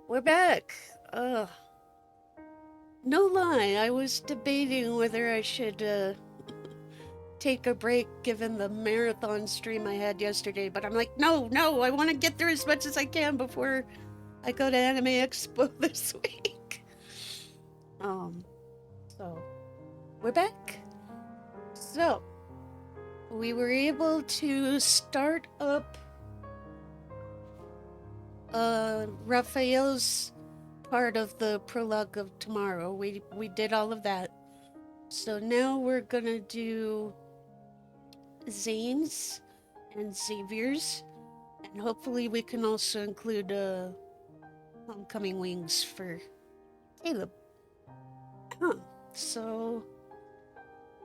We're back. No lie, I was debating whether I should take a break given the marathon stream I had yesterday, but I'm like, no, I want to get through as much as I can before I go to Anime Expo this week. So we're back. So we were able to start up Raphael's part of the prologue of tomorrow. We did all of that. So now we're gonna do Zane's and Xavier's, and hopefully we can also include Homecoming Wings for Caleb. So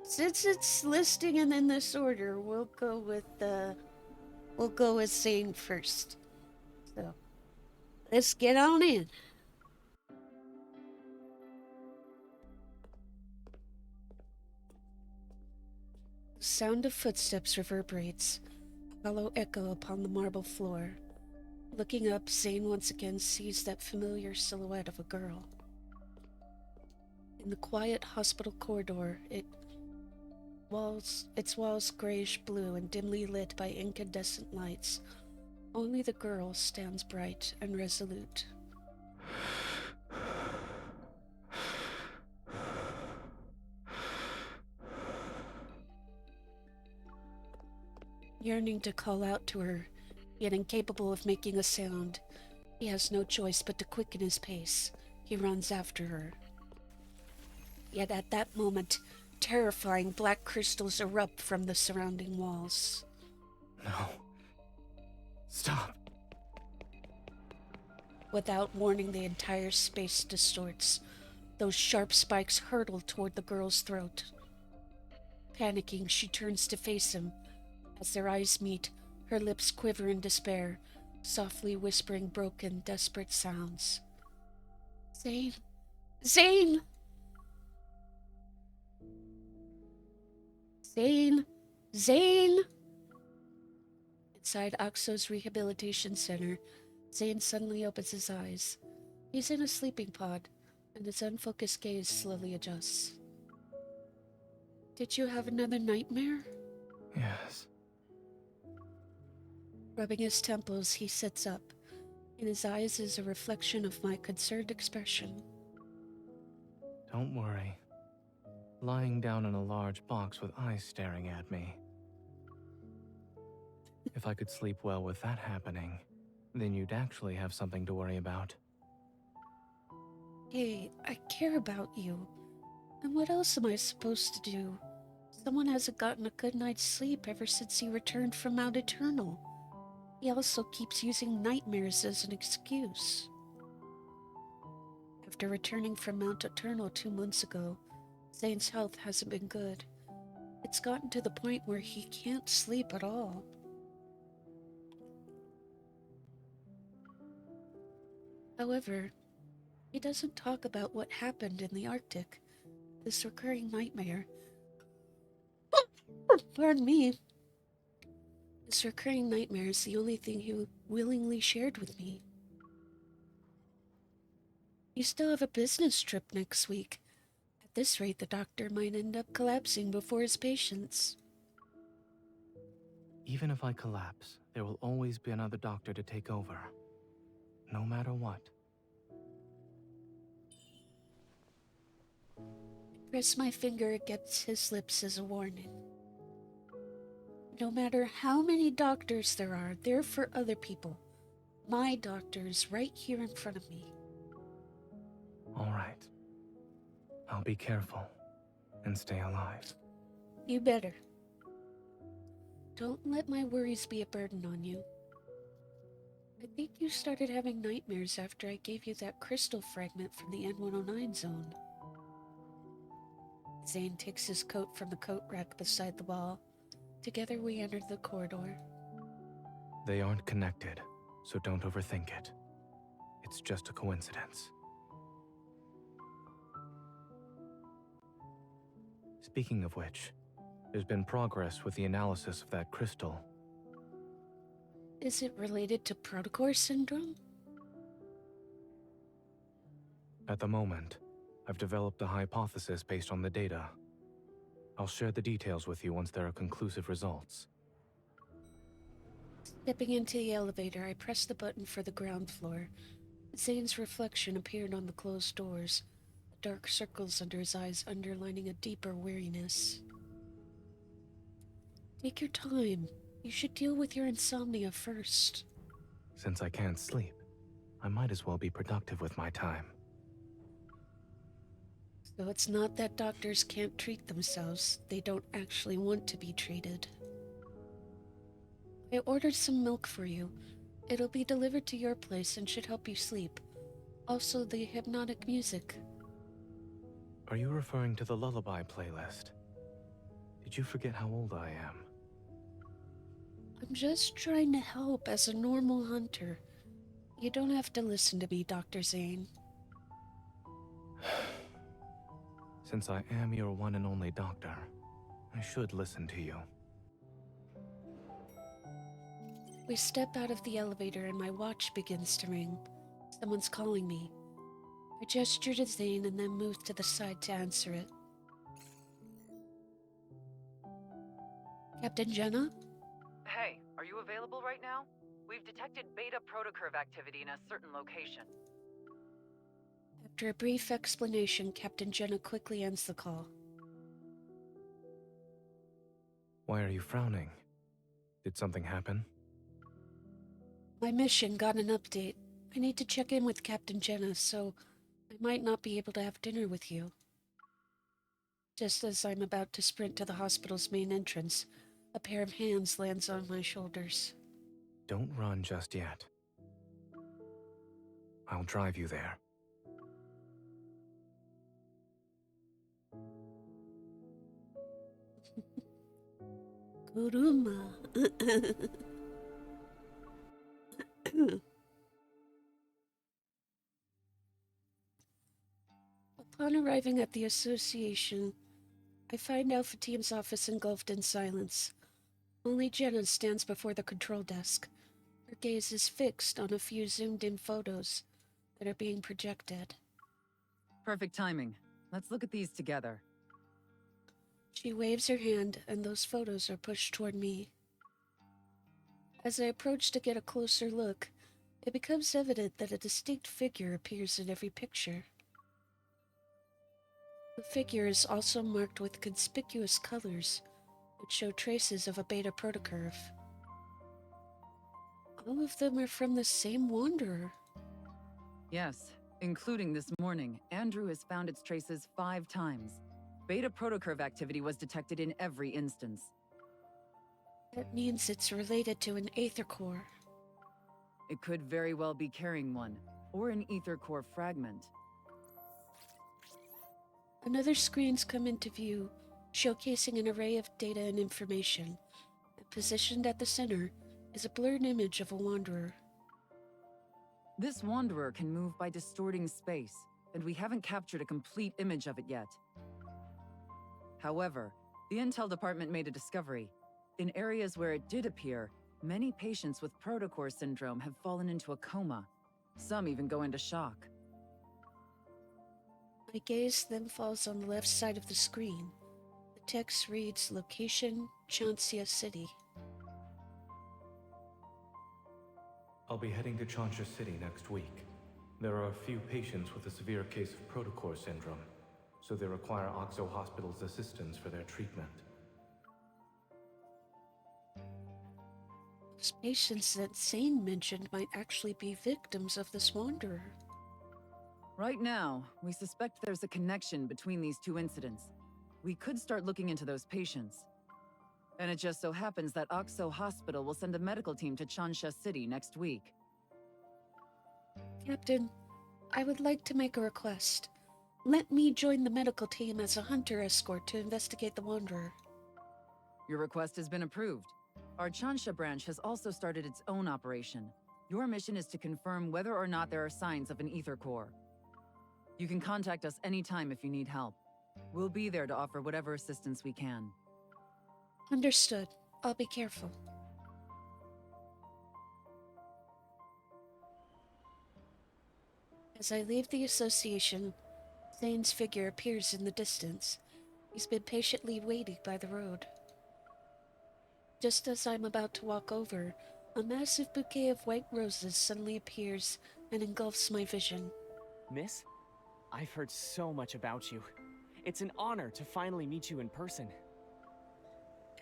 since it's listing and in this order, we'll go with Zane first. So let's get on in. The sound of footsteps reverberates, a hollow echo upon the marble floor. Looking up, Zane once again sees that familiar silhouette of a girl. In the quiet hospital corridor, its walls grayish-blue and dimly lit by incandescent lights. Only the girl stands bright and resolute. Yearning to call out to her, yet incapable of making a sound, he has no choice but to quicken his pace. He runs after her. Yet at that moment, terrifying black crystals erupt from the surrounding walls. No. Stop. Without warning, the entire space distorts. Those sharp spikes hurtle toward the girl's throat. Panicking, she turns to face him. As their eyes meet, her lips quiver in despair, softly whispering broken, desperate sounds. Zane! Zane! Zane! Zane! Inside Oxo's rehabilitation center, Zane suddenly opens his eyes. He's in a sleeping pod, and his unfocused gaze slowly adjusts. Did you have another nightmare? Yes. Rubbing his temples, he sits up. In his eyes is a reflection of my concerned expression. Don't worry. Lying down in a large box with eyes staring at me. If I could sleep well with that happening, then you'd actually have something to worry about. Hey, I care about you. And what else am I supposed to do? Someone hasn't gotten a good night's sleep ever since he returned from Mount Eternal. He also keeps using nightmares as an excuse. After returning from Mount Eternal 2 months ago, Zane's health hasn't been good. It's gotten to the point where he can't sleep at all. However, he doesn't talk about what happened in the Arctic, this recurring nightmare. Pardon me. This recurring nightmare is the only thing he willingly shared with me. You still have a business trip next week. At this rate, the doctor might end up collapsing before his patients. Even if I collapse, there will always be another doctor to take over. No matter what. I press my finger against his lips as a warning. No matter how many doctors there are, they're for other people. My doctor is right here in front of me. All right. I'll be careful and stay alive. You better. Don't let my worries be a burden on you. I think you started having nightmares after I gave you that crystal fragment from the N109 zone. Zane takes his coat from the coat rack beside the wall. Together we enter the corridor. They aren't connected, so don't overthink it. It's just a coincidence. Speaking of which, there's been progress with the analysis of that crystal. Is it related to Protocore syndrome? At the moment, I've developed a hypothesis based on the data. I'll share the details with you once there are conclusive results. Stepping into the elevator, I pressed the button for the ground floor. Zane's reflection appeared on the closed doors, dark circles under his eyes underlining a deeper weariness. Take your time. You should deal with your insomnia first. Since I can't sleep, I might as well be productive with my time. So it's not that doctors can't treat themselves, they don't actually want to be treated. I ordered some milk for you. It'll be delivered to your place and should help you sleep. Also, the hypnotic music. Are you referring to the lullaby playlist? Did you forget how old I am? I'm just trying to help as a normal hunter. You don't have to listen to me, Dr. Zane. Since I am your one and only doctor, I should listen to you. We step out of the elevator and my watch begins to ring. Someone's calling me. I gesture to Zane and then move to the side to answer it. Captain Jenna? Hey, are you available right now? We've detected beta protocurve activity in a certain location. After a brief explanation, Captain Jenna quickly ends the call. Why are you frowning? Did something happen? My mission got an update. I need to check in with Captain Jenna, so I might not be able to have dinner with you. Just as I'm about to sprint to the hospital's main entrance, a pair of hands lands on my shoulders. Don't run just yet. I'll drive you there. Kuruma. Upon arriving at the association, I find Alpha Team's office engulfed in silence. Only Jenna stands before the control desk. Her gaze is fixed on a few zoomed-in photos that are being projected. Perfect timing. Let's look at these together. She waves her hand, and those photos are pushed toward me. As I approach to get a closer look, it becomes evident that a distinct figure appears in every picture. The figure is also marked with conspicuous colors, which show traces of a beta protocurve. All of them are from the same Wanderer. Yes, including this morning, Andrew has found its traces 5 times. Beta protocurve activity was detected in every instance. That means it's related to an aether core. It could very well be carrying one, or an ether core fragment. Another screens come into view, showcasing an array of data and information. And positioned at the center is a blurred image of a Wanderer. This Wanderer can move by distorting space, and we haven't captured a complete image of it yet. However, the Intel department made a discovery. In areas where it did appear, many patients with protocore syndrome have fallen into a coma. Some even go into shock. My gaze then falls on the left side of the screen. The text reads, Location, Chancia City. I'll be heading to Chancia City next week. There are a few patients with a severe case of protocore syndrome, so they require Oxo Hospital's assistance for their treatment. Those patients that Zane mentioned might actually be victims of this Wanderer. Right now, we suspect there's a connection between these 2 incidents. We could start looking into those patients. And it just so happens that Oxo Hospital will send a medical team to Chancia City next week. Captain, I would like to make a request. Let me join the medical team as a hunter escort to investigate the Wanderer. Your request has been approved. Our Chancia branch has also started its own operation. Your mission is to confirm whether or not there are signs of an ether core. You can contact us anytime if you need help. We'll be there to offer whatever assistance we can. Understood. I'll be careful. As I leave the association, Zane's figure appears in the distance. He's been patiently waiting by the road. Just as I'm about to walk over, a massive bouquet of white roses suddenly appears and engulfs my vision. Miss, I've heard so much about you. It's an honor to finally meet you in person.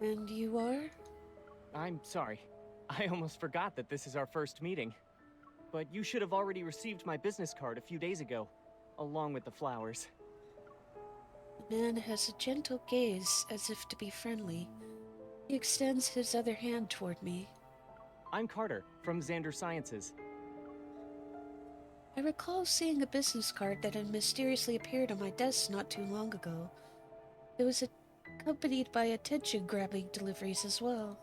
And you are? I'm sorry. I almost forgot that this is our first meeting. But you should have already received my business card a few days ago, along with the flowers. The man has a gentle gaze, as if to be friendly. He extends his other hand toward me. I'm Carter, from Xander Sciences. I recall seeing a business card that had mysteriously appeared on my desk not too long ago. It was accompanied by attention-grabbing deliveries as well.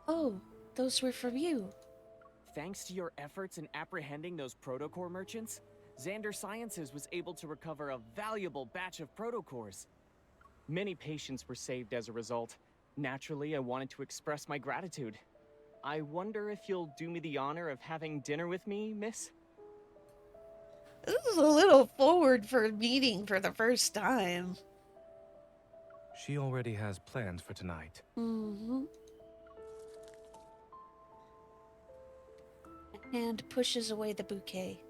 Oh, those were from you. Thanks to your efforts in apprehending those protocore merchants, Xander Sciences was able to recover a valuable batch of protocores. Many patients were saved as a result. Naturally, I wanted to express my gratitude. I wonder if you'll do me the honor of having dinner with me, miss? This is a little forward for a meeting for the first time. She already has plans for tonight. Mm-hmm. A hand pushes away the bouquet.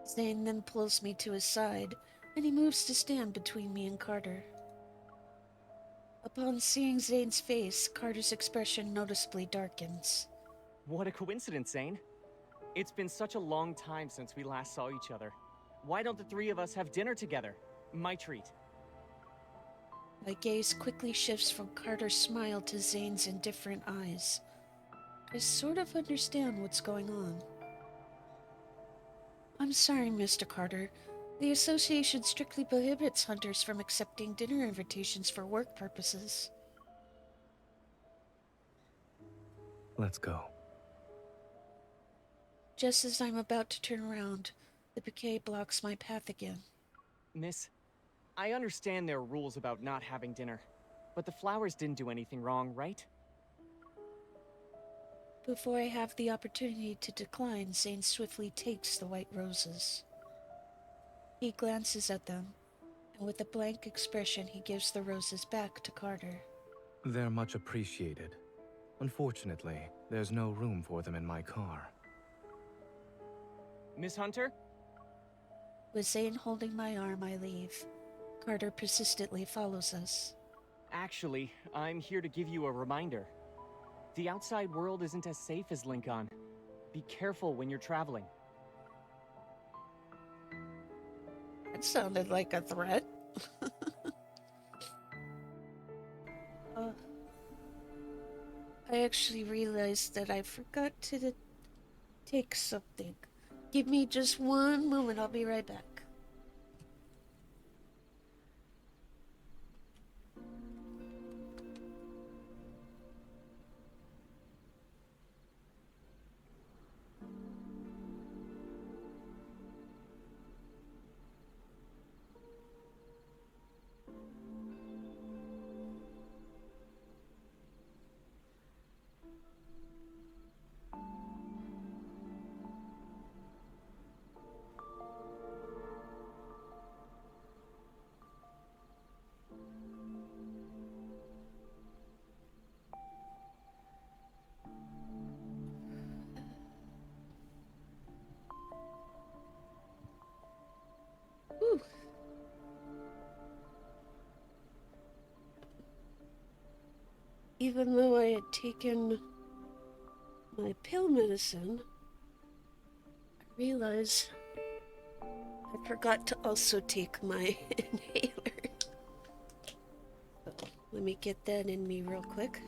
Zane then pulls me to his side, and he moves to stand between me and Carter. Upon seeing Zane's face, Carter's expression noticeably darkens. What a coincidence, Zane. It's been such a long time since we last saw each other. Why don't the three of us have dinner together? My treat. My gaze quickly shifts from Carter's smile to Zane's indifferent eyes. I sort of understand what's going on. I'm sorry, Mr. Carter. The association strictly prohibits hunters from accepting dinner invitations for work purposes. Let's go. Just as I'm about to turn around, the bouquet blocks my path again. Miss, I understand there are rules about not having dinner, but the flowers didn't do anything wrong, right? Before I have the opportunity to decline, Zane swiftly takes the white roses. He glances at them, and with a blank expression he gives the roses back to Carter. They're much appreciated. Unfortunately, there's no room for them in my car. Miss Hunter? With Zane holding my arm, I leave. Carter persistently follows us. Actually, I'm here to give you a reminder. The outside world isn't as safe as Lincoln. Be careful when you're traveling. That sounded like a threat. I actually realized that I forgot to take something. Give me just one moment, I'll be right back. Whew. Even though I had taken my pill medicine, I realize I forgot to also take my inhaler. So, let me get that in me real quick.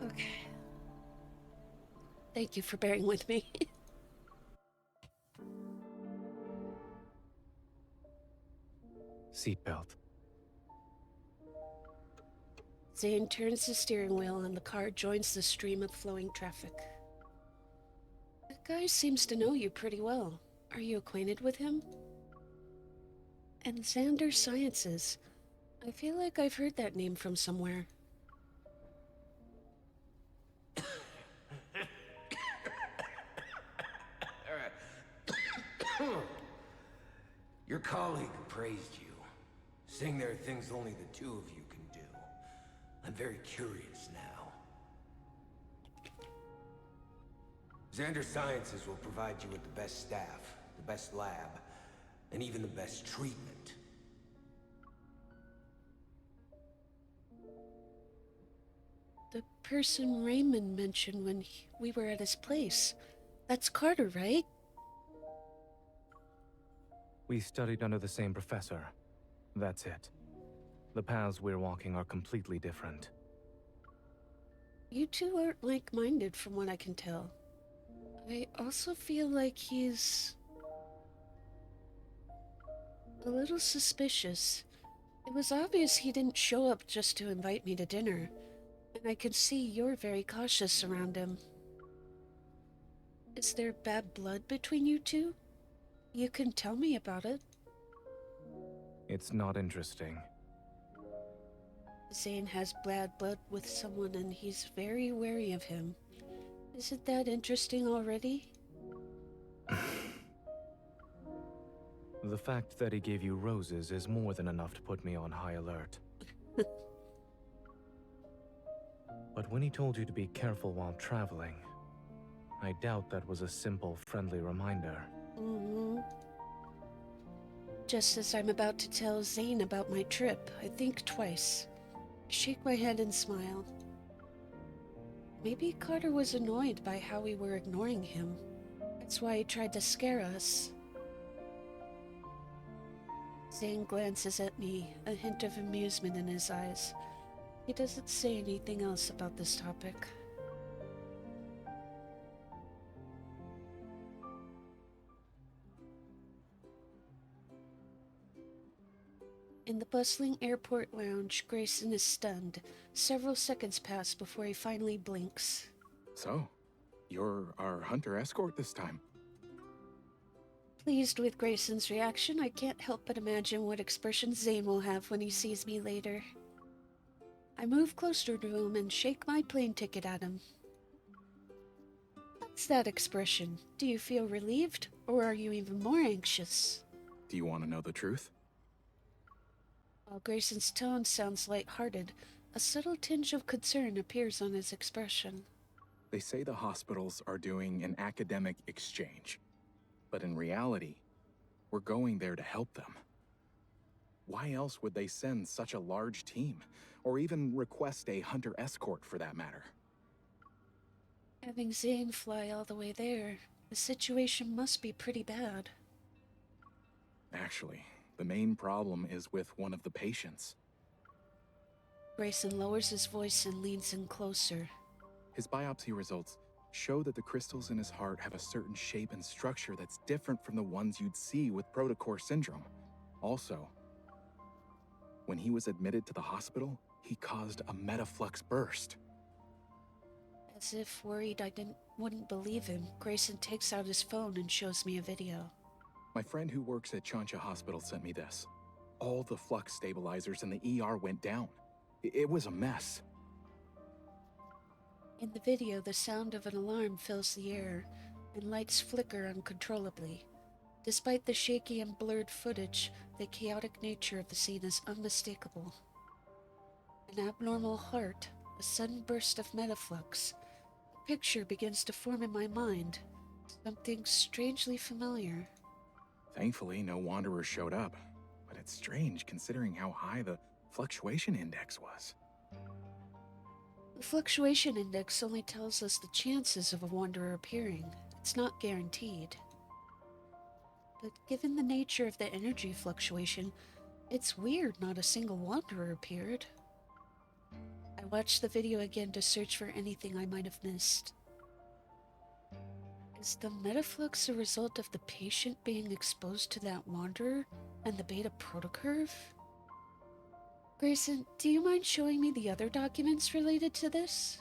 Okay. Thank you for bearing with me. seatbelt. Zane turns the steering wheel and the car joins the stream of flowing traffic. That guy seems to know you pretty well. Are you acquainted with him? And Xander Sciences. I feel like I've heard that name from somewhere. Your colleague praised you, saying there are things only the two of you can do. I'm very curious now. Xander Sciences will provide you with the best staff, the best lab, and even the best treatment. The person Raymond mentioned when we were at his place. That's Carter, right? We studied under the same professor. That's it. The paths we're walking are completely different. You two aren't like-minded from what I can tell. I also feel like he's a little suspicious. It was obvious he didn't show up just to invite me to dinner, and I can see you're very cautious around him. Is there bad blood between you two? You can tell me about it. It's not interesting. Zane has bad blood with someone and he's very wary of him. Isn't that interesting already? The fact that he gave you roses is more than enough to put me on high alert. But when he told you to be careful while traveling, I doubt that was a simple, friendly reminder. Mm-hmm. Just as I'm about to tell Zane about my trip, I think twice. Shake my head and smile. Maybe Carter was annoyed by how we were ignoring him. That's why he tried to scare us. Zane glances at me, a hint of amusement in his eyes. He doesn't say anything else about this topic. In the bustling airport lounge, Grayson is stunned. Several seconds pass before he finally blinks. So, you're our hunter escort this time? Pleased with Grayson's reaction, I can't help but imagine what expression Zane will have when he sees me later. I move closer to him and shake my plane ticket at him. What's that expression? Do you feel relieved, or are you even more anxious? Do you want to know the truth? While Grayson's tone sounds light-hearted, a subtle tinge of concern appears on his expression. They say the hospitals are doing an academic exchange. But in reality, we're going there to help them. Why else would they send such a large team? Or even request a hunter escort for that matter? Having Zane fly all the way there, the situation must be pretty bad. Actually, the main problem is with one of the patients. Grayson lowers his voice and leans in closer. His biopsy results show that the crystals in his heart have a certain shape and structure that's different from the ones you'd see with protocore syndrome. Also, when he was admitted to the hospital, he caused a metaflux burst. As if worried I wouldn't believe him, Grayson takes out his phone and shows me a video. My friend who works at Chansha Hospital sent me this. All the flux stabilizers in the ER went down. It was a mess. In the video, the sound of an alarm fills the air, and lights flicker uncontrollably. Despite the shaky and blurred footage, the chaotic nature of the scene is unmistakable. An abnormal heart, a sudden burst of metaflux. A picture begins to form in my mind. Something strangely familiar. Thankfully, no wanderers showed up. But it's strange considering how high the fluctuation index was. The fluctuation index only tells us the chances of a wanderer appearing. It's not guaranteed. But given the nature of the energy fluctuation, it's weird not a single wanderer appeared. I watched the video again to search for anything I might have missed. Is the metaflux a result of the patient being exposed to that wanderer and the beta protocurve? Grayson, do you mind showing me the other documents related to this?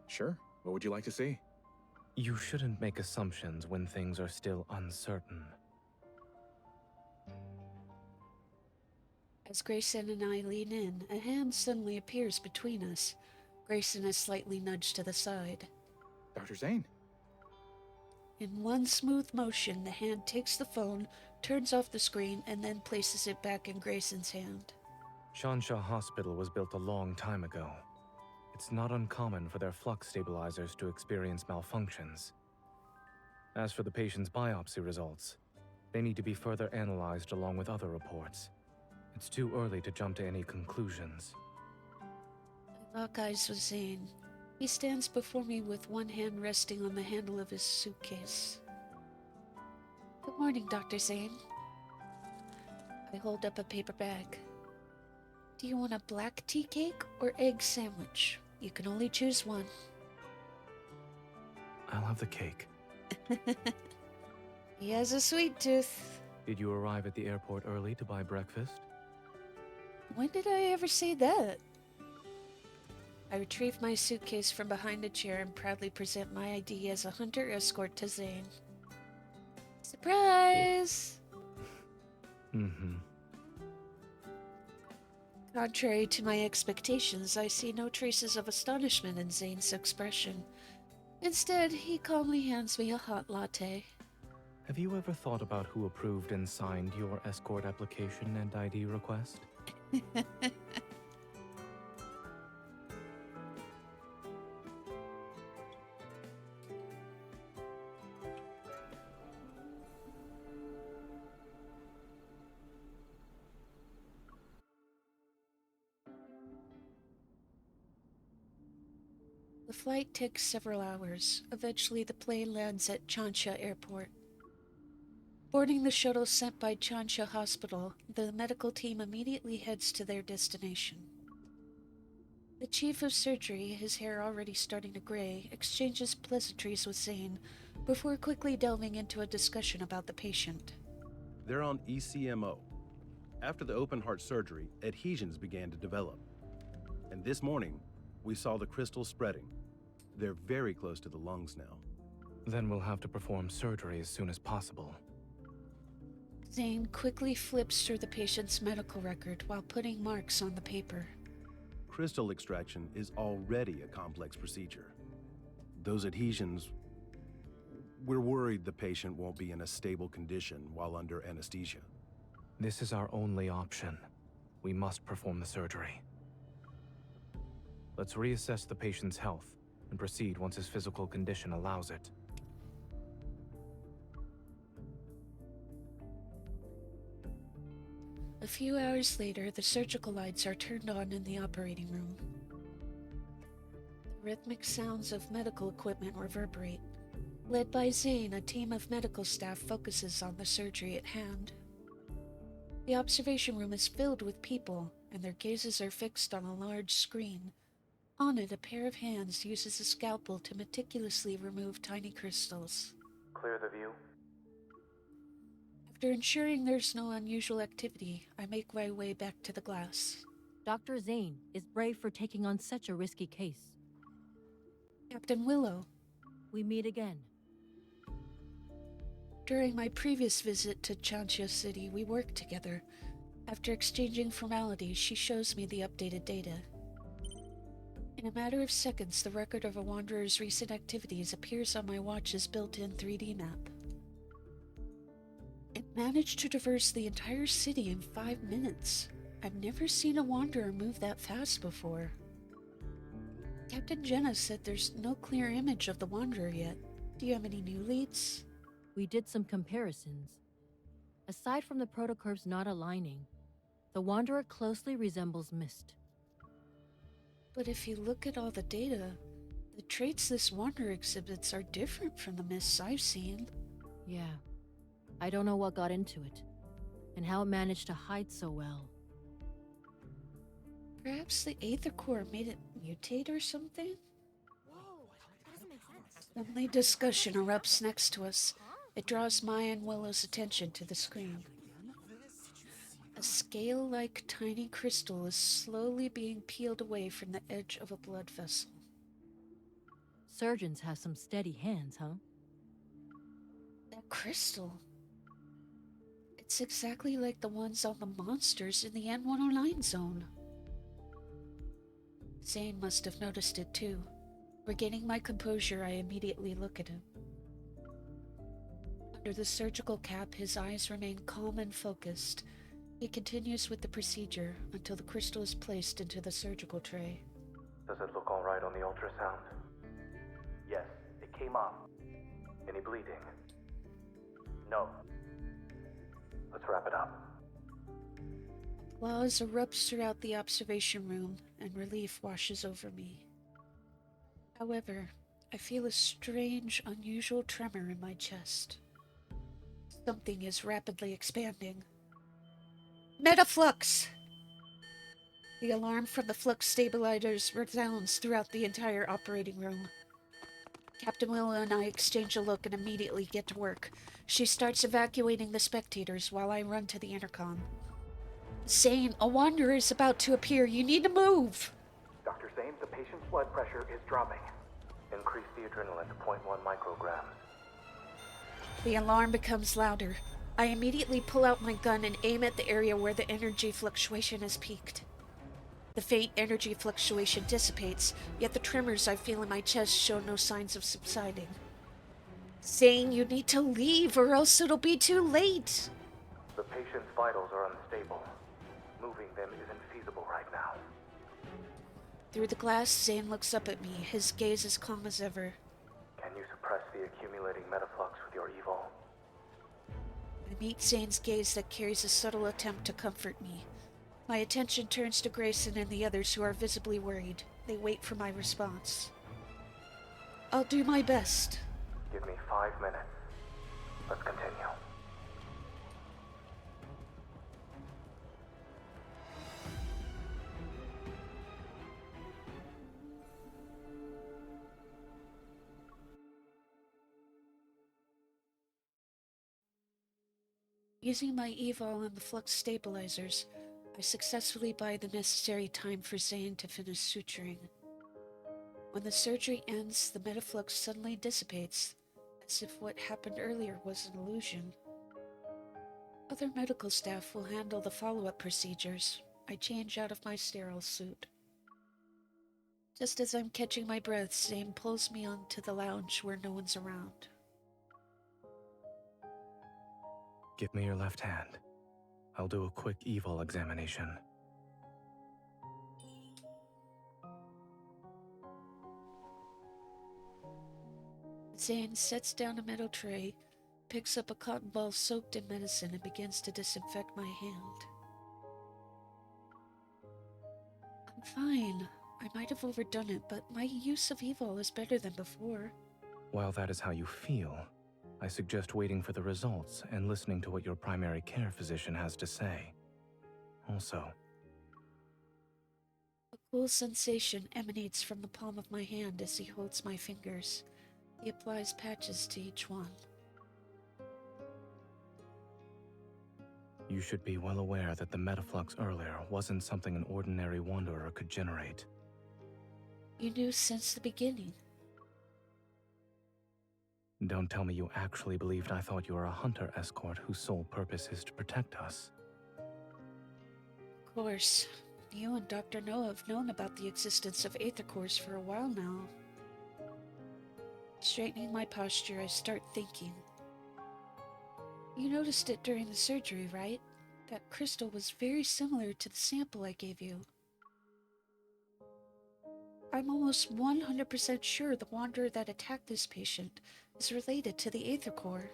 Sure. What would you like to see? You shouldn't make assumptions when things are still uncertain. As Grayson and I lean in, a hand suddenly appears between us. Grayson is slightly nudged to the side. Dr. Zane? In one smooth motion, the hand takes the phone, turns off the screen, and then places it back in Grayson's hand. Chansha Hospital was built a long time ago. It's not uncommon for their flux stabilizers to experience malfunctions. As for the patient's biopsy results, they need to be further analyzed along with other reports. It's too early to jump to any conclusions. I lock eyes with Zane. He stands before me with one hand resting on the handle of his suitcase. Good morning, Dr. Zane. I hold up a paper bag. Do you want a black tea cake or egg sandwich? You can only choose one. I'll have the cake. He has a sweet tooth. Did you arrive at the airport early to buy breakfast? When did I ever say that? I retrieve my suitcase from behind a chair and proudly present my ID as a hunter escort to Zane. Surprise! Mm-hmm. Contrary to my expectations, I see no traces of astonishment in Zane's expression. Instead, he calmly hands me a hot latte. Have you ever thought about who approved and signed your escort application and ID request? The flight takes several hours. Eventually, the plane lands at Chansha Airport. Boarding the shuttle sent by Chansha Hospital, the medical team immediately heads to their destination. The chief of surgery, his hair already starting to gray, exchanges pleasantries with Zane before quickly delving into a discussion about the patient. They're on ECMO. After the open heart surgery, adhesions began to develop. And this morning, we saw the crystals spreading. They're very close to the lungs now. Then we'll have to perform surgery as soon as possible. Zane quickly flips through the patient's medical record while putting marks on the paper. Crystal extraction is already a complex procedure. Those adhesions, we're worried the patient won't be in a stable condition while under anesthesia. This is our only option. We must perform the surgery. Let's reassess the patient's health and proceed once his physical condition allows it. A few hours later, the surgical lights are turned on in the operating room. The rhythmic sounds of medical equipment reverberate. Led by Zane, a team of medical staff focuses on the surgery at hand. The observation room is filled with people, and their gazes are fixed on a large screen. On it, a pair of hands uses a scalpel to meticulously remove tiny crystals. Clear the view. After ensuring there's no unusual activity, I make my way back to the glass. Dr. Zane is brave for taking on such a risky case. Captain Willow. We meet again. During my previous visit to Chansha City, we worked together. After exchanging formalities, she shows me the updated data. In a matter of seconds, the record of a wanderer's recent activities appears on my watch's built-in 3D map. It managed to traverse the entire city in 5 minutes. I've never seen a wanderer move that fast before. Captain Jenna said there's no clear image of the wanderer yet. Do you have any new leads? We did some comparisons. Aside from the protocurves not aligning, the Wanderer closely resembles Mist. But if you look at all the data, the traits this wanderer exhibits are different from the Mists I've seen. Yeah. I don't know what got into it, and how it managed to hide so well. Perhaps the Aether Core made it mutate or something? Whoa, that doesn't make sense. Friendly discussion erupts next to us. It draws Maya and Willow's attention to the screen. A scale-like tiny crystal is slowly being peeled away from the edge of a blood vessel. Surgeons have some steady hands, huh? That crystal. It's exactly like the ones on the monsters in the N109 zone. Zane must have noticed it too. Regaining my composure, I immediately look at him. Under the surgical cap, his eyes remain calm and focused. He continues with the procedure until the crystal is placed into the surgical tray. Does it look all right on the ultrasound? Yes, it came off. Any bleeding? No. Let's wrap it up. Applause erupts throughout the observation room, and relief washes over me. However, I feel a strange, unusual tremor in my chest. Something is rapidly expanding. Metaflux! The alarm from the flux stabilizers resounds throughout the entire operating room. Captain Willow and I exchange a look and immediately get to work. She starts evacuating the spectators while I run to the intercom. Zane, a wanderer is about to appear. You need to move! Dr. Zane, the patient's blood pressure is dropping. Increase the adrenaline to 0.1 micrograms. The alarm becomes louder. I immediately pull out my gun and aim at the area where the energy fluctuation has peaked. The faint energy fluctuation dissipates, yet the tremors I feel in my chest show no signs of subsiding. Zane, you need to leave or else it'll be too late! The patient's vitals are unstable. Moving them isn't feasible right now. Through the glass, Zane looks up at me, his gaze as calm as ever. Can you suppress the accumulating metaflux with your evil? I meet Zane's gaze that carries a subtle attempt to comfort me. My attention turns to Grayson and the others who are visibly worried. They wait for my response. I'll do my best. Give me 5 minutes. Let's continue. Using my evol on the flux stabilizers, I successfully buy the necessary time for Zane to finish suturing. When the surgery ends, the metaflux suddenly dissipates, as if what happened earlier was an illusion. Other medical staff will handle the follow-up procedures. I change out of my sterile suit. Just as I'm catching my breath, Zane pulls me onto the lounge where no one's around. Give me your left hand. I'll do a quick evil examination. Zane sets down a metal tray, picks up a cotton ball soaked in medicine, and begins to disinfect my hand. I'm fine. I might have overdone it, but my use of evol is better than before. While that is how you feel, I suggest waiting for the results and listening to what your primary care physician has to say. Also, A cool sensation emanates from the palm of my hand as he holds my fingers. He applies patches to each one. you should be well aware that the metaflux earlier wasn't something an ordinary wanderer could generate. You knew since the beginning. Don't tell me you actually believed I thought you were a hunter escort whose sole purpose is to protect us. Of course, you and Dr. Noah have known about the existence of aether cores for a while now. Straightening my posture, I start thinking. You noticed it during the surgery, right? That crystal was very similar to the sample I gave you. I'm almost 100% sure the wanderer that attacked this patient is related to the aether core.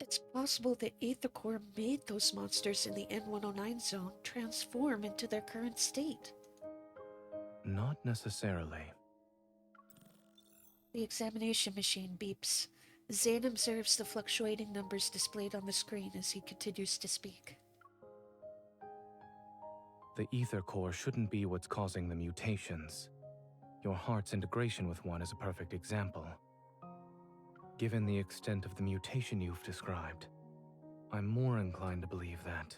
It's possible the aether core made those monsters in the N109 zone transform into their current state. Not necessarily. The examination machine beeps. Zane observes the fluctuating numbers displayed on the screen as he continues to speak. The ether core shouldn't be what's causing the mutations. Your heart's integration with one is a perfect example. Given the extent of the mutation you've described, I'm more inclined to believe that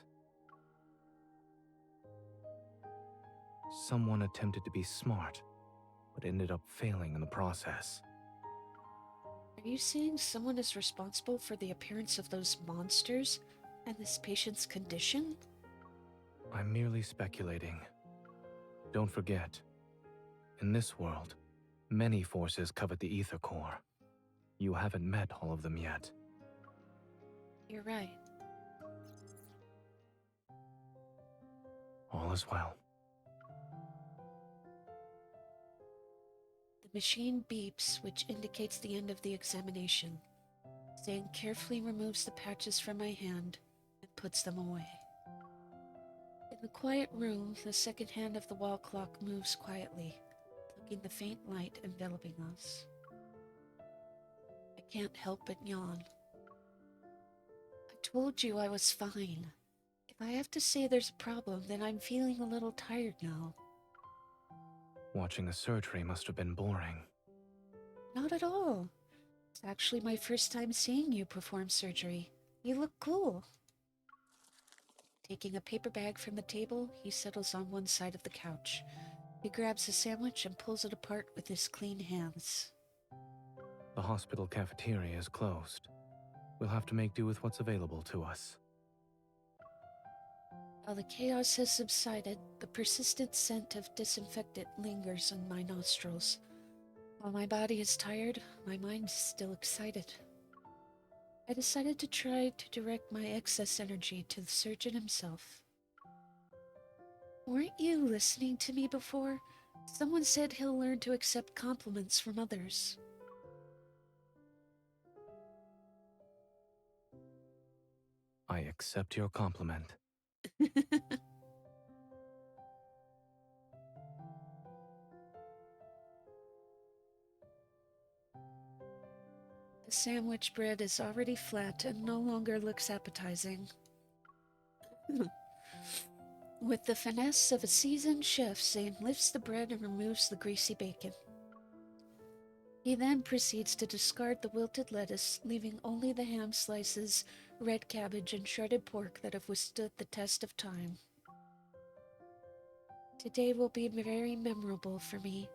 someone attempted to be smart, but ended up failing in the process. Are you saying someone is responsible for the appearance of those monsters and this patient's condition? I'm merely speculating. Don't forget, in this world, many forces covet the ether core. You haven't met all of them yet. You're right. All is well. The machine beeps, which indicates the end of the examination. Zane carefully removes the patches from my hand and puts them away. In the quiet room, the second hand of the wall clock moves quietly, plucking the faint light enveloping us. I can't help but yawn. I told you I was fine. If I have to say there's a problem, then I'm feeling a little tired now. Watching a surgery must have been boring. Not at all. It's actually my first time seeing you perform surgery. You look cool. Taking a paper bag from the table, he settles on one side of the couch. He grabs a sandwich and pulls it apart with his clean hands. The hospital cafeteria is closed. We'll have to make do with what's available to us. While the chaos has subsided, the persistent scent of disinfectant lingers in my nostrils. While my body is tired, my mind is still excited. I decided to try to direct my excess energy to the surgeon himself. Weren't you listening to me before? Someone said he'll learn to accept compliments from others. I accept your compliment. The sandwich bread is already flat and no longer looks appetizing. With the finesse of a seasoned chef, Zane lifts the bread and removes the greasy bacon. He then proceeds to discard the wilted lettuce, leaving only the ham slices, red cabbage, and shredded pork that have withstood the test of time. Today will be very memorable for me.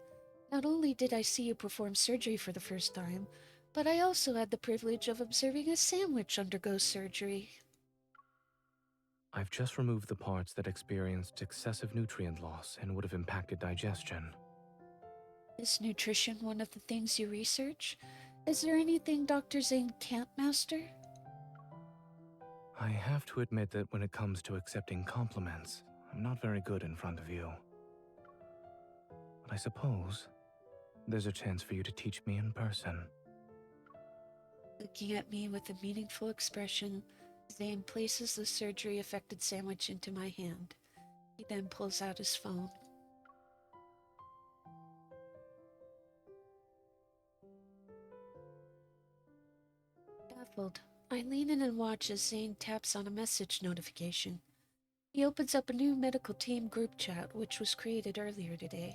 Not only did I see you perform surgery for the first time, but I also had the privilege of observing a sandwich undergo surgery. I've just removed the parts that experienced excessive nutrient loss and would have impacted digestion. Is nutrition one of the things you research? Is there anything Dr. Zane can't master? I have to admit that when it comes to accepting compliments, I'm not very good in front of you. But I suppose there's a chance for you to teach me in person. Looking at me with a meaningful expression, Zane places the surgery-affected sandwich into my hand. He then pulls out his phone. Baffled, I lean in and watch as Zane taps on a message notification. He opens up a new medical team group chat, which was created earlier today.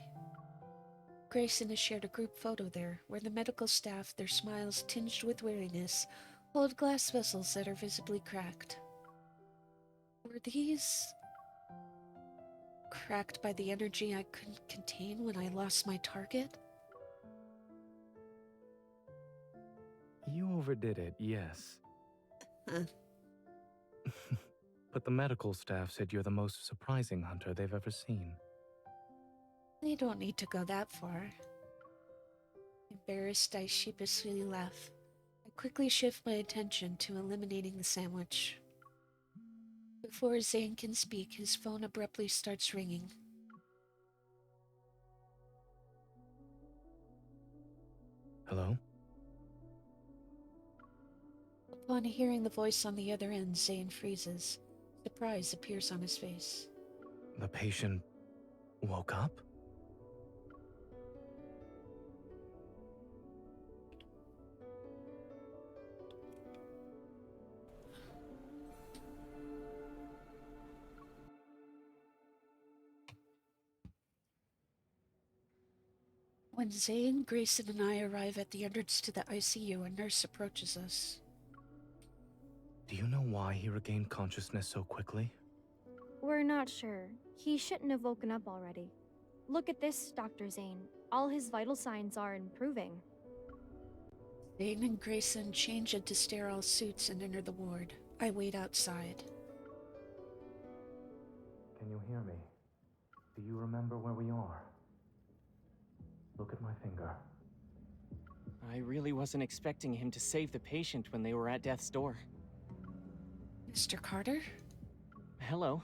Grayson has shared a group photo there, where the medical staff, their smiles tinged with weariness, hold glass vessels that are visibly cracked. Were these cracked by the energy I couldn't contain when I lost my target? You overdid it, yes. Huh. But the medical staff said you're the most surprising hunter they've ever seen. They don't need to go that far. Embarrassed, I sheepishly laugh. I quickly shift my attention to eliminating the sandwich. Before Zane can speak, his phone abruptly starts ringing. Hello? Upon hearing the voice on the other end, Zane freezes. Surprise appears on his face. The patient woke up? When Zane, Grayson, and I arrive at the entrance to the ICU, a nurse approaches us. Do you know why he regained consciousness so quickly? We're not sure. He shouldn't have woken up already. Look at this, Dr. Zane. All his vital signs are improving. Zane and Grayson change into sterile suits and enter the ward. I wait outside. Can you hear me? Do you remember where we are? Look at my finger. I really wasn't expecting him to save the patient when they were at death's door. Mr. Carter? Hello.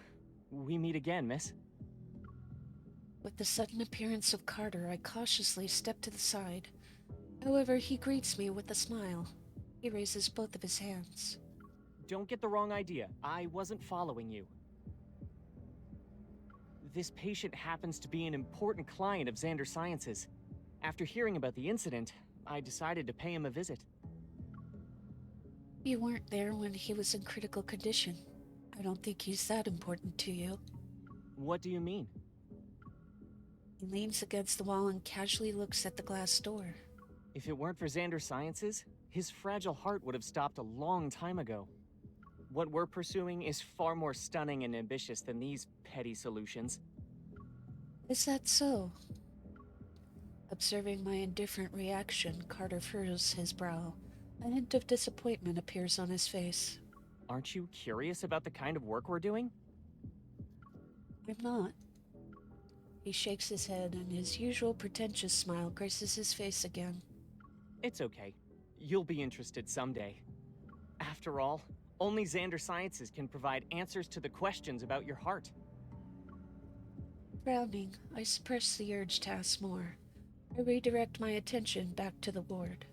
We meet again, miss. With the sudden appearance of Carter, I cautiously step to the side. However, he greets me with a smile. He raises both of his hands. Don't get the wrong idea. I wasn't following you. This patient happens to be an important client of Xander Sciences. After hearing about the incident, I decided to pay him a visit. You weren't there when he was in critical condition. I don't think he's that important to you. What do you mean? He leans against the wall and casually looks at the glass door. If it weren't for Xander Sciences, his fragile heart would have stopped a long time ago. What we're pursuing is far more stunning and ambitious than these petty solutions. Is that so? Observing my indifferent reaction, Carter furrows his brow. A hint of disappointment appears on his face. Aren't you curious about the kind of work we're doing? I'm not. He shakes his head, and his usual pretentious smile graces his face again. It's okay. You'll be interested someday. After all, only Xander Sciences can provide answers to the questions about your heart. Frowning, I suppress the urge to ask more. I redirect my attention back to the ward.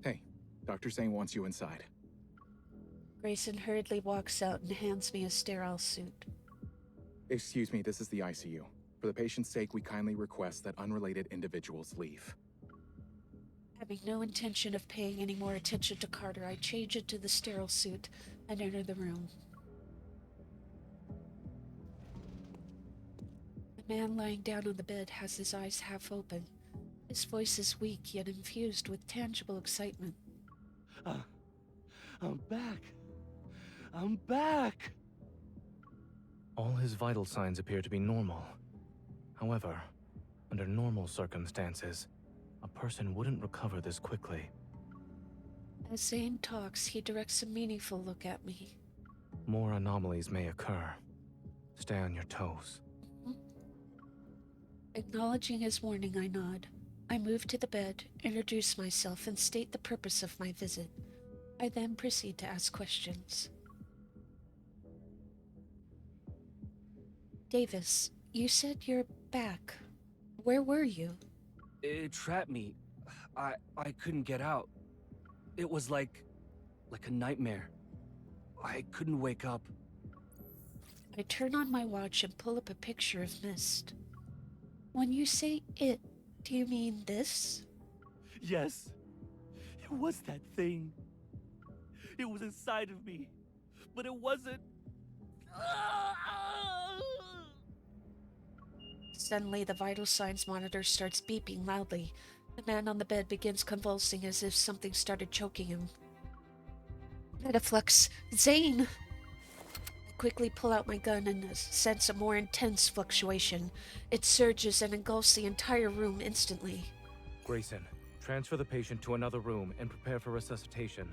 Hey, Dr. Zane wants you inside. Grayson hurriedly walks out and hands me a sterile suit. Excuse me, this is the ICU. For the patient's sake, we kindly request that unrelated individuals leave. Having no intention of paying any more attention to Carter, I change into the sterile suit and enter the room. The man lying down on the bed has his eyes half open. His voice is weak yet infused with tangible excitement. I'm back. I'm back! All his vital signs appear to be normal. However, under normal circumstances, a person wouldn't recover this quickly. As Zane talks, he directs a meaningful look at me. More anomalies may occur. Stay on your toes. Acknowledging his warning, I nod. I move to the bed, introduce myself, and state the purpose of my visit. I then proceed to ask questions. Davis, you said you're back. Where were you? It trapped me. I couldn't get out. It was like a nightmare. I couldn't wake up. I turn on my watch and pull up a picture of Mist. When you say it, do you mean this? Yes. It was that thing. It was inside of me. But it wasn't. Suddenly, the vital signs monitor starts beeping loudly. The man on the bed begins convulsing as if something started choking him. Metaflux! Zane! I quickly pull out my gun and sense a more intense fluctuation. It surges and engulfs the entire room instantly. Grayson, transfer the patient to another room and prepare for resuscitation.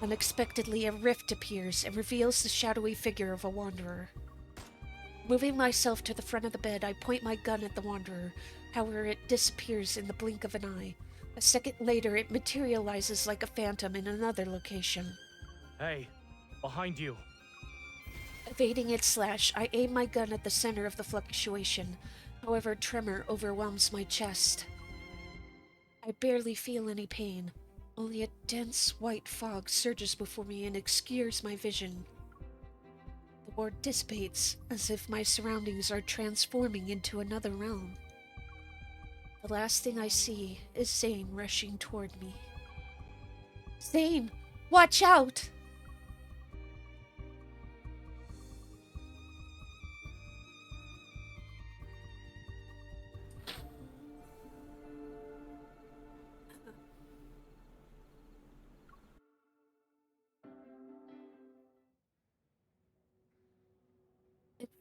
Unexpectedly, a rift appears and reveals the shadowy figure of a wanderer. Moving myself to the front of the bed, I point my gun at the wanderer. However, it disappears in the blink of an eye. A second later, it materializes like a phantom in another location. Hey, behind you! Evading its slash, I aim my gun at the center of the fluctuation. However, tremor overwhelms my chest. I barely feel any pain. Only a dense white fog surges before me and obscures my vision. The ward dissipates, as if my surroundings are transforming into another realm. The last thing I see is Zane rushing toward me. Zane! Watch out!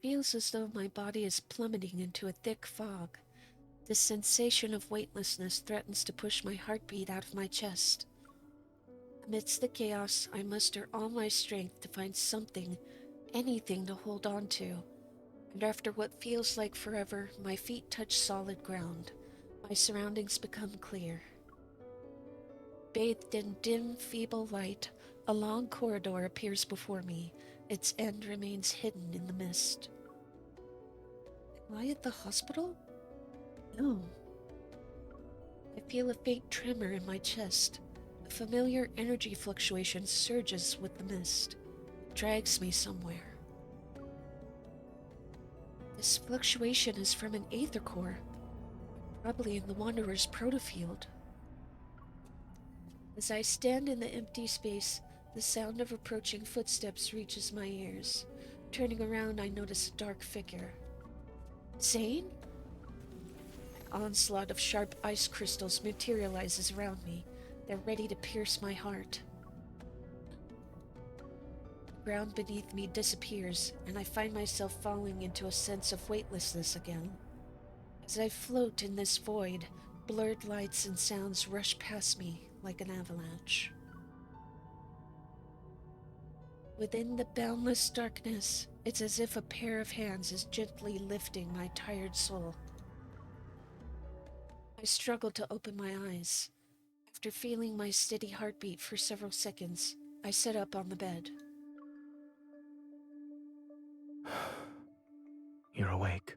feels as though my body is plummeting into a thick fog. This sensation of weightlessness threatens to push my heartbeat out of my chest. Amidst the chaos, I muster all my strength to find something, anything to hold on to. And after what feels like forever, my feet touch solid ground. My surroundings become clear. Bathed in dim, feeble light, a long corridor appears before me. Its end remains hidden in the mist. Am I at the hospital? No. I feel a faint tremor in my chest. A familiar energy fluctuation surges with the mist. It drags me somewhere. This fluctuation is from an aether core, probably in the Wanderer's protofield. As I stand in the empty space, the sound of approaching footsteps reaches my ears. Turning around, I notice a dark figure. Zane? An onslaught of sharp ice crystals materializes around me. They're ready to pierce my heart. The ground beneath me disappears, and I find myself falling into a sense of weightlessness again. As I float in this void, blurred lights and sounds rush past me like an avalanche. Within the boundless darkness, it's as if a pair of hands is gently lifting my tired soul. I struggle to open my eyes. After feeling my steady heartbeat for several seconds, I sit up on the bed. You're awake.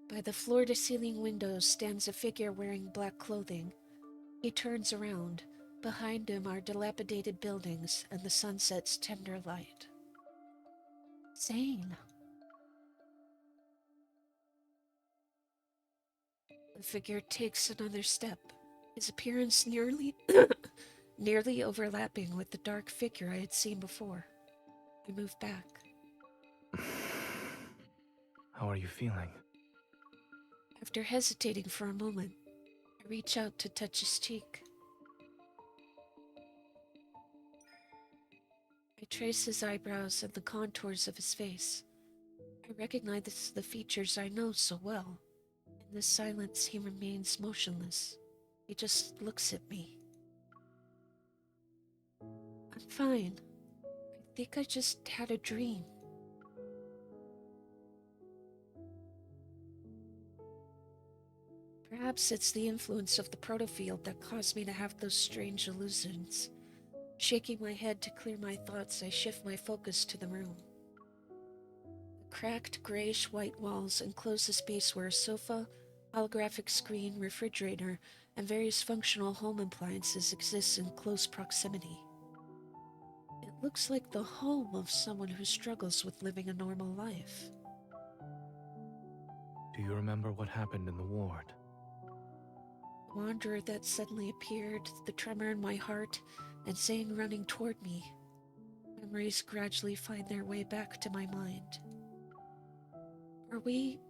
By the floor-to-ceiling window stands a figure wearing black clothing. He turns around. Behind him are dilapidated buildings and the sunset's tender light. Zane. The figure takes another step, his appearance nearly overlapping with the dark figure I had seen before. I move back. How are you feeling? After hesitating for a moment, I reach out to touch his cheek. I trace his eyebrows and the contours of his face. I recognize the features I know so well. In this silence, he remains motionless. He just looks at me. I'm fine. I think I just had a dream. Perhaps it's the influence of the protofield that caused me to have those strange illusions. Shaking my head to clear my thoughts, I shift my focus to the room. The cracked grayish-white walls enclose a space where a sofa, holographic screen, refrigerator, and various functional home appliances exist in close proximity. It looks like the home of someone who struggles with living a normal life. Do you remember what happened in the ward? The wanderer that suddenly appeared, the tremor in my heart, and Zane running toward me. Memories gradually find their way back to my mind. Are we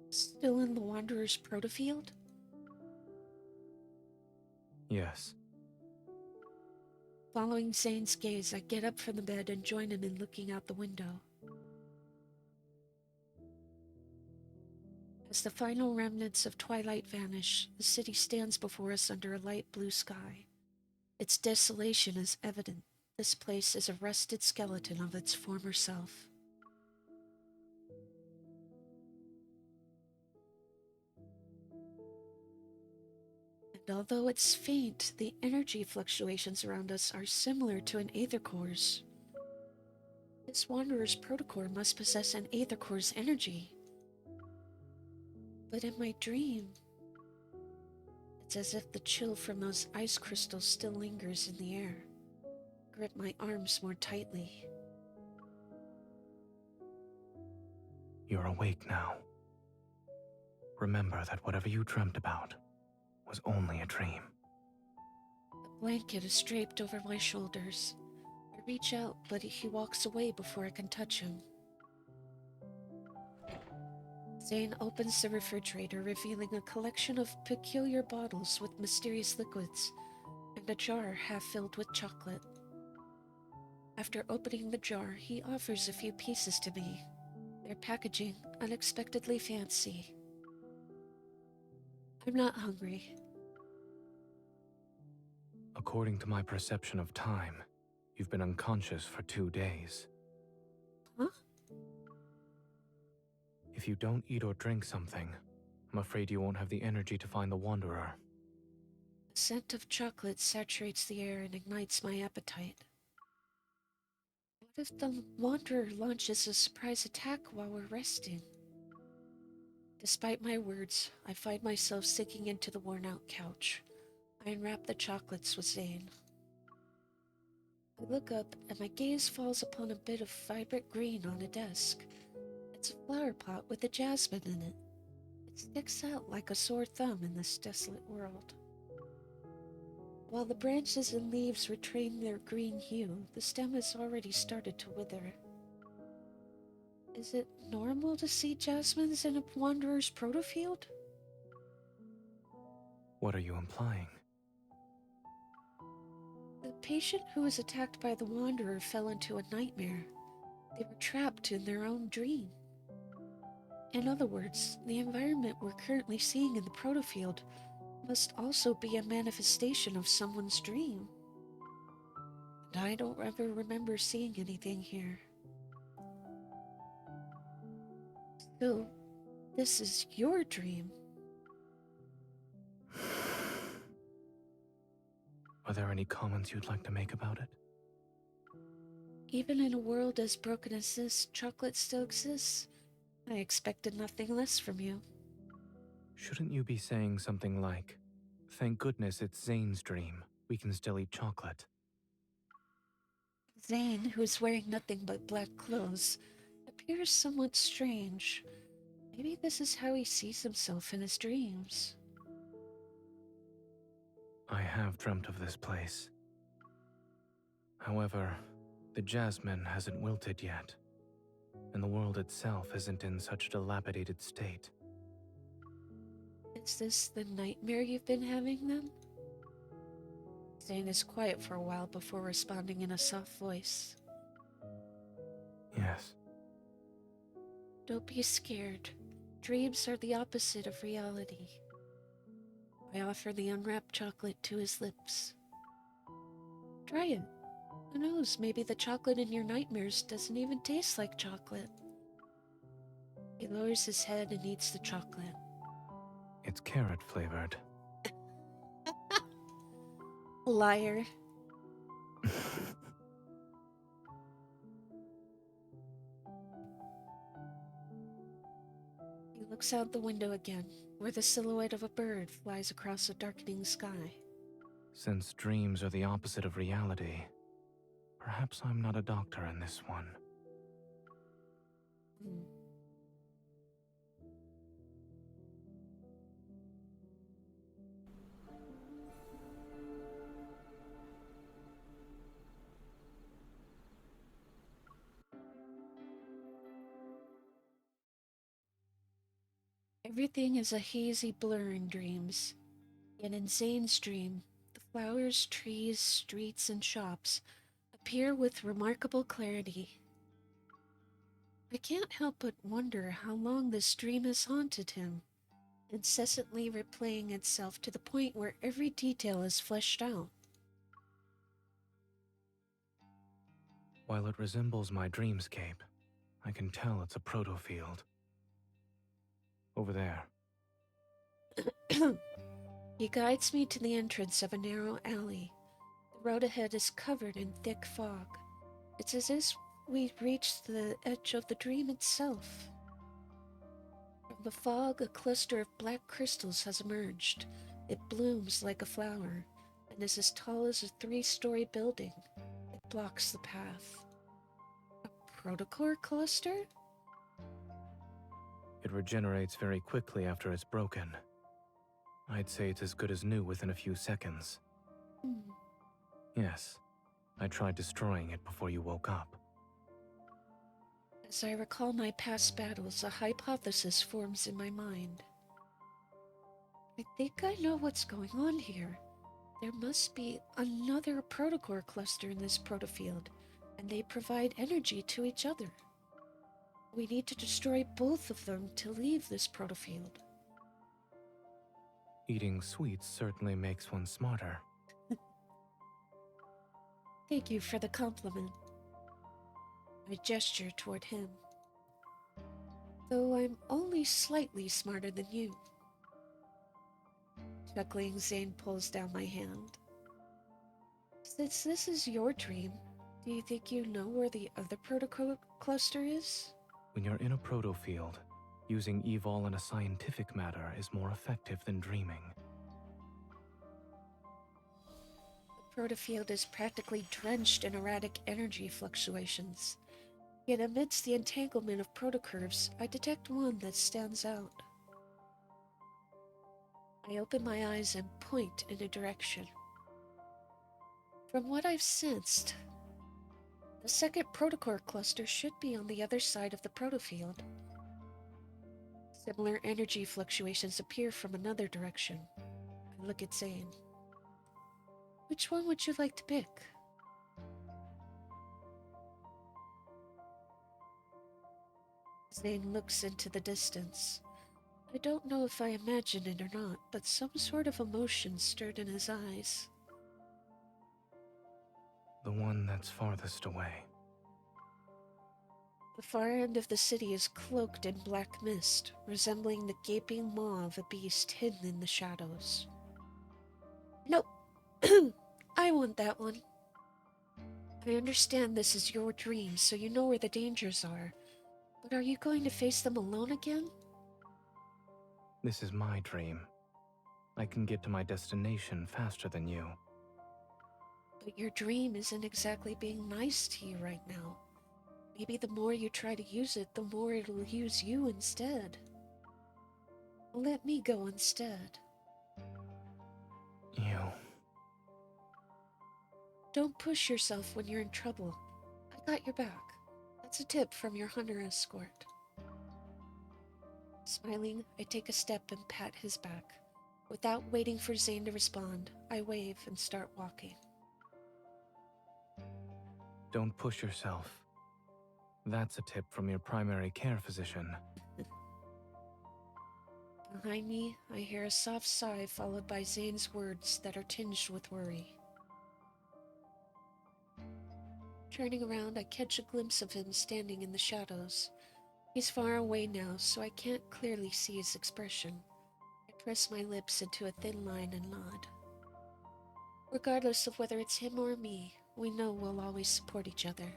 still in the Wanderer's protofield? Yes. Following Zane's gaze, I get up from the bed and join him in looking out the window. As the final remnants of twilight vanish, the city stands before us under a light blue sky. Its desolation is evident. This place is a rusted skeleton of its former self. And although it's faint, the energy fluctuations around us are similar to an aether core's. This Wanderer's protocore must possess an aether core's energy. But in my dream, it's as if the chill from those ice crystals still lingers in the air. I grip my arms more tightly. You're awake now. Remember that whatever you dreamt about was only a dream. The blanket is draped over my shoulders. I reach out, but he walks away before I can touch him. Zane opens the refrigerator, revealing a collection of peculiar bottles with mysterious liquids and a jar half filled with chocolate. After opening the jar, he offers a few pieces to me. Their packaging unexpectedly fancy. I'm not hungry. According to my perception of time, you've been unconscious for 2 days. Huh? If you don't eat or drink something, I'm afraid you won't have the energy to find the Wanderer. The scent of chocolate saturates the air and ignites my appetite. What if the Wanderer launches a surprise attack while we're resting? Despite my words, I find myself sinking into the worn-out couch. I unwrap the chocolates with Zane. I look up and my gaze falls upon a bit of vibrant green on a desk. It's a flower pot with a jasmine in it. It sticks out like a sore thumb in this desolate world. While the branches and leaves retain their green hue, the stem has already started to wither. Is it normal to see jasmines in a wanderer's protofield? What are you implying? The patient who was attacked by the wanderer fell into a nightmare. They were trapped in their own dream. In other words, the environment we're currently seeing in the protofield must also be a manifestation of someone's dream. And I don't ever remember seeing anything here. So, this is your dream. Are there any comments you'd like to make about it? Even in a world as broken as this, chocolate still exists. I expected nothing less from you. Shouldn't you be saying something like, "Thank goodness it's Zane's dream. We can still eat chocolate." Zane, who is wearing nothing but black clothes, appears somewhat strange. Maybe this is how he sees himself in his dreams. I have dreamt of this place. However, the jasmine hasn't wilted yet, and the world itself isn't in such a dilapidated state. Is this the nightmare you've been having, then? Zane is quiet for a while before responding in a soft voice. Yes. Don't be scared. Dreams are the opposite of reality. I offer the unwrapped chocolate to his lips. Try it. Who knows, maybe the chocolate in your nightmares doesn't even taste like chocolate. He lowers his head and eats the chocolate. It's carrot flavored. Liar. He looks out the window again, where the silhouette of a bird flies across a darkening sky. Since dreams are the opposite of reality, perhaps I'm not a doctor in this one. Everything is a hazy blur in dreams. Yet in Zane's dream, the flowers, trees, streets, and shops appear with remarkable clarity. I can't help but wonder how long this dream has haunted him, incessantly replaying itself to the point where every detail is fleshed out. While it resembles my dreamscape, I can tell it's a protofield. Over there. He guides me to the entrance of a narrow alley. The road ahead is covered in thick fog. It's as if we reached the edge of the dream itself. From the fog, a cluster of black crystals has emerged. It blooms like a flower, and is as tall as a 3-story building. It blocks the path. A protocore cluster? It regenerates very quickly after it's broken. I'd say it's as good as new within a few seconds. Yes, I tried destroying it before you woke up. As I recall my past battles, a hypothesis forms in my mind. I think I know what's going on here. There must be another protocore cluster in this protofield, and they provide energy to each other. We need to destroy both of them to leave this protofield. Eating sweets certainly makes one smarter. Thank you for the compliment. I gesture toward him. Though I'm only slightly smarter than you. Chuckling, Zane pulls down my hand. Since this is your dream, do you think you know where the other protocol cluster is? When you're in a protofield, using evol in a scientific matter is more effective than dreaming. The protofield is practically drenched in erratic energy fluctuations. Yet amidst the entanglement of protocurves, I detect one that stands out. I open my eyes and point in a direction. From what I've sensed, the second protocore cluster should be on the other side of the protofield. Similar energy fluctuations appear from another direction. I look at Zane. Which one would you like to pick? Zane looks into the distance. I don't know if I imagine it or not, but some sort of emotion stirred in his eyes. The one that's farthest away. The far end of the city is cloaked in black mist, resembling the gaping maw of a beast hidden in the shadows. Nope. I want that one. I understand this is your dream, so you know where the dangers are. But are you going to face them alone again? This is my dream. I can get to my destination faster than you. But your dream isn't exactly being nice to you right now. Maybe the more you try to use it, the more it'll use you instead. Let me go instead. You... Don't push yourself when you're in trouble. I got your back. That's a tip from your hunter escort. Smiling, I take a step and pat his back. Without waiting for Zane to respond, I wave and start walking. Don't push yourself. That's a tip from your primary care physician. Behind me, I hear a soft sigh followed by Zane's words that are tinged with worry. Turning around, I catch a glimpse of him standing in the shadows. He's far away now, so I can't clearly see his expression. I press my lips into a thin line and nod. Regardless of whether it's him or me, we know we'll always support each other.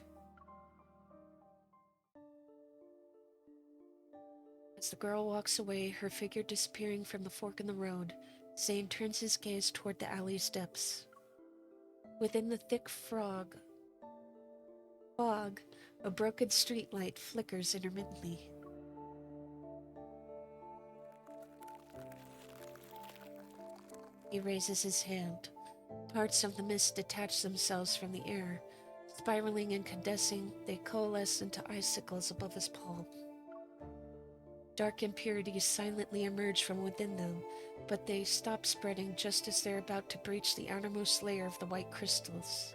As the girl walks away, her figure disappearing from the fork in the road, Zane turns his gaze toward the alley's depths. Within the thick fog, a broken streetlight flickers intermittently. He raises his hand. Parts of the mist detach themselves from the air. Spiraling and condensing, they coalesce into icicles above his palm. Dark impurities silently emerge from within them, but they stop spreading just as they're about to breach the outermost layer of the white crystals.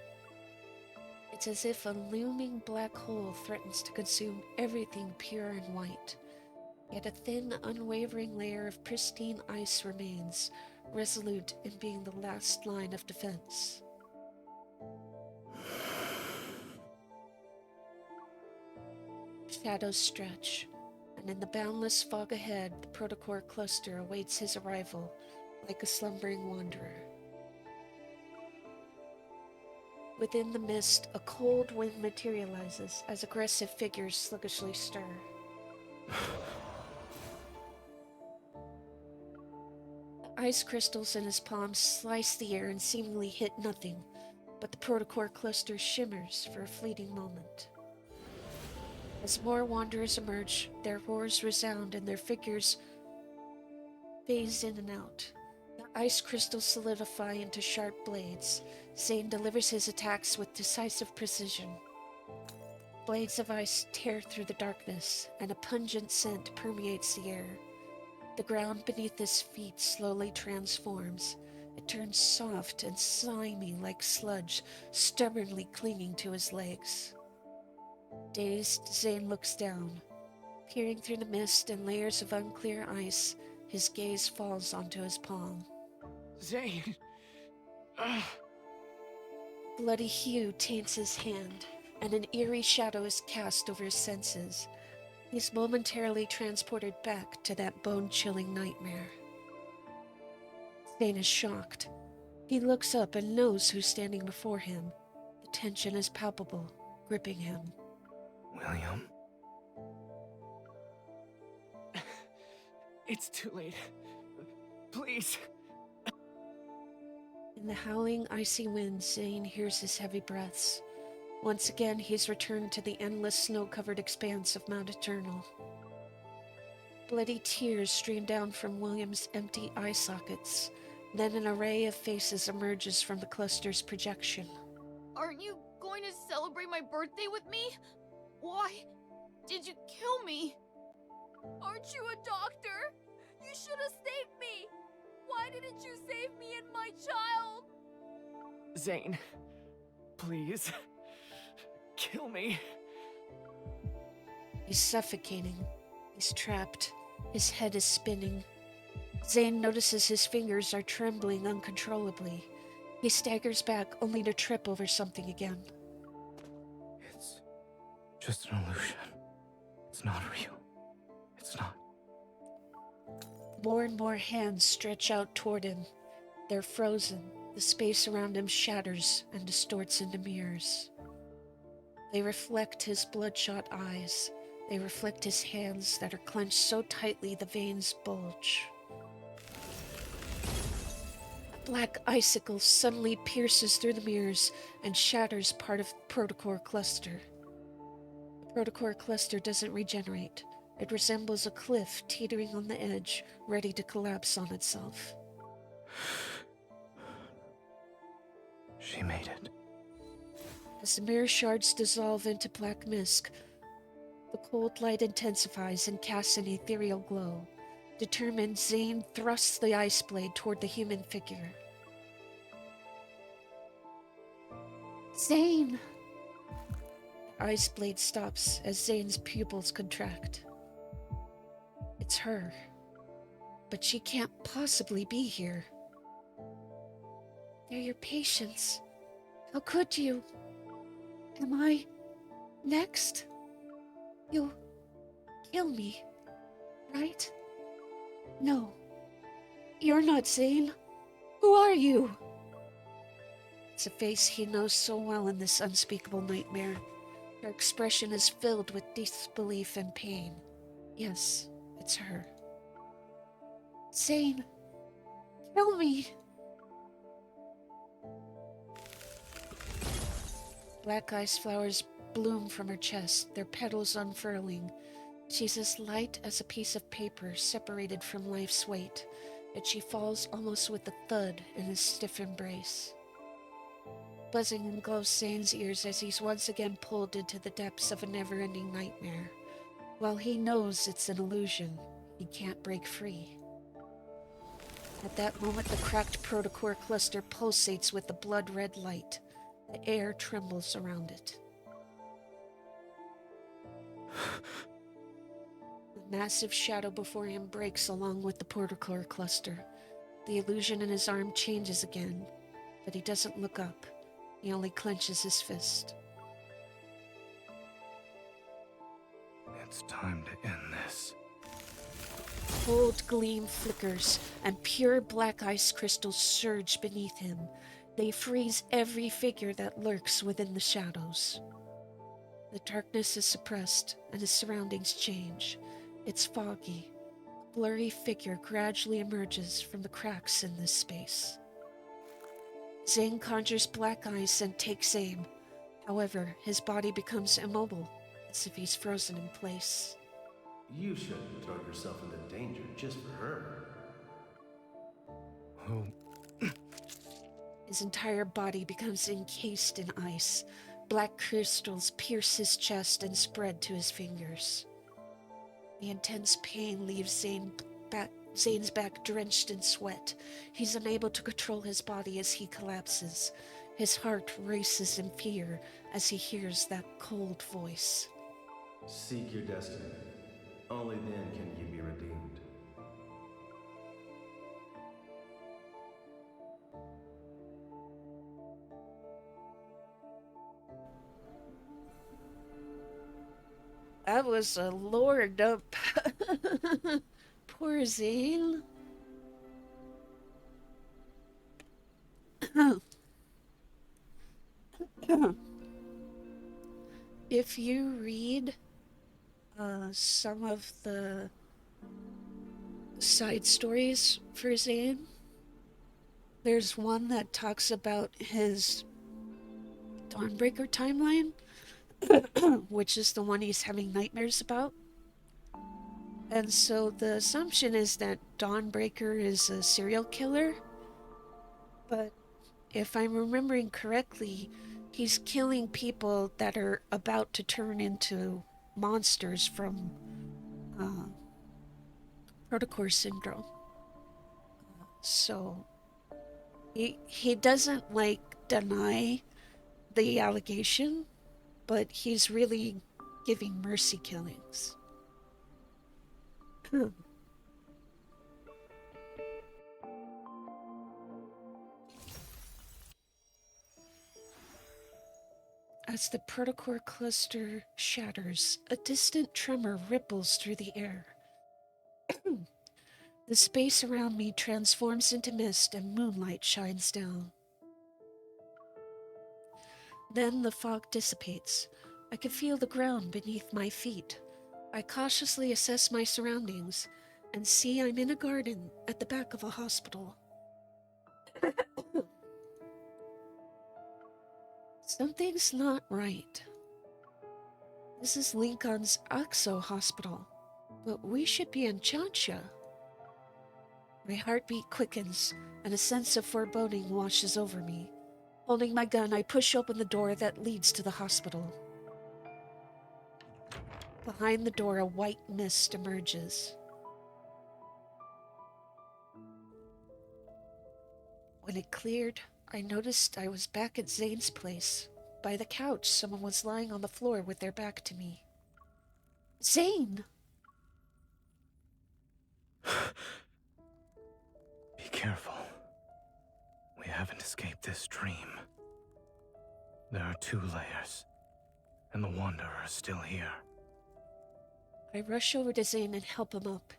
It's as if a looming black hole threatens to consume everything pure and white. Yet a thin, unwavering layer of pristine ice remains, resolute in being the last line of defense. Shadows stretch, and in the boundless fog ahead, the protocore cluster awaits his arrival, like a slumbering wanderer. Within the mist, a cold wind materializes as aggressive figures sluggishly stir. The ice crystals in his palms slice the air and seemingly hit nothing, but the protocore cluster shimmers for a fleeting moment. As more wanderers emerge, their roars resound and their figures phase in and out. The ice crystals solidify into sharp blades. Zane delivers his attacks with decisive precision. Blades of ice tear through the darkness, and a pungent scent permeates the air. The ground beneath his feet slowly transforms, It turns soft and slimy like sludge, stubbornly clinging to his legs. Dazed, Zane looks down. Peering through the mist and layers of unclear ice, his gaze falls onto his palm. Zane! Bloody hue taints his hand, and an eerie shadow is cast over his senses. He's momentarily transported back to that bone-chilling nightmare. Zane is shocked. He looks up and knows who's standing before him. The tension is palpable, gripping him. William? It's too late. Please. In the howling, icy wind, Zane hears his heavy breaths. Once again, he's returned to the endless snow-covered expanse of Mount Eternal. Bloody tears stream down from William's empty eye sockets. Then an array of faces emerges from the cluster's projection. Aren't you going to celebrate my birthday with me? Why did you kill me? Aren't you a doctor? You should have saved me! Why didn't you save me and my child? Zane, please. Kill me. He's suffocating. He's trapped. His head is spinning. Zane notices his fingers are trembling uncontrollably. He staggers back only to trip over something again. It's just an illusion. It's not real. It's not. More and more hands stretch out toward him. They're frozen. The space around him shatters and distorts into mirrors. They reflect his bloodshot eyes. They reflect his hands that are clenched so tightly the veins bulge. A black icicle suddenly pierces through the mirrors and shatters part of the protocore cluster. The protocore cluster doesn't regenerate. It resembles a cliff teetering on the edge, ready to collapse on itself. She made it. As the mirror shards dissolve into black mist, the cold light intensifies and casts an ethereal glow. Determined, Zane thrusts the ice blade toward the human figure. Zane! The ice blade stops as Zane's pupils contract. It's her. But she can't possibly be here. They're your patients. How could you? Am I next? You'll kill me, right? No. You're not Zane. Who are you? It's a face he knows so well in this unspeakable nightmare. Her expression is filled with disbelief and pain. Yes, it's her. Zane, kill me. Black ice flowers bloom from her chest, their petals unfurling. She's as light as a piece of paper separated from life's weight, yet she falls almost with a thud in his stiff embrace. Buzzing engulfs Zane's ears as he's once again pulled into the depths of a never-ending nightmare. While he knows it's an illusion, he can't break free. At that moment, the cracked protocore cluster pulsates with a blood-red light. The air trembles around it. The massive shadow before him breaks along with the protocore cluster. The illusion in his arm changes again, but he doesn't look up. He only clenches his fist. It's time to end this. Cold gleam flickers, and pure black ice crystals surge beneath him. They freeze every figure that lurks within the shadows. The darkness is suppressed, and his surroundings change. It's foggy. A blurry figure gradually emerges from the cracks in this space. Zane conjures black ice and takes aim. However, his body becomes immobile, as if he's frozen in place. You shouldn't throw yourself into danger just for her. Who? His entire body becomes encased in ice. Black crystals pierce his chest and spread to his fingers. The intense pain leaves Zane Zane's back drenched in sweat. He's unable to control his body as he collapses. His heart races in fear as he hears that cold voice. Seek your destiny. Only then can you be redeemed. That was a lord up. Poor Zane. If you read some of the side stories for Zane, there's one that talks about his Dawnbreaker timeline, which is the one he's having nightmares about. And so the assumption is that Dawnbreaker is a serial killer, but if I'm remembering correctly, he's killing people that are about to turn into monsters from Protocore syndrome. So he doesn't deny the allegation, but he's really giving mercy killings. As the protocore cluster shatters, a distant tremor ripples through the air. The space around me transforms into mist and moonlight shines down. Then the fog dissipates. I can feel the ground beneath my feet. I cautiously assess my surroundings and see I'm in a garden at the back of a hospital. Something's not right. This is Lincoln's Oxo Hospital, but we should be in Chansha. My heartbeat quickens, and a sense of foreboding washes over me. Holding my gun, I push open the door that leads to the hospital. Behind the door, a white mist emerges. When it cleared, I noticed I was back at Zane's place. By the couch, someone was lying on the floor with their back to me. Zane! Be careful. We haven't escaped this dream. There are 2 layers, and the Wanderer is still here. I rush over to Zane and help him up.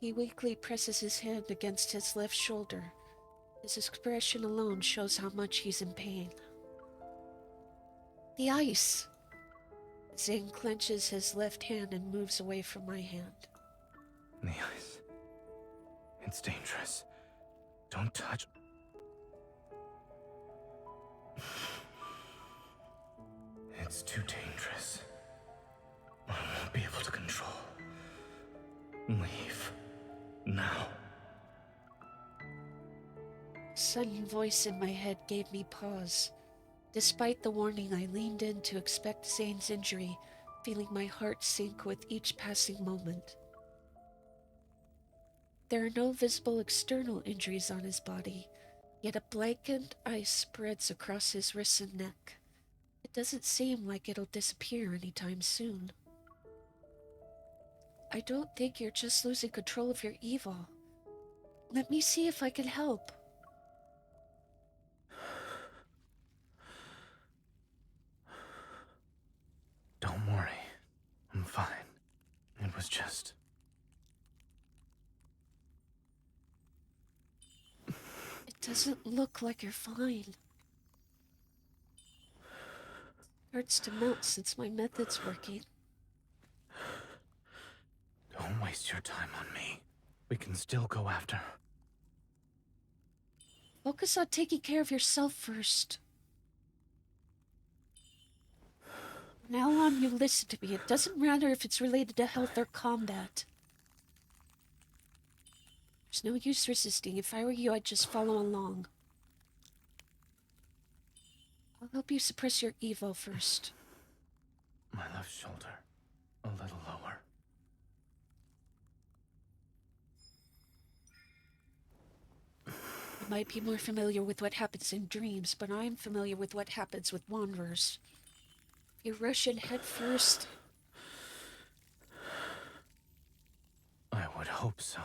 He weakly presses his hand against his left shoulder. His expression alone shows how much he's in pain. The ice! Zane clenches his left hand and moves away from my hand. The ice. It's dangerous. Don't touch. It's too dangerous. I won't be able to control. Leave. Now. A sudden voice in my head gave me pause. Despite the warning, I leaned in to expect Zane's injury, feeling my heart sink with each passing moment. There are no visible external injuries on his body, yet a blackened ice spreads across his wrists and neck. It doesn't seem like it'll disappear anytime soon. I don't think you're just losing control of your evil. Let me see if I can help. Don't worry. I'm fine. It was just... It doesn't look like you're fine. Hurts to melt since my method's working. Don't waste your time on me. We can still go after her. Focus on taking care of yourself first. From now on, you listen to me. It doesn't matter if it's related to health or combat. There's no use resisting. If I were you, I'd just follow along. I'll help you suppress your evil first. My left shoulder. A little lower. might be more familiar with what happens in dreams, but I'm familiar with what happens with wanderers. You rush in head first. I would hope so.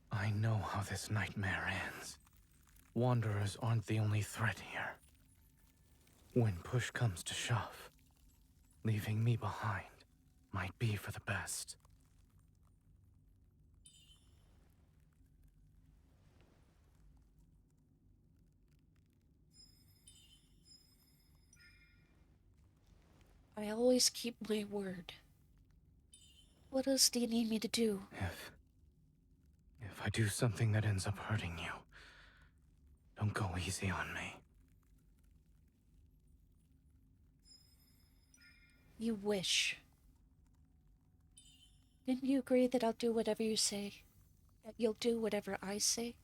I know how this nightmare ends. Wanderers aren't the only threat here. When push comes to shove, leaving me behind might be for the best. I always keep my word. What else do you need me to do? If I do something that ends up hurting you, don't go easy on me. You wish. Didn't you agree that I'll do whatever you say? That you'll do whatever I say?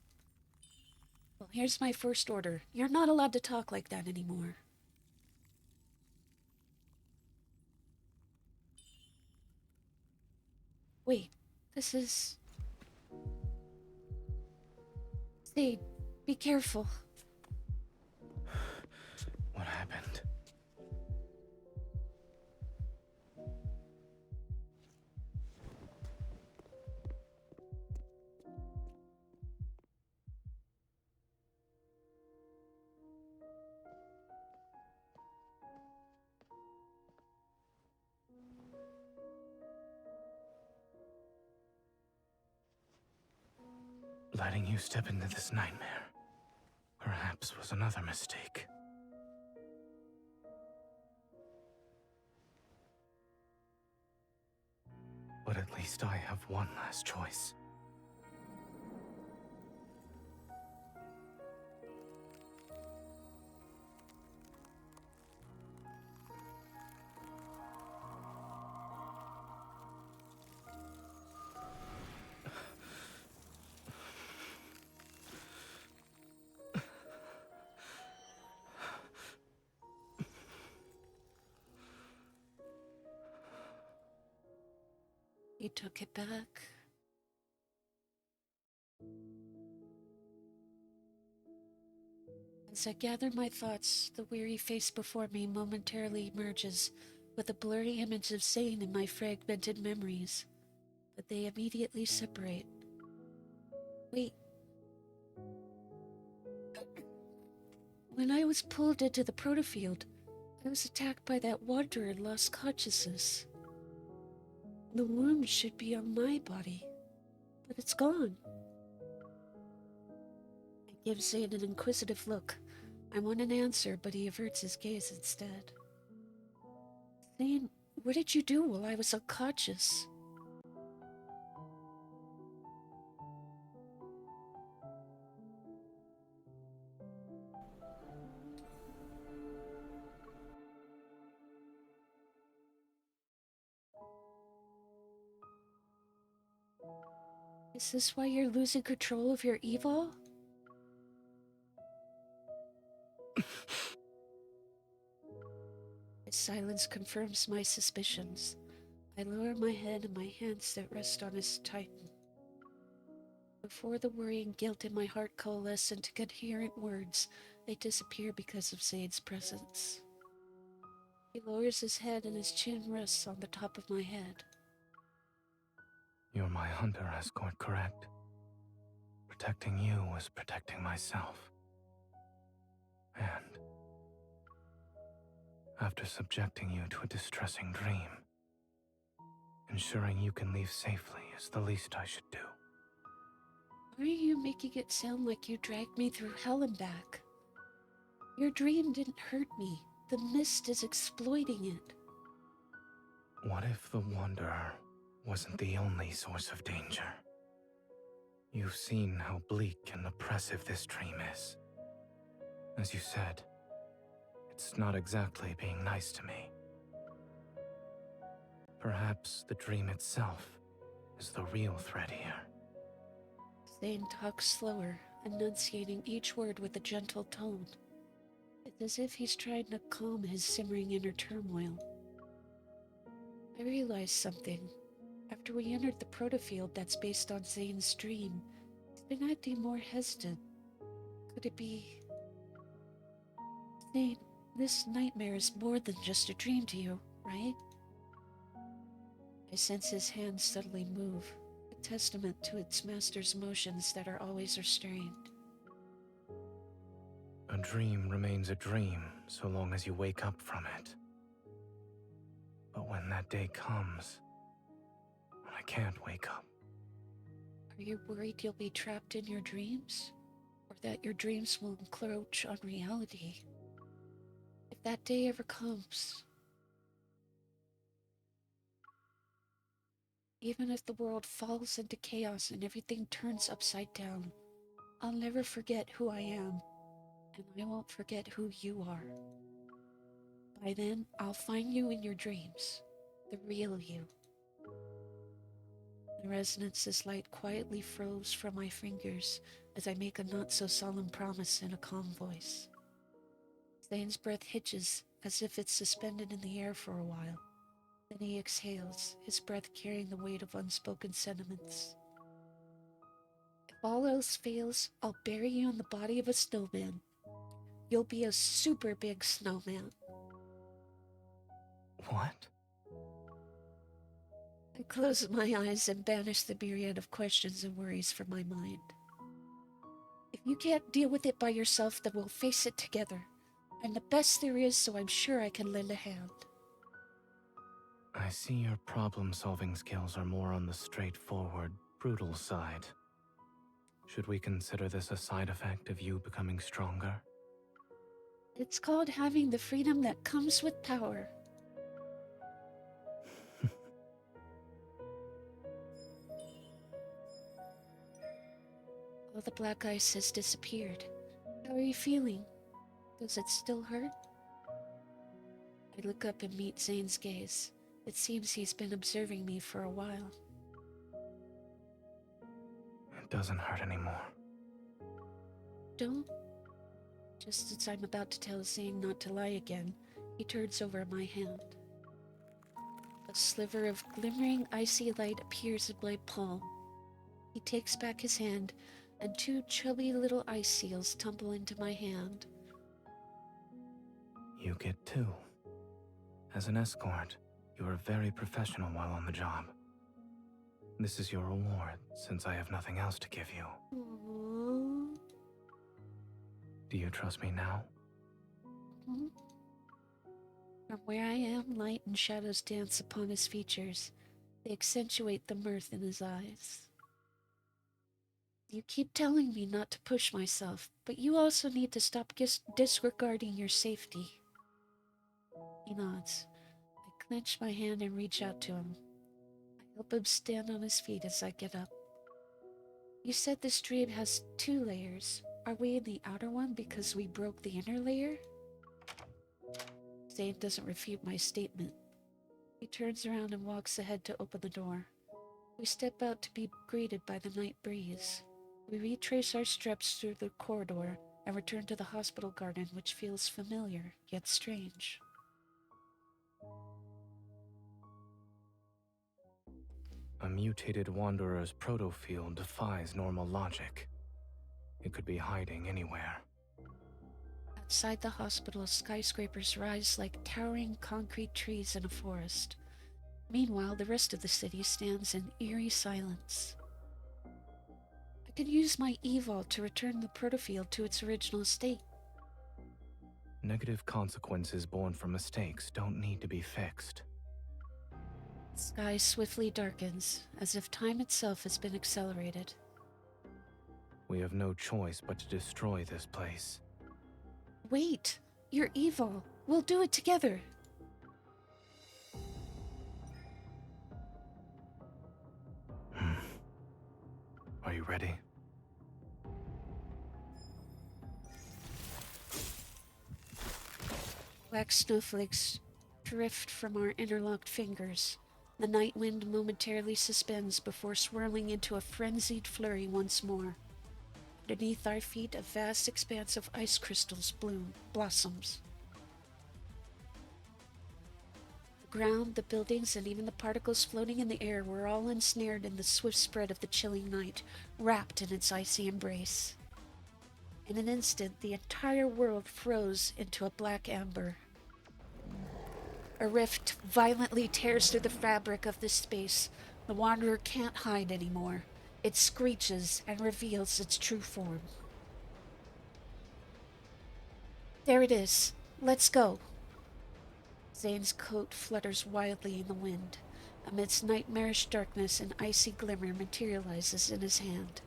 Well, here's my first order. You're not allowed to talk like that anymore. Wait, this is... Zane, be careful. What happened? Letting you step into this nightmare, perhaps, was another mistake. But at least I have one last choice. You took it back. As I gather my thoughts, the weary face before me momentarily emerges with a blurry image of Zane in my fragmented memories, but they immediately separate. Wait. When I was pulled into the protofield, I was attacked by that wanderer and lost consciousness. The wound should be on my body, but it's gone. I give Zane an inquisitive look. I want an answer, but he averts his gaze instead. Zane, what did you do while I was unconscious? Is this why you're losing control of your evil? His silence confirms my suspicions. I lower my head and my hands that rest on his tighten. Before the worry and guilt in my heart coalesce into coherent words, they disappear because of Zane's presence. He lowers his head and his chin rests on the top of my head. You're my hunter escort, correct? Protecting you was protecting myself. And after subjecting you to a distressing dream, ensuring you can leave safely is the least I should do. Why are you making it sound like you dragged me through hell and back? Your dream didn't hurt me. The mist is exploiting it. What if the Wanderer wasn't the only source of danger? You've seen how bleak and oppressive this dream is. As you said, it's not exactly being nice to me. Perhaps the dream itself is the real threat here. Zane talks slower, enunciating each word with a gentle tone. It's as if he's trying to calm his simmering inner turmoil. I realized something. After we entered the protofield that's based on Zane's dream, been acting more hesitant. Could it be... Zane, this nightmare is more than just a dream to you, right? I sense his hand subtly move, a testament to its master's emotions that are always restrained. A dream remains a dream so long as you wake up from it. But when that day comes, I can't wake up. Are you worried you'll be trapped in your dreams? Or that your dreams will encroach on reality? If that day ever comes, even if the world falls into chaos and everything turns upside down, I'll never forget who I am, and I won't forget who you are. By then, I'll find you in your dreams, the real you. The resonance's light quietly froze from my fingers as I make a not-so-solemn promise in a calm voice. Zane's breath hitches as if it's suspended in the air for a while. Then he exhales, his breath carrying the weight of unspoken sentiments. If all else fails, I'll bury you in the body of a snowman. You'll be a super big snowman. What? I close my eyes and banish the myriad of questions and worries from my mind. If you can't deal with it by yourself, then we'll face it together. I'm the best there is, so I'm sure I can lend a hand. I see your problem-solving skills are more on the straightforward, brutal side. Should we consider this a side effect of you becoming stronger? It's called having the freedom that comes with power. All the black ice has disappeared. How are you feeling? Does it still hurt? I look up and meet Zane's gaze. It seems he's been observing me for a while. It doesn't hurt anymore. Don't? Just as I'm about to tell Zane not to lie again, he turns over my hand. A sliver of glimmering icy light appears in my palm. He takes back his hand, and two chubby little ice seals tumble into my hand. You get two. As an escort, you are very professional while on the job. This is your reward, since I have nothing else to give you. Aww. Do you trust me now? Hmm? From where I am, light and shadows dance upon his features. They accentuate the mirth in his eyes. You keep telling me not to push myself, but you also need to stop disregarding your safety. He nods. I clench my hand and reach out to him. I help him stand on his feet as I get up. You said this dream has 2 layers. Are we in the outer one because we broke the inner layer? Zane doesn't refute my statement. He turns around and walks ahead to open the door. We step out to be greeted by the night breeze. We retrace our steps through the corridor and return to the hospital garden, which feels familiar, yet strange. A mutated wanderer's protofield defies normal logic. It could be hiding anywhere. Outside the hospital, skyscrapers rise like towering concrete trees in a forest. Meanwhile, the rest of the city stands in eerie silence. I could use my evol to return the protofield to its original state. Negative consequences born from mistakes don't need to be fixed. The sky swiftly darkens, as if time itself has been accelerated. We have no choice but to destroy this place. Wait! You're evil! We'll do it together! Are you ready? Black snowflakes drift from our interlocked fingers. The night wind momentarily suspends before swirling into a frenzied flurry once more. Beneath our feet, a vast expanse of ice crystals blossoms. Ground, the buildings, and even the particles floating in the air were all ensnared in the swift spread of the chilling night, wrapped in its icy embrace. In an instant, the entire world froze into a black amber. A rift violently tears through the fabric of this space. The Wanderer can't hide anymore. It screeches and reveals its true form. There it is. Let's go. Zane's coat flutters wildly in the wind. Amidst nightmarish darkness, an icy glimmer materializes in his hand.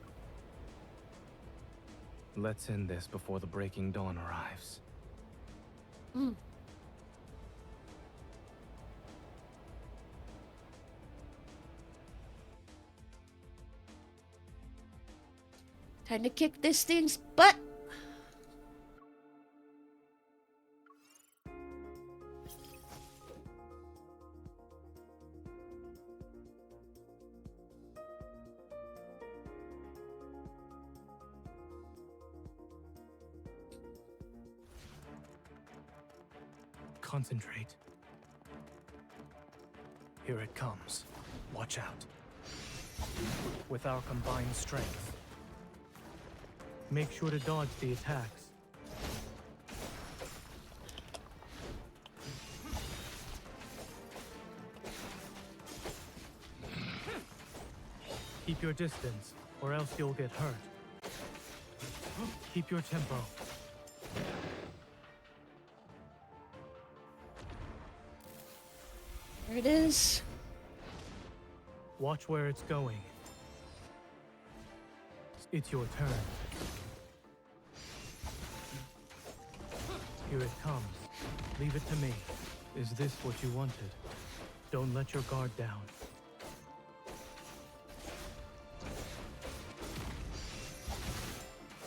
Let's end this before the breaking dawn arrives. Time to kick this thing's butt! Concentrate. Here it comes. Watch out. With our combined strength, make sure to dodge the attacks. Keep your distance, or else you'll get hurt. Keep your tempo. There it is. Watch where it's going. It's your turn. Here it comes. Leave it to me. Is this what you wanted? Don't let your guard down.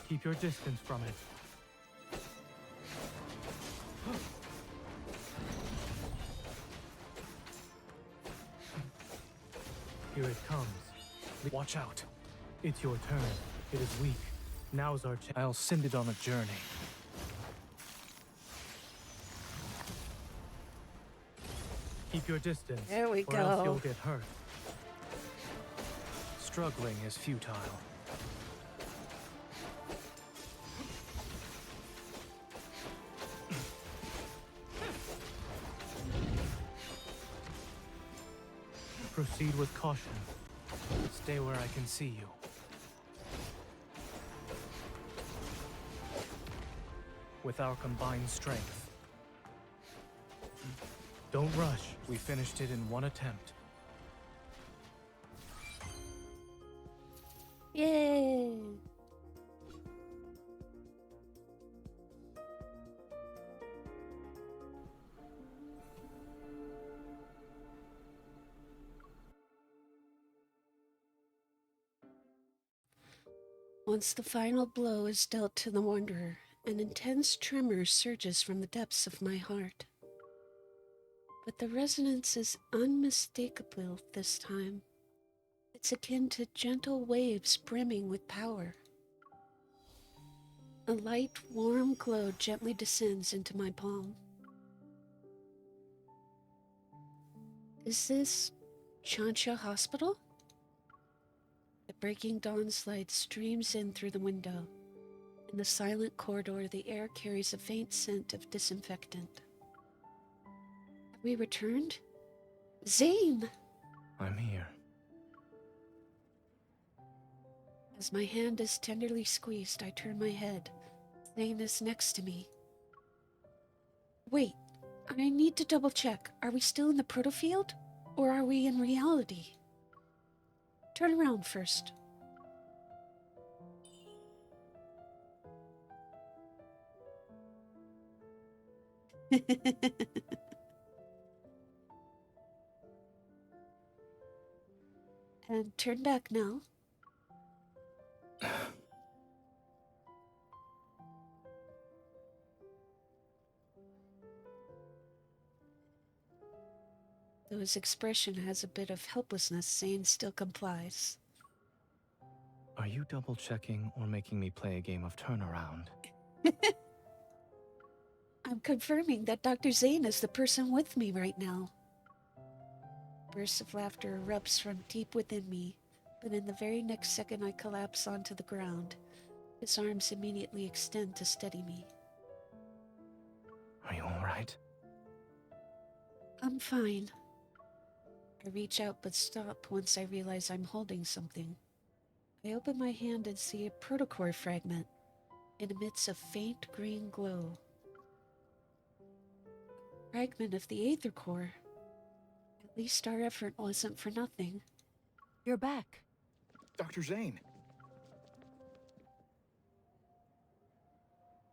Keep your distance from it. Here it comes. Watch out. It's your turn. It is weak. Now's our chance. I'll send it on a journey. Keep your distance. There we or else go. you'll get hurt. Struggling is futile. Proceed with caution. Stay where I can see you. With our combined strength. Don't rush. We finished it in one attempt. Yay! Once the final blow is dealt to the Wanderer, an intense tremor surges from the depths of my heart. But the resonance is unmistakable this time. It's akin to gentle waves brimming with power. A light, warm glow gently descends into my palm. Is this Chansha Hospital? The breaking dawn's light streams in through the window. In the silent corridor, the air carries a faint scent of disinfectant. Have we returned? Zane! I'm here. As my hand is tenderly squeezed, I turn my head. Zane is next to me. Wait, I need to double check. Are we still in the protofield? Or are we in reality? Turn around first. And turn back now. Though his expression has a bit of helplessness, Zane still complies. Are you double-checking or making me play a game of turnaround? I'm confirming that Dr. Zane is the person with me right now. burst of laughter erupts from deep within me, but in the very next second I collapse onto the ground. His arms immediately extend to steady me. Are you alright? I'm fine. I reach out but stop once I realize I'm holding something. I open my hand and see a protocore fragment. It emits a faint green glow. Fragment of the Aether Core. At least our effort wasn't for nothing. You're back. Dr. Zane.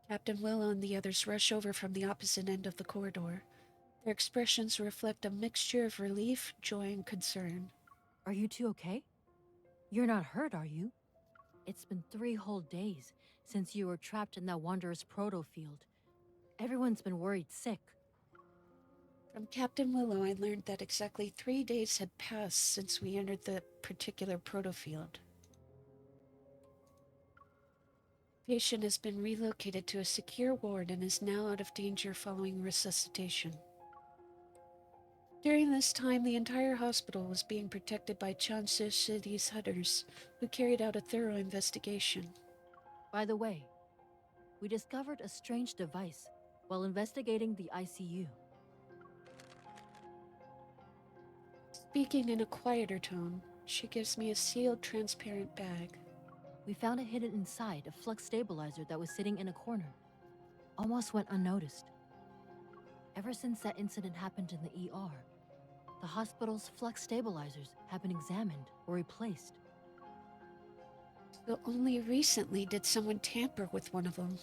Captain Willow and the others rush over from the opposite end of the corridor. Their expressions reflect a mixture of relief, joy, and concern. Are you two okay? You're not hurt, are you? It's been 3 whole days since you were trapped in that Wanderer's proto field. Everyone's been worried sick. From Captain Willow, I learned that exactly 3 days had passed since we entered the particular proto field. Patient has been relocated to a secure ward and is now out of danger following resuscitation. During this time, the entire hospital was being protected by Chansha City's hunters, who carried out a thorough investigation. By the way, we discovered a strange device while investigating the ICU. Speaking in a quieter tone, she gives me a sealed, transparent bag. We found it hidden inside a flux stabilizer that was sitting in a corner. Almost went unnoticed. Ever since that incident happened in the ER, the hospital's flux stabilizers have been examined or replaced. So only recently did someone tamper with one of them.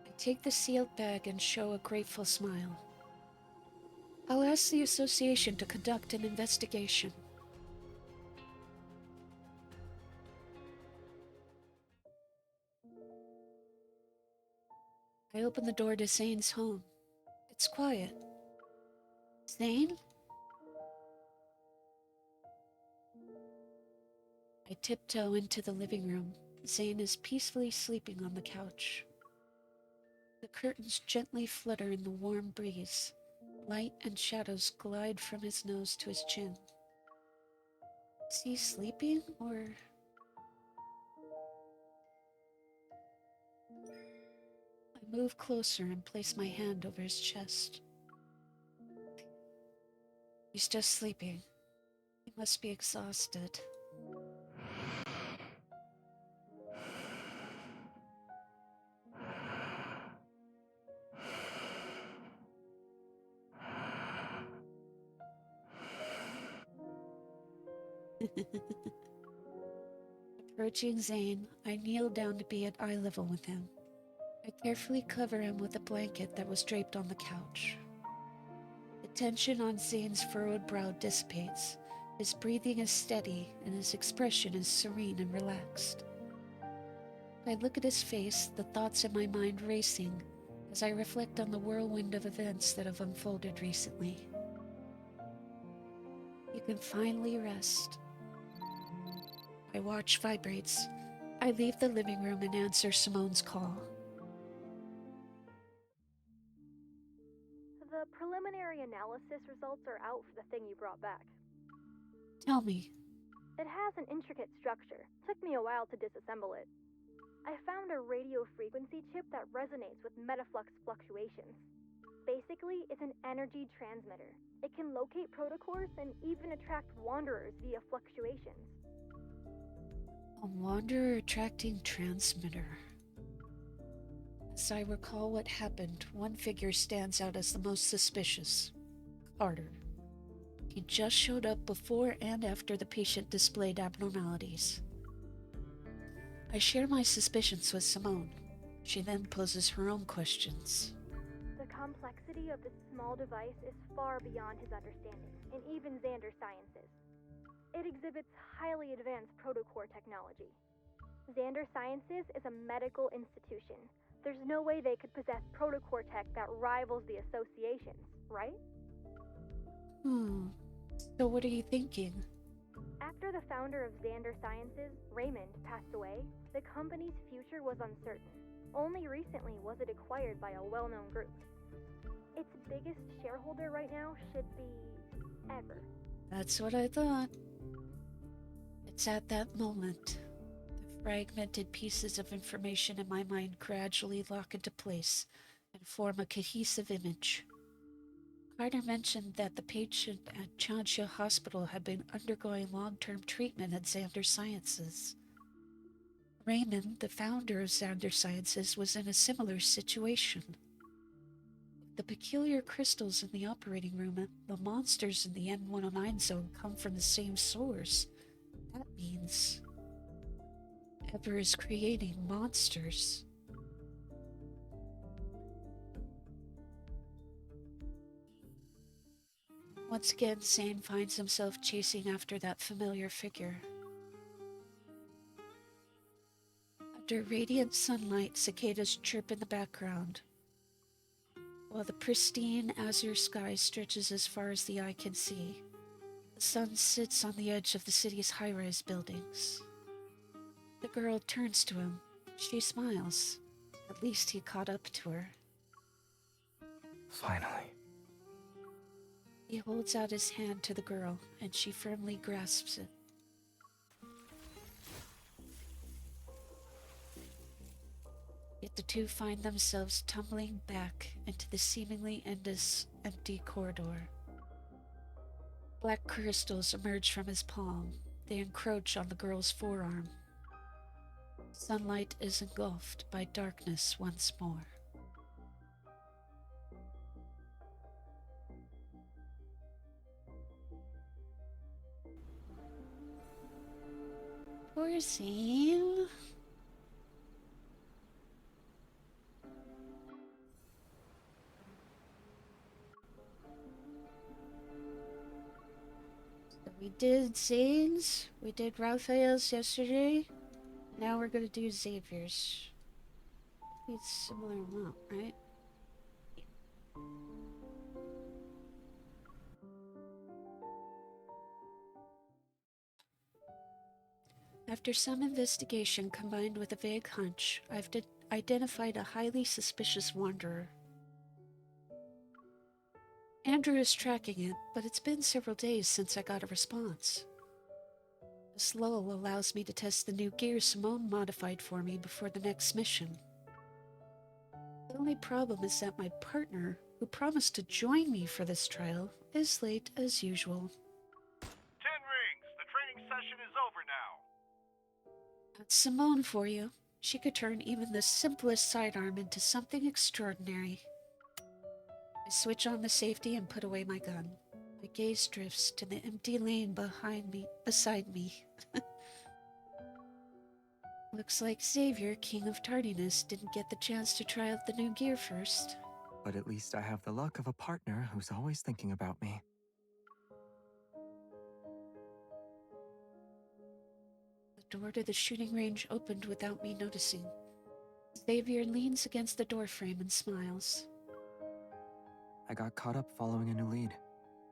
I take the sealed bag and show a grateful smile. I'll ask the association to conduct an investigation. I open the door to Zane's home. It's quiet. Zane? I tiptoe into the living room. Zane is peacefully sleeping on the couch. The curtains gently flutter in the warm breeze. Light and shadows glide from his nose to his chin. Is he sleeping, or... I move closer and place my hand over his chest. He's just sleeping. He must be exhausted. Approaching Zane, I kneel down to be at eye level with him. I carefully cover him with a blanket that was draped on the couch. The tension on Zane's furrowed brow dissipates. His breathing is steady, and his expression is serene and relaxed. I look at his face, the thoughts in my mind racing, as I reflect on the whirlwind of events that have unfolded recently. You can finally rest. My watch vibrates. I leave the living room and answer Simone's call. The preliminary analysis results are out for the thing you brought back. Tell me. It has an intricate structure. Took me a while to disassemble it. I found a radio frequency chip that resonates with metaflux fluctuations. Basically, it's an energy transmitter. It can locate protocores and even attract wanderers via fluctuations. A wanderer attracting transmitter. As I recall what happened, one figure stands out as the most suspicious. Carter. He just showed up before and after the patient displayed abnormalities. I share my suspicions with Simone. She then poses her own questions. The complexity of this small device is far beyond his understanding, and even Xander's sciences. It exhibits highly advanced protocore technology. Xander Sciences is a medical institution. There's no way they could possess protocore tech that rivals the associations, right? So what are you thinking? After the founder of Xander Sciences, Raymond, passed away, the company's future was uncertain. Only recently was it acquired by a well-known group. Its biggest shareholder right now should be ever. That's what I thought. It's at that moment the fragmented pieces of information in my mind gradually lock into place and form a cohesive image. Carter mentioned that the patient at Chansha Hospital had been undergoing long-term treatment at Xander Sciences. Raymond, the founder of Xander Sciences, was in a similar situation. The peculiar crystals in the operating room and the monsters in the N109 zone come from the same source. That means Ever is creating monsters. Once again, Zane finds himself chasing after that familiar figure. Under radiant sunlight, cicadas chirp in the background, while the pristine azure sky stretches as far as the eye can see. The sun sits on the edge of the city's high-rise buildings. The girl turns to him. She smiles. At least he caught up to her. Finally. He holds out his hand to the girl, and she firmly grasps it. Yet the two find themselves tumbling back into the seemingly endless, empty corridor. Black crystals emerge from his palm. They encroach on the girl's forearm. Sunlight is engulfed by darkness once more. Poor Zane. So we did Zane's, we did Raphael's yesterday. Now we're gonna do Xavier's. It's similar amount, right? After some investigation combined with a vague hunch, I've identified a highly suspicious wanderer. Andrew is tracking it, but it's been several days since I got a response. This lull allows me to test the new gear Simone modified for me before the next mission. The only problem is that my partner, who promised to join me for this trial, is late as usual. 10 rings! The training session is over now! That's Simone for you. She could turn even the simplest sidearm into something extraordinary. I switch on the safety and put away my gun. My gaze drifts to the empty lane beside me. Looks like Xavier, King of Tardiness, didn't get the chance to try out the new gear first. But at least I have the luck of a partner who's always thinking about me. The door to the shooting range opened without me noticing. Xavier leans against the doorframe and smiles. I got caught up following a new lead.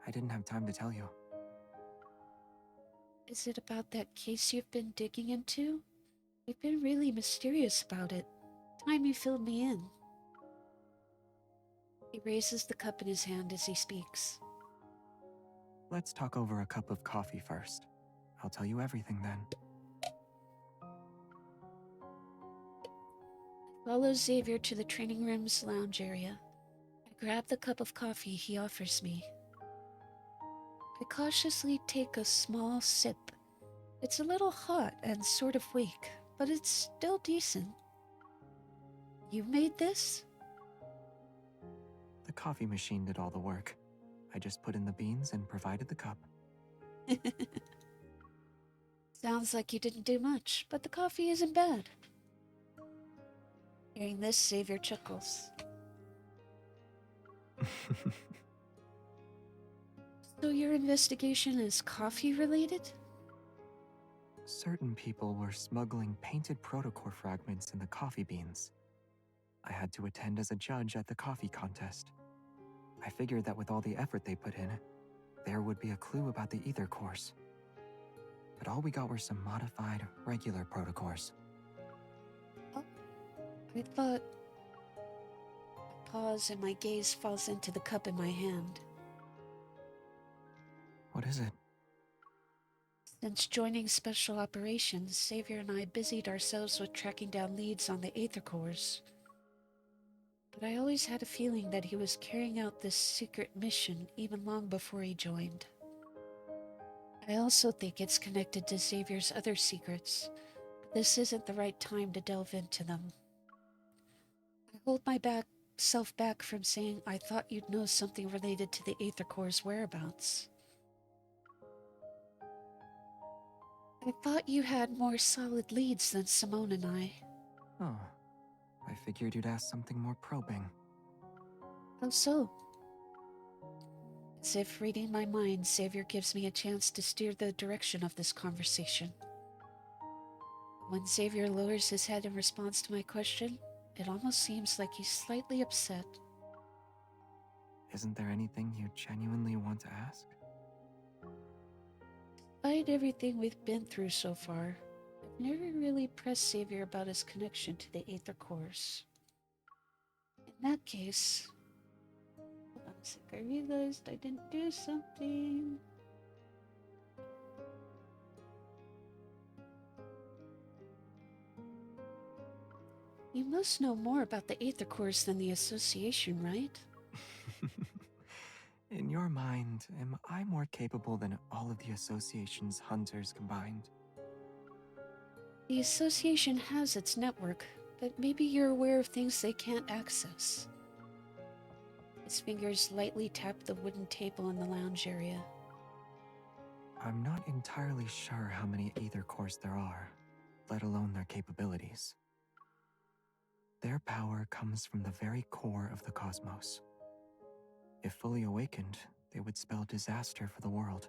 I didn't have time to tell you. Is it about that case you've been digging into? You've been really mysterious about it. Time you filled me in. He raises the cup in his hand as he speaks. Let's talk over a cup of coffee first. I'll tell you everything then. I follow Xavier to the training room's lounge area. I grab the cup of coffee he offers me. I cautiously take a small sip. It's a little hot and sort of weak, but it's still decent. You made this? The coffee machine did all the work. I just put in the beans and provided the cup. Sounds like you didn't do much, but the coffee isn't bad. Hearing this, Xavier chuckles. So your investigation is coffee-related? Certain people were smuggling painted protocore fragments in the coffee beans. I had to attend as a judge at the coffee contest. I figured that with all the effort they put in, there would be a clue about the ether cores. But all we got were some modified, regular protocores. Oh, I thought... I pause and my gaze falls into the cup in my hand. What is it? Since joining Special Operations, Xavier and I busied ourselves with tracking down leads on the Aether Cores. But I always had a feeling that he was carrying out this secret mission even long before he joined. I also think it's connected to Xavier's other secrets, but this isn't the right time to delve into them. I hold myself back from saying I thought you'd know something related to the Aether Core's whereabouts. I thought you had more solid leads than Simone and I. Oh, I figured you'd ask something more probing. How so? As if reading my mind, Xavier gives me a chance to steer the direction of this conversation. When Xavier lowers his head in response to my question, it almost seems like he's slightly upset. Isn't there anything you genuinely want to ask? Despite everything we've been through so far, I've never really pressed Xavier about his connection to the Aether Cores. In that case... Hold on a sec, I realized I didn't do something. You must know more about the Aether Cores than the Association, right? In your mind, am I more capable than all of the Association's hunters combined? The Association has its network, but maybe you're aware of things they can't access. His fingers lightly tap the wooden table in the lounge area. I'm not entirely sure how many Aether Cores there are, let alone their capabilities. Their power comes from the very core of the cosmos. If fully awakened, they would spell disaster for the world.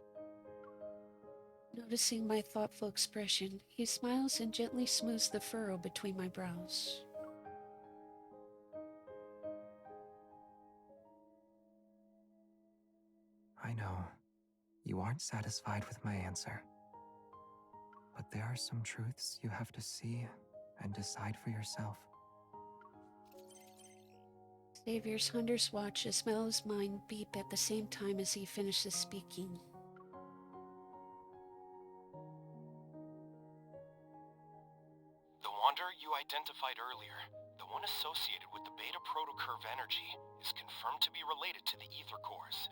Noticing my thoughtful expression, he smiles and gently smooths the furrow between my brows. I know, you aren't satisfied with my answer. But there are some truths you have to see and decide for yourself. Xavier's hunter's watch as well as mine beep at the same time as he finishes speaking. The wanderer you identified earlier, the one associated with the beta protocurve energy, is confirmed to be related to the Aether Cores.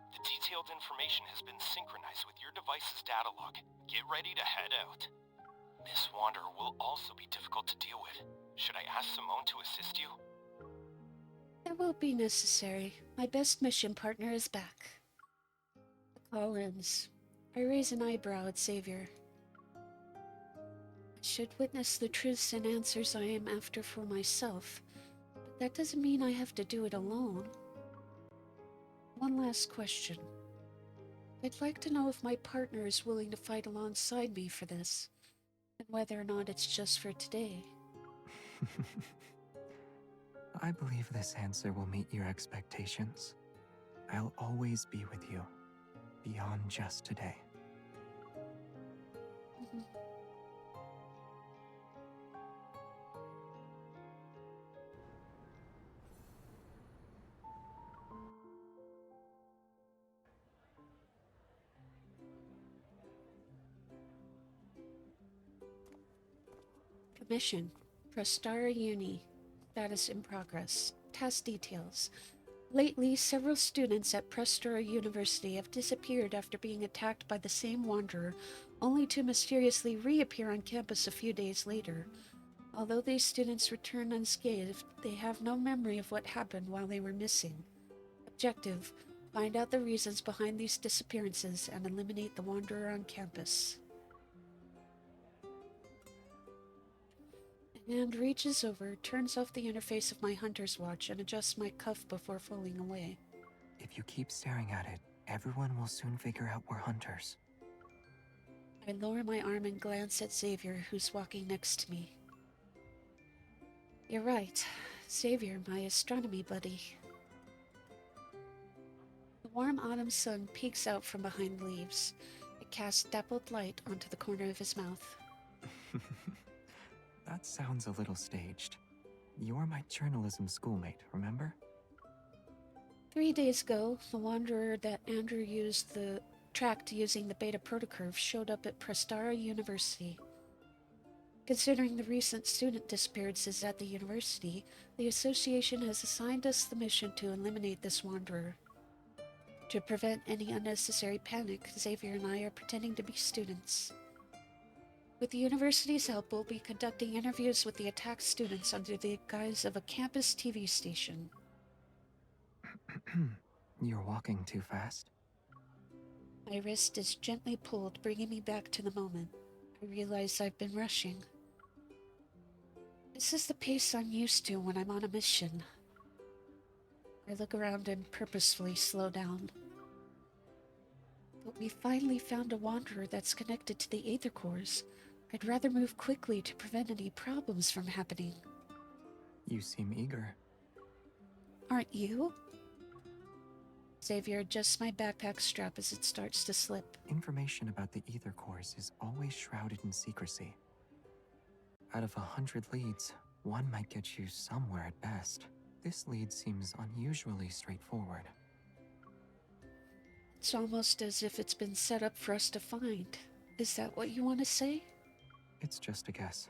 The detailed information has been synchronized with your device's data log. Get ready to head out. This wanderer will also be difficult to deal with. Should I ask Simone to assist you? That won't be necessary. My best mission partner is back. The call ends. I raise an eyebrow at Xavier. I should witness the truths and answers I am after for myself, but that doesn't mean I have to do it alone. One last question. I'd like to know if my partner is willing to fight alongside me for this, and whether or not it's just for today. I believe this answer will meet your expectations. I'll always be with you, beyond just today. Mission, Prestara Uni. Status in progress. Task details. Lately, several students at Prestara University have disappeared after being attacked by the same wanderer, only to mysteriously reappear on campus a few days later. Although these students return unscathed, they have no memory of what happened while they were missing. Objective: find out the reasons behind these disappearances and eliminate the wanderer on campus. And reaches over, turns off the interface of my hunter's watch, and adjusts my cuff before falling away. If you keep staring at it, everyone will soon figure out we're hunters. I lower my arm and glance at Xavier, who's walking next to me. You're right. Xavier, my astronomy buddy. The warm autumn sun peeks out from behind leaves. It casts dappled light onto the corner of his mouth. That sounds a little staged. You're my journalism schoolmate, remember? 3 days ago, the wanderer that Andrew used the tracked using the beta protocurve showed up at Prestara University. Considering the recent student disappearances at the university, the association has assigned us the mission to eliminate this wanderer. To prevent any unnecessary panic, Xavier and I are pretending to be students. With the university's help, we'll be conducting interviews with the attacked students under the guise of a campus TV station. You're walking too fast. My wrist is gently pulled, bringing me back to the moment. I realize I've been rushing. This is the pace I'm used to when I'm on a mission. I look around and purposefully slow down. But we finally found a wanderer that's connected to the Aether Cores. I'd rather move quickly to prevent any problems from happening. You seem eager. Aren't you? Xavier adjusts my backpack strap as it starts to slip. Information about the Aether Cores is always shrouded in secrecy. Out of 100 leads, one might get you somewhere at best. This lead seems unusually straightforward. It's almost as if it's been set up for us to find. Is that what you want to say? It's just a guess.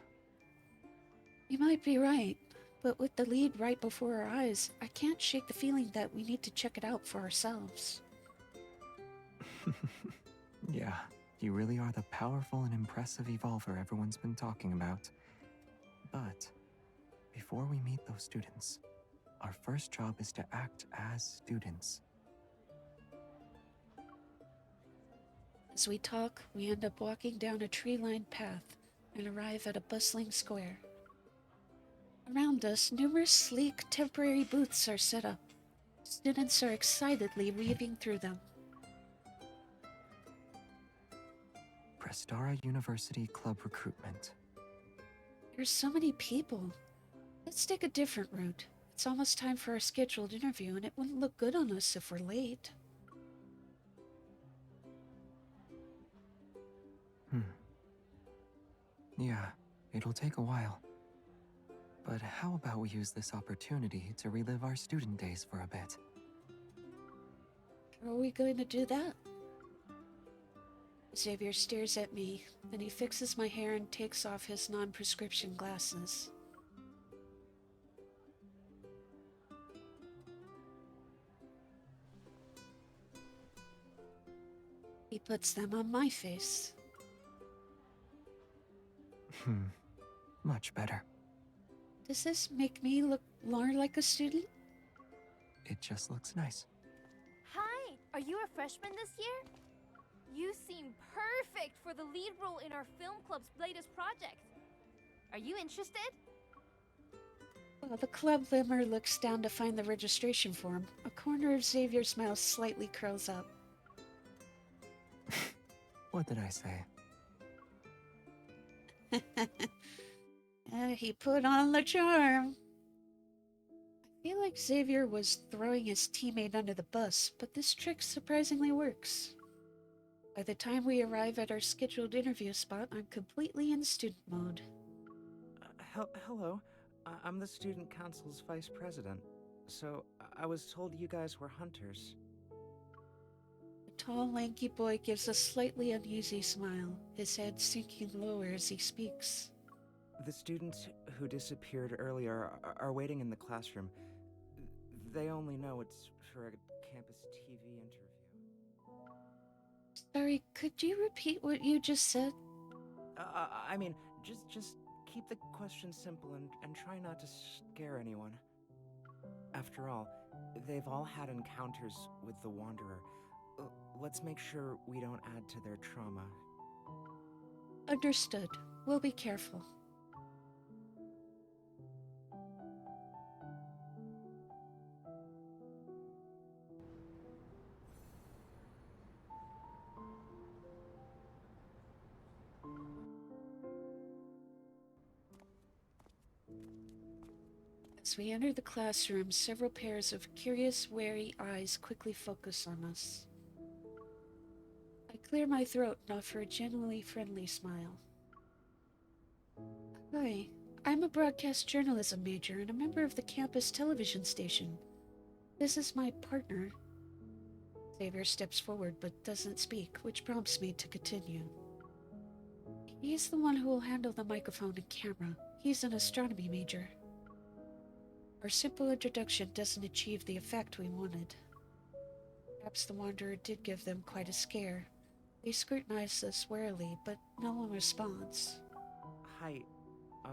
You might be right, but with the lead right before our eyes, I can't shake the feeling that we need to check it out for ourselves. Yeah, you really are the powerful and impressive evolver everyone's been talking about. But before we meet those students, our first job is to act as students. As we talk, we end up walking down a tree-lined path and arrive at a bustling square. Around us, numerous sleek temporary booths are set up. Students are excitedly weaving through them. Prestara University Club Recruitment. There's so many people. Let's take a different route. It's almost time for our scheduled interview, and it wouldn't look good on us if we're late. Yeah, it'll take a while. But how about we use this opportunity to relive our student days for a bit? How are we going to do that? Xavier stares at me, then he fixes my hair and takes off his non-prescription glasses. He puts them on my face. Much better. Does this make me look more like a student? It just looks nice. Hi! Are you a freshman this year? You seem perfect for the lead role in our film club's latest project. Are you interested? While the club limmer looks down to find the registration form, a corner of Xavier's mouth slightly curls up. What did I say? He put on the charm. I feel like Xavier was throwing his teammate under the bus, but this trick surprisingly works. By the time we arrive at our scheduled interview spot, I'm completely in student mode. Hello. I'm the student council's vice president. So, I was told you guys were hunters. The tall, lanky boy gives a slightly uneasy smile, his head sinking lower as he speaks. The students who disappeared earlier are waiting in the classroom. They only know it's for a campus TV interview. Sorry, could you repeat what you just said? I mean, just keep the questions simple and try not to scare anyone. After all, they've all had encounters with the Wanderer. Let's make sure we don't add to their trauma. Understood. We'll be careful. As we enter the classroom, several pairs of curious, wary eyes quickly focus on us. I clear my throat and offer a genuinely friendly smile. Hi, I'm a broadcast journalism major and a member of the campus television station. This is my partner, Xavier steps forward but doesn't speak, which prompts me to continue. He's the one who will handle the microphone and camera. He's an astronomy major. Our simple introduction doesn't achieve the effect we wanted. Perhaps the Wanderer did give them quite a scare. They scrutinize us warily, but no one responds. Hi, A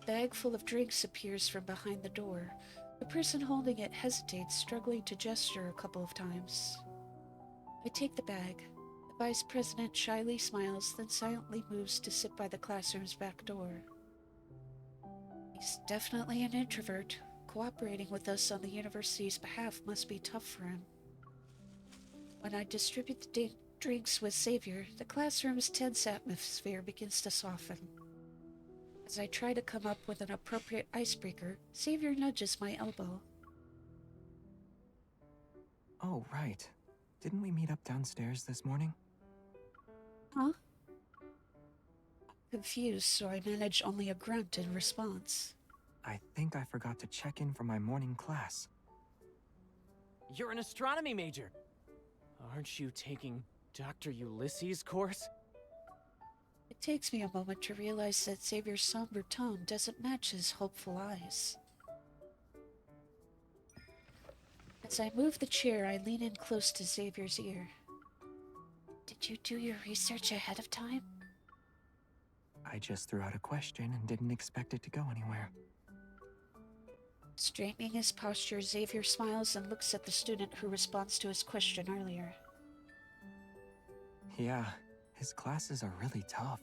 bag full of drinks appears from behind the door. The person holding it hesitates, struggling to gesture a couple of times. I take the bag. The vice president shyly smiles, then silently moves to sit by the classroom's back door. He's definitely an introvert. Cooperating with us on the university's behalf must be tough for him. When I distribute the drinks with Xavier, the classroom's tense atmosphere begins to soften. As I try to come up with an appropriate icebreaker, Xavier nudges my elbow. Oh, right. Didn't we meet up downstairs this morning? Huh? Confused, so I manage only a grunt in response. I think I forgot to check in for my morning class. You're an astronomy major! Aren't you taking Dr. Ulysses' course? It takes me a moment to realize that Xavier's somber tone doesn't match his hopeful eyes. As I move the chair, I lean in close to Xavier's ear. Did you do your research ahead of time? I just threw out a question and didn't expect it to go anywhere. Straightening his posture, Xavier smiles and looks at the student who responds to his question earlier. Yeah, his classes are really tough.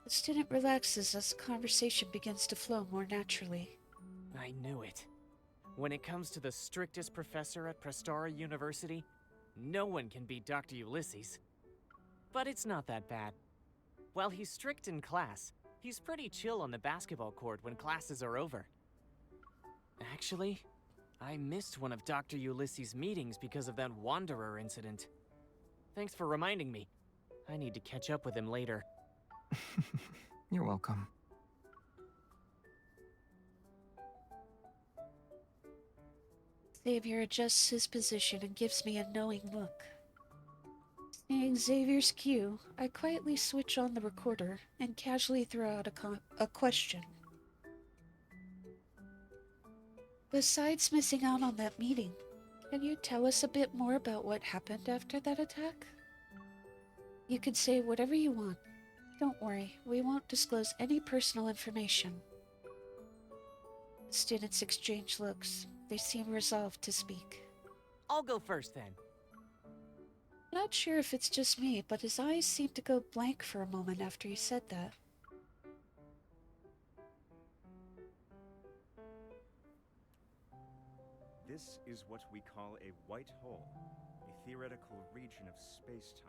The student relaxes as the conversation begins to flow more naturally. I knew it. When it comes to the strictest professor at Prestara University, no one can beat Dr. Ulysses. But it's not that bad. While he's strict in class, he's pretty chill on the basketball court when classes are over. Actually, I missed one of Dr. Ulysses' meetings because of that Wanderer incident. Thanks for reminding me. I need to catch up with him later. You're welcome. Xavier adjusts his position and gives me a knowing look. Seeing Xavier's cue, I quietly switch on the recorder and casually throw out a question. Besides missing out on that meeting, can you tell us a bit more about what happened after that attack? You can say whatever you want. Don't worry, we won't disclose any personal information. The students exchange looks. They seem resolved to speak. I'll go first then. Not sure if it's just me, but his eyes seemed to go blank for a moment after he said that. This is what we call a white hole, a theoretical region of space-time.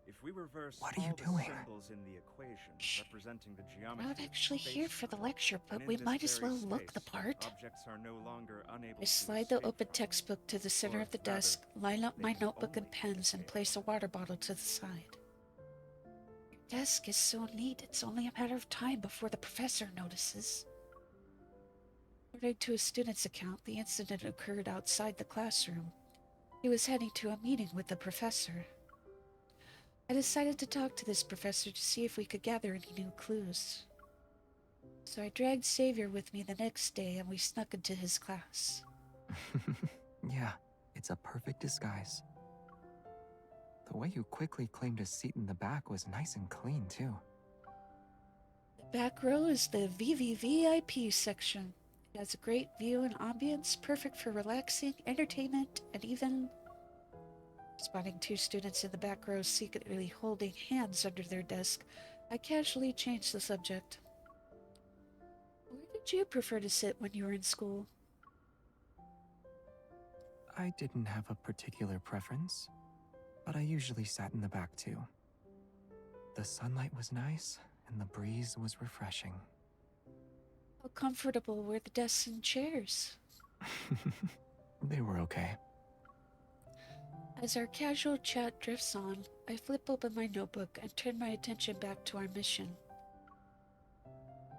If we reverse What are you all the doing? symbols in the equation representing the We're geometry not actually of here for the space-time, lecture, but and we in this might as very well look the space, part. Objects are no longer unable I to slide the escape open from textbook to the center or of the rather, desk, line up they my can notebook and only pens, and place a water bottle to the side. Your desk is so neat, it's only a matter of time before the professor notices. According to a student's account, the incident occurred outside the classroom. He was heading to a meeting with the professor. I decided to talk to this professor to see if we could gather any new clues. So I dragged Xavier with me the next day and we snuck into his class. Yeah, it's a perfect disguise. The way you quickly claimed a seat in the back was nice and clean, too. The back row is the VVVIP section. It has a great view and ambience, perfect for relaxing, entertainment, and even... Spotting two students in the back row secretly holding hands under their desk, I casually changed the subject. Where did you prefer to sit when you were in school? I didn't have a particular preference, but I usually sat in the back too. The sunlight was nice, and the breeze was refreshing. How comfortable were the desks and chairs? They were okay. As our casual chat drifts on, I flip open my notebook and turn my attention back to our mission.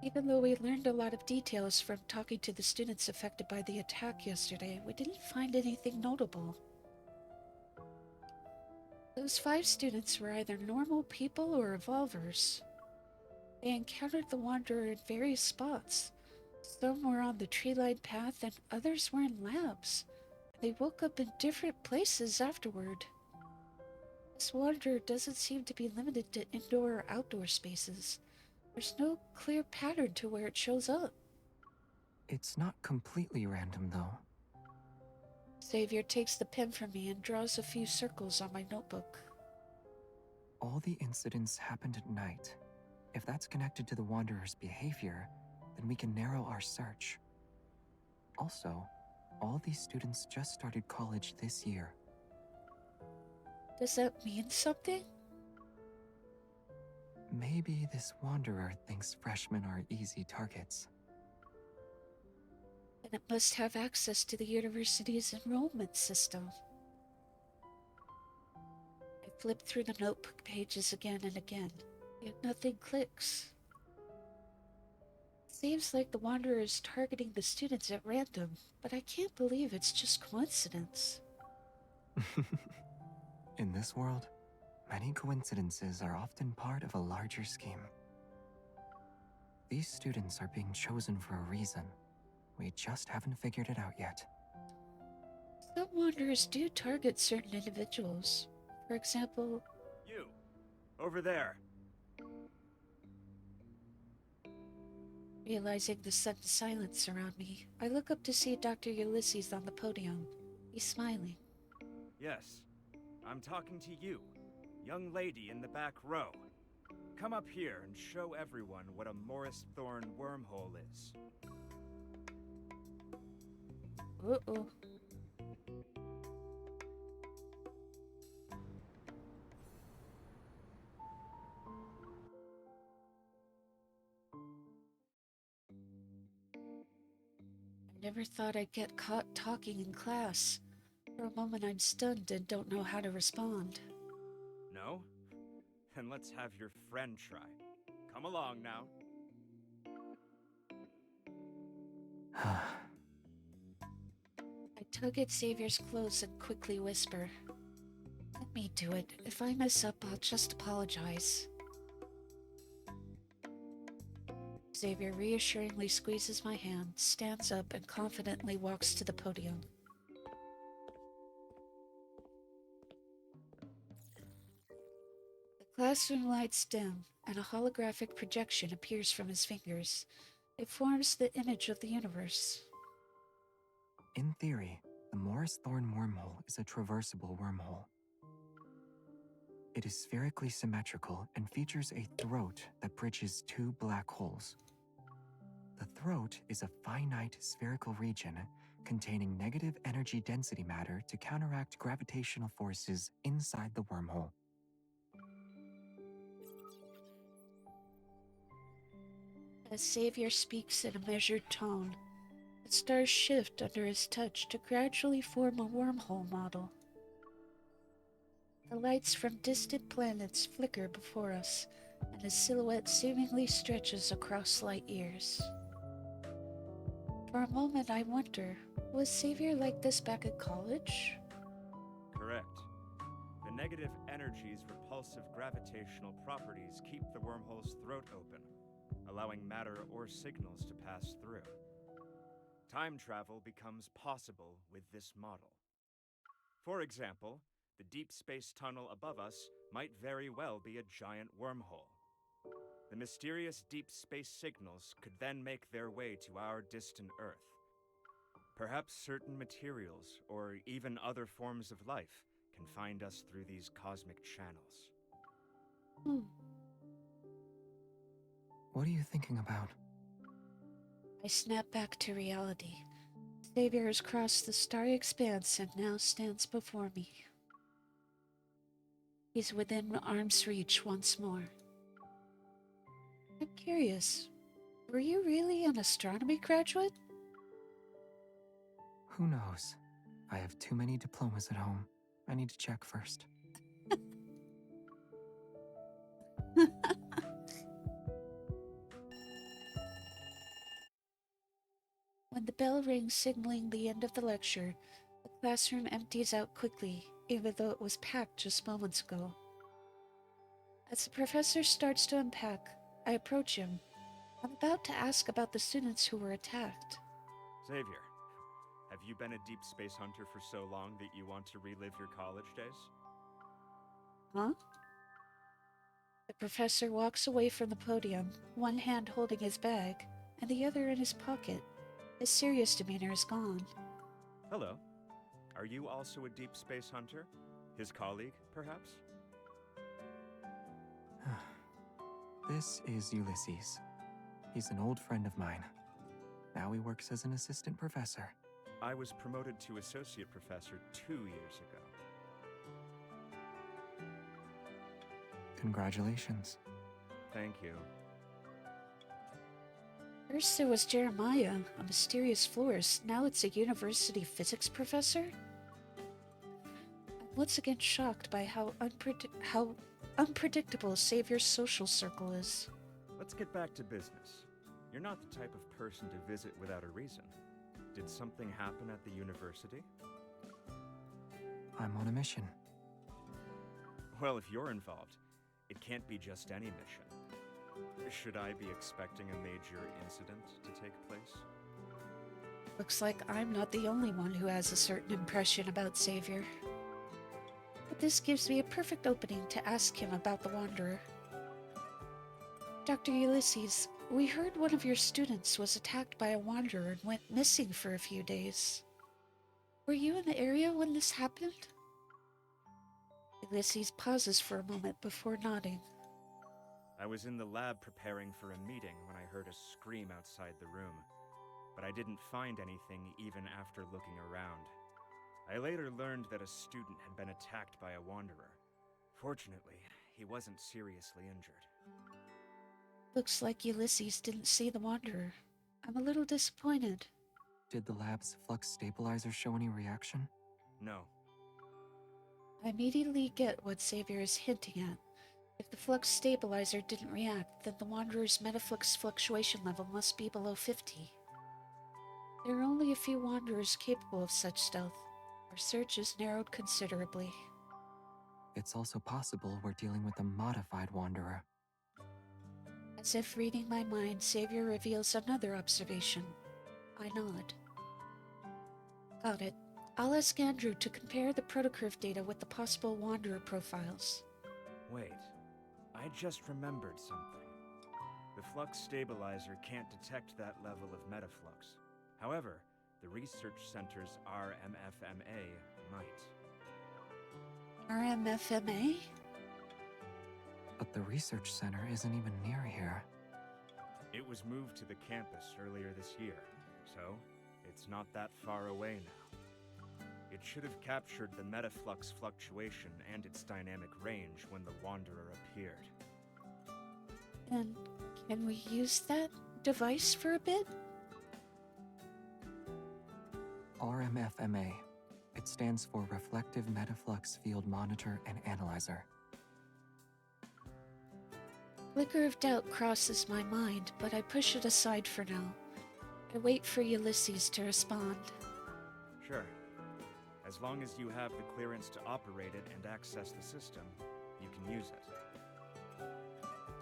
Even though we learned a lot of details from talking to the students affected by the attack yesterday, we didn't find anything notable. Those 5 students were either normal people or evolvers. They encountered the Wanderer in various spots. Some were on the tree-lined path and others were in labs. They woke up in different places afterward. This Wanderer doesn't seem to be limited to indoor or outdoor spaces. There's no clear pattern to where it shows up. It's not completely random, though. Xavier takes the pen from me and draws a few circles on my notebook. All the incidents happened at night. If that's connected to the Wanderer's behavior, then we can narrow our search. Also, all these students just started college this year. Does that mean something? Maybe this Wanderer thinks freshmen are easy targets. And it must have access to the university's enrollment system. I flip through the notebook pages again and again, yet nothing clicks. It seems like the Wanderer is targeting the students at random, but I can't believe it's just coincidence. In this world, many coincidences are often part of a larger scheme. These students are being chosen for a reason. We just haven't figured it out yet. Some Wanderers do target certain individuals. For example... You! Over there! Realizing the sudden silence around me, I look up to see Dr. Ulysses on the podium. He's smiling. Yes, I'm talking to you, young lady in the back row. Come up here and show everyone what a Morris Thorn wormhole is. Uh-oh. I never thought I'd get caught talking in class. For a moment I'm stunned and don't know how to respond. No? Then let's have your friend try. Come along now. I tug at Xavier's clothes and quickly whisper, "Let me do it. If I mess up, I'll just apologize." Xavier reassuringly squeezes my hand, stands up, and confidently walks to the podium. The classroom lights dim, and a holographic projection appears from his fingers. It forms the image of the universe. In theory, the Morris Thorn wormhole is a traversable wormhole. It is spherically symmetrical and features a throat that bridges 2 black holes. The throat is a finite spherical region containing negative energy density matter to counteract gravitational forces inside the wormhole. As Xavier speaks in a measured tone, the stars shift under his touch to gradually form a wormhole model. The lights from distant planets flicker before us, and his silhouette seemingly stretches across light years. For a moment I wonder, was Xavier like this back at college? Correct. The negative energy's repulsive gravitational properties keep the wormhole's throat open, allowing matter or signals to pass through. Time travel becomes possible with this model. For example, the deep space tunnel above us might very well be a giant wormhole. The mysterious deep space signals could then make their way to our distant Earth. Perhaps certain materials, or even other forms of life, can find us through these cosmic channels. What are you thinking about? I snap back to reality. Xavier has crossed the starry expanse and now stands before me. He's within arm's reach once more. I'm curious, were you really an astronomy graduate? Who knows? I have too many diplomas at home. I need to check first. When the bell rings signaling the end of the lecture, the classroom empties out quickly, even though it was packed just moments ago. As the professor starts to unpack, I approach him. I'm about to ask about the students who were attacked. Xavier, have you been a deep space hunter for so long that you want to relive your college days? Huh? The professor walks away from the podium, one hand holding his bag, and the other in his pocket. His serious demeanor is gone. Hello. Are you also a deep space hunter? His colleague, perhaps? This is Ulysses. He's an old friend of mine. Now he works as an assistant professor. I was promoted to associate professor 2 years ago. Congratulations. Thank you. First there was Jeremiah, a mysterious florist. Now it's a university physics professor? I'm once again shocked by how unpredictable Xavier's social circle is. Let's get back to business. You're not the type of person to visit without a reason. Did something happen at the university? I'm on a mission. Well, if you're involved, it can't be just any mission. Should I be expecting a major incident to take place? Looks like I'm not the only one who has a certain impression about Xavier. But this gives me a perfect opening to ask him about the Wanderer. Dr. Ulysses, we heard one of your students was attacked by a Wanderer and went missing for a few days. Were you in the area when this happened? Ulysses pauses for a moment before nodding. I was in the lab preparing for a meeting when I heard a scream outside the room, but I didn't find anything even after looking around. I later learned that a student had been attacked by a Wanderer. Fortunately, he wasn't seriously injured. Looks like Ulysses didn't see the Wanderer. I'm a little disappointed. Did the lab's flux stabilizer show any reaction? No. I immediately get what Xavier is hinting at. If the flux stabilizer didn't react, then the Wanderer's metaflux fluctuation level must be below 50. There are only a few Wanderers capable of such stealth. Our search is narrowed considerably. It's also possible we're dealing with a modified Wanderer. As if reading my mind, Xavier reveals another observation. I nod. Got it. I'll ask Andrew to compare the protocurve data with the possible Wanderer profiles. Wait, I just remembered something. The flux stabilizer can't detect that level of metaflux. However, the research center's RMFMA might. RMFMA? But the research center isn't even near here. It was moved to the campus earlier this year, so it's not that far away now. It should have captured the metaflux fluctuation and its dynamic range when the Wanderer appeared. And can we use that device for a bit? RMFMA. It stands for Reflective Metaflux Field Monitor and Analyzer. Flicker of doubt crosses my mind, but I push it aside for now. I wait for Ulysses to respond. Sure. As long as you have the clearance to operate it and access the system, you can use it.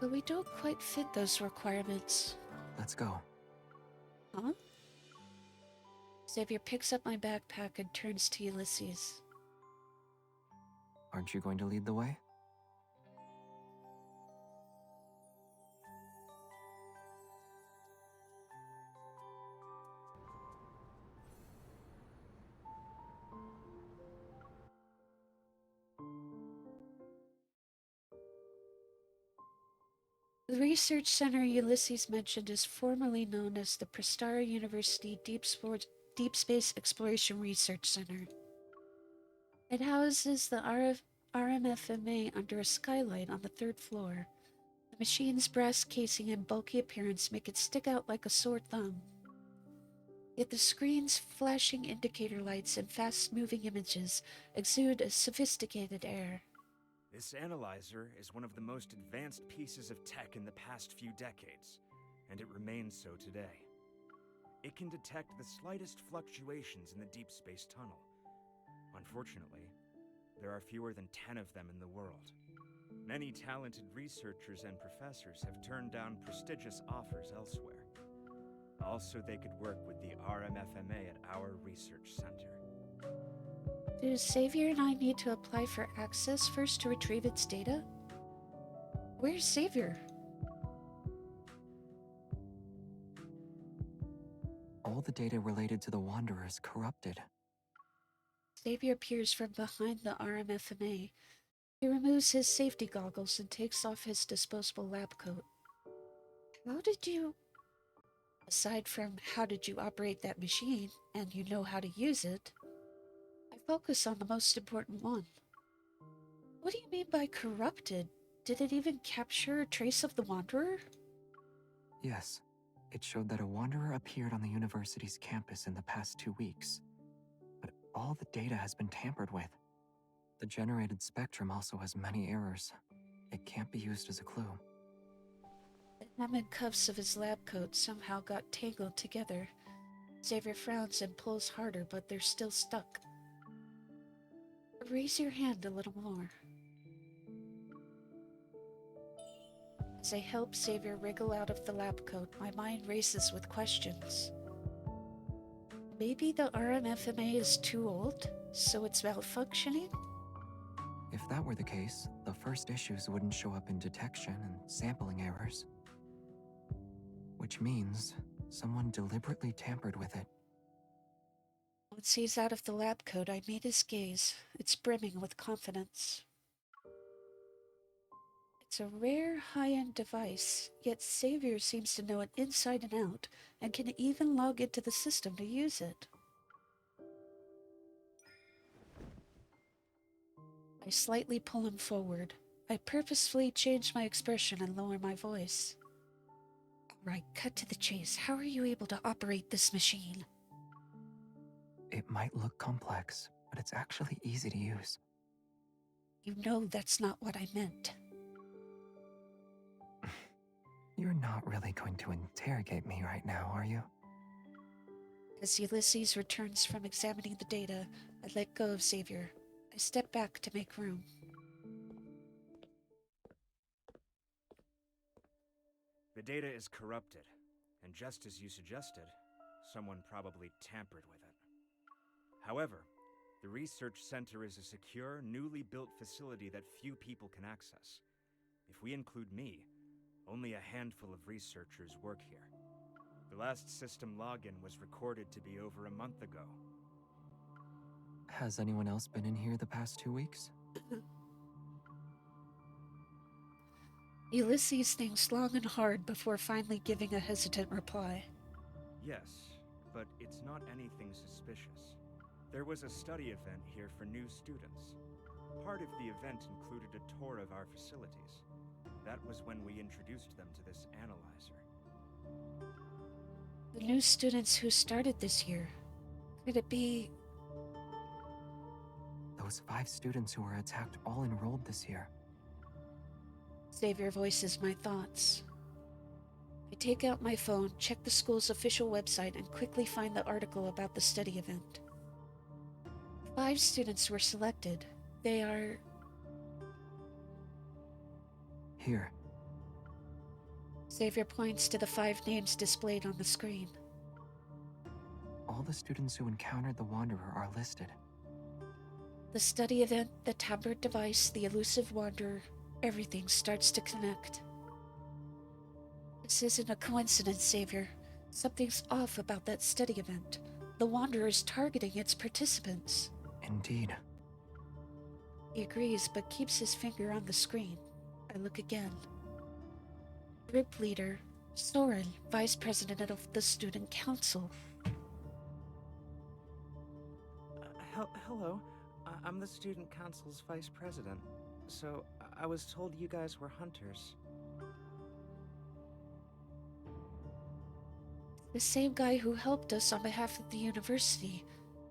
But we don't quite fit those requirements. Let's go. Huh? Xavier picks up my backpack and turns to Ulysses. Aren't you going to lead the way? The research center Ulysses mentioned is formerly known as the Prestara University Deep Space Exploration Research Center. It houses the RMFMA under a skylight on the 3rd floor. The machine's brass casing and bulky appearance make it stick out like a sore thumb. Yet the screen's flashing indicator lights and fast-moving images exude a sophisticated air. This analyzer is one of the most advanced pieces of tech in the past few decades, and it remains so today. It can detect the slightest fluctuations in the deep space tunnel. Unfortunately, there are fewer than 10 of them in the world. Many talented researchers and professors have turned down prestigious offers elsewhere. Also, they could work with the RMFMA at our research center. Do Xavier and I need to apply for access first to retrieve its data? Where's Xavier? All the data related to the Wanderer is corrupted. Xavier peers from behind the RMFMA. He removes his safety goggles and takes off his disposable lab coat. How did you... Aside from how did you operate that machine, and you know how to use it, I focus on the most important one. What do you mean by corrupted? Did it even capture a trace of the Wanderer? Yes, it showed that a Wanderer appeared on the university's campus in the past 2 weeks. But all the data has been tampered with. The generated spectrum also has many errors. It can't be used as a clue. The hem and cuffs of his lab coat somehow got tangled together. Xavier frowns and pulls harder, but they're still stuck. Raise your hand a little more. As I help Xavier wriggle out of the lab coat, my mind races with questions. Maybe the RMFMA is too old, so it's malfunctioning? If that were the case, the first issues wouldn't show up in detection and sampling errors. Which means someone deliberately tampered with it. Once he's out of the lab coat, I meet his gaze. It's brimming with confidence. It's a rare, high-end device, yet Xavier seems to know it inside and out, and can even log into the system to use it. I slightly pull him forward. I purposefully change my expression and lower my voice. Right, cut to the chase. How are you able to operate this machine? It might look complex, but it's actually easy to use. You know that's not what I meant. You're not really going to interrogate me right now, are you? As Ulysses returns from examining the data, I let go of Xavier. I step back to make room. The data is corrupted, and just as you suggested, someone probably tampered with it. However, the research center is a secure, newly built facility that few people can access. If we include me, only a handful of researchers work here. The last system login was recorded to be over a month ago. Has anyone else been in here the past 2 weeks? Ulysses thinks long and hard before finally giving a hesitant reply. Yes, but it's not anything suspicious. There was a study event here for new students. Part of the event included a tour of our facilities. That was when we introduced them to this analyzer. The new students who started this year. Could it be... Those 5 students who were attacked all enrolled this year. Xavier voices my thoughts. I take out my phone, check the school's official website, and quickly find the article about the study event. 5 students were selected. They are... Here. Xavier points to the 5 names displayed on the screen. All the students who encountered the Wanderer are listed. The study event, the tampered device, the elusive Wanderer, everything starts to connect. This isn't a coincidence, Xavier. Something's off about that study event. The Wanderer is targeting its participants. Indeed. He agrees, but keeps his finger on the screen. I look again. Group leader, Soren, vice president of the student council. Hello. I'm the student council's vice president. So, I was told you guys were hunters. The same guy who helped us on behalf of the university,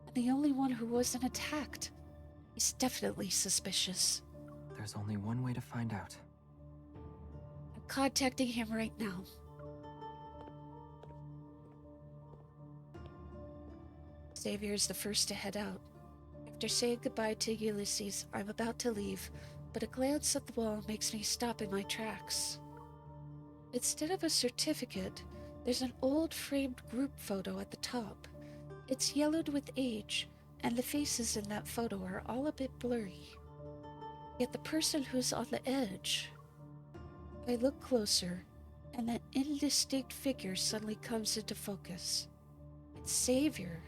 and the only one who wasn't attacked. He's definitely suspicious. There's only one way to find out. I'm contacting him right now. Xavier is the first to head out. After saying goodbye to Ulysses, I'm about to leave, but a glance at the wall makes me stop in my tracks. Instead of a certificate, there's an old framed group photo at the top. It's yellowed with age, and the faces in that photo are all a bit blurry. Yet the person who's on the edge... I look closer, and that indistinct figure suddenly comes into focus. It's Xavier.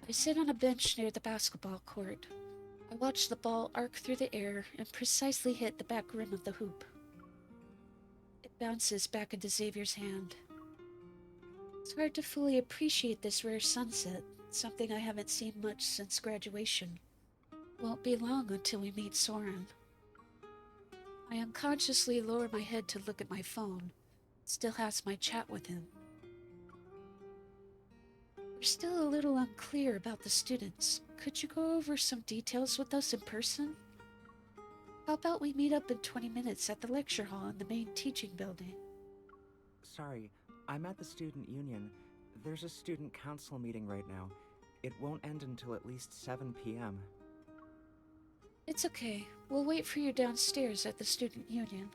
I sit on a bench near the basketball court. I watch the ball arc through the air and precisely hit the back rim of the hoop. It bounces back into Xavier's hand. It's hard to fully appreciate this rare sunset, something I haven't seen much since graduation. Won't be long until we meet Soren. I unconsciously lower my head to look at my phone. It still has my chat with him. We're still a little unclear about the students. Could you go over some details with us in person? How about we meet up in 20 minutes at the lecture hall in the main teaching building? Sorry, I'm at the student union. There's a student council meeting right now. It won't end until at least 7 p.m. It's okay. We'll wait for you downstairs at the student union.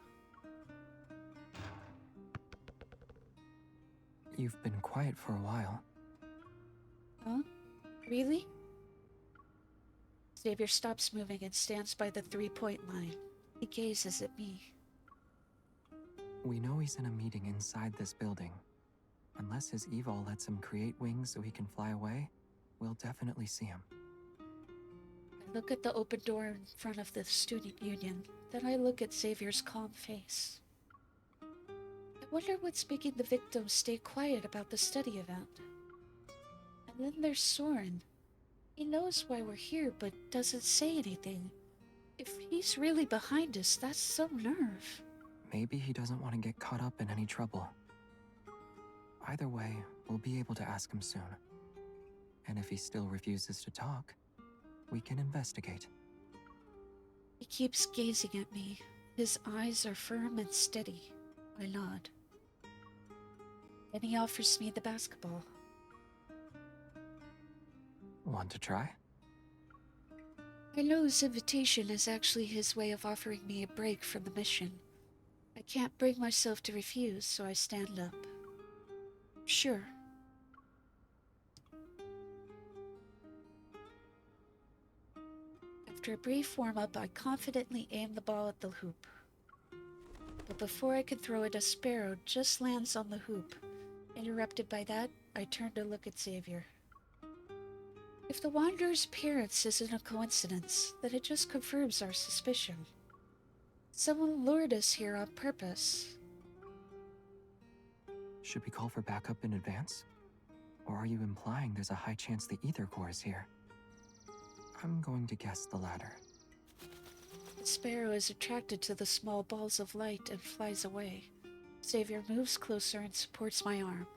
You've been quiet for a while. Huh? Really? Xavier stops moving and stands by the 3-point line. He gazes at me. We know he's in a meeting inside this building. Unless his evol lets him create wings so he can fly away, we'll definitely see him. I look at the open door in front of the student union, then I look at Xavier's calm face. I wonder what's making the victims stay quiet about the study event. And then there's Soren. He knows why we're here, but doesn't say anything. If he's really behind us, that's some nerve. Maybe he doesn't want to get caught up in any trouble. Either way, we'll be able to ask him soon. And if he still refuses to talk, we can investigate. He keeps gazing at me. His eyes are firm and steady. I nod. Then he offers me the basketball. Want to try? I know his invitation is actually his way of offering me a break from the mission. I can't bring myself to refuse, so I stand up. Sure. After a brief warm-up, I confidently aim the ball at the hoop. But before I can throw it, a sparrow just lands on the hoop. Interrupted by that, I turn to look at Xavier. If the Wanderer's appearance isn't a coincidence, then it just confirms our suspicion. Someone lured us here on purpose. Should we call for backup in advance? Or are you implying there's a high chance the Ether Core is here? I'm going to guess the latter. The sparrow is attracted to the small balls of light and flies away. Xavier moves closer and supports my arm.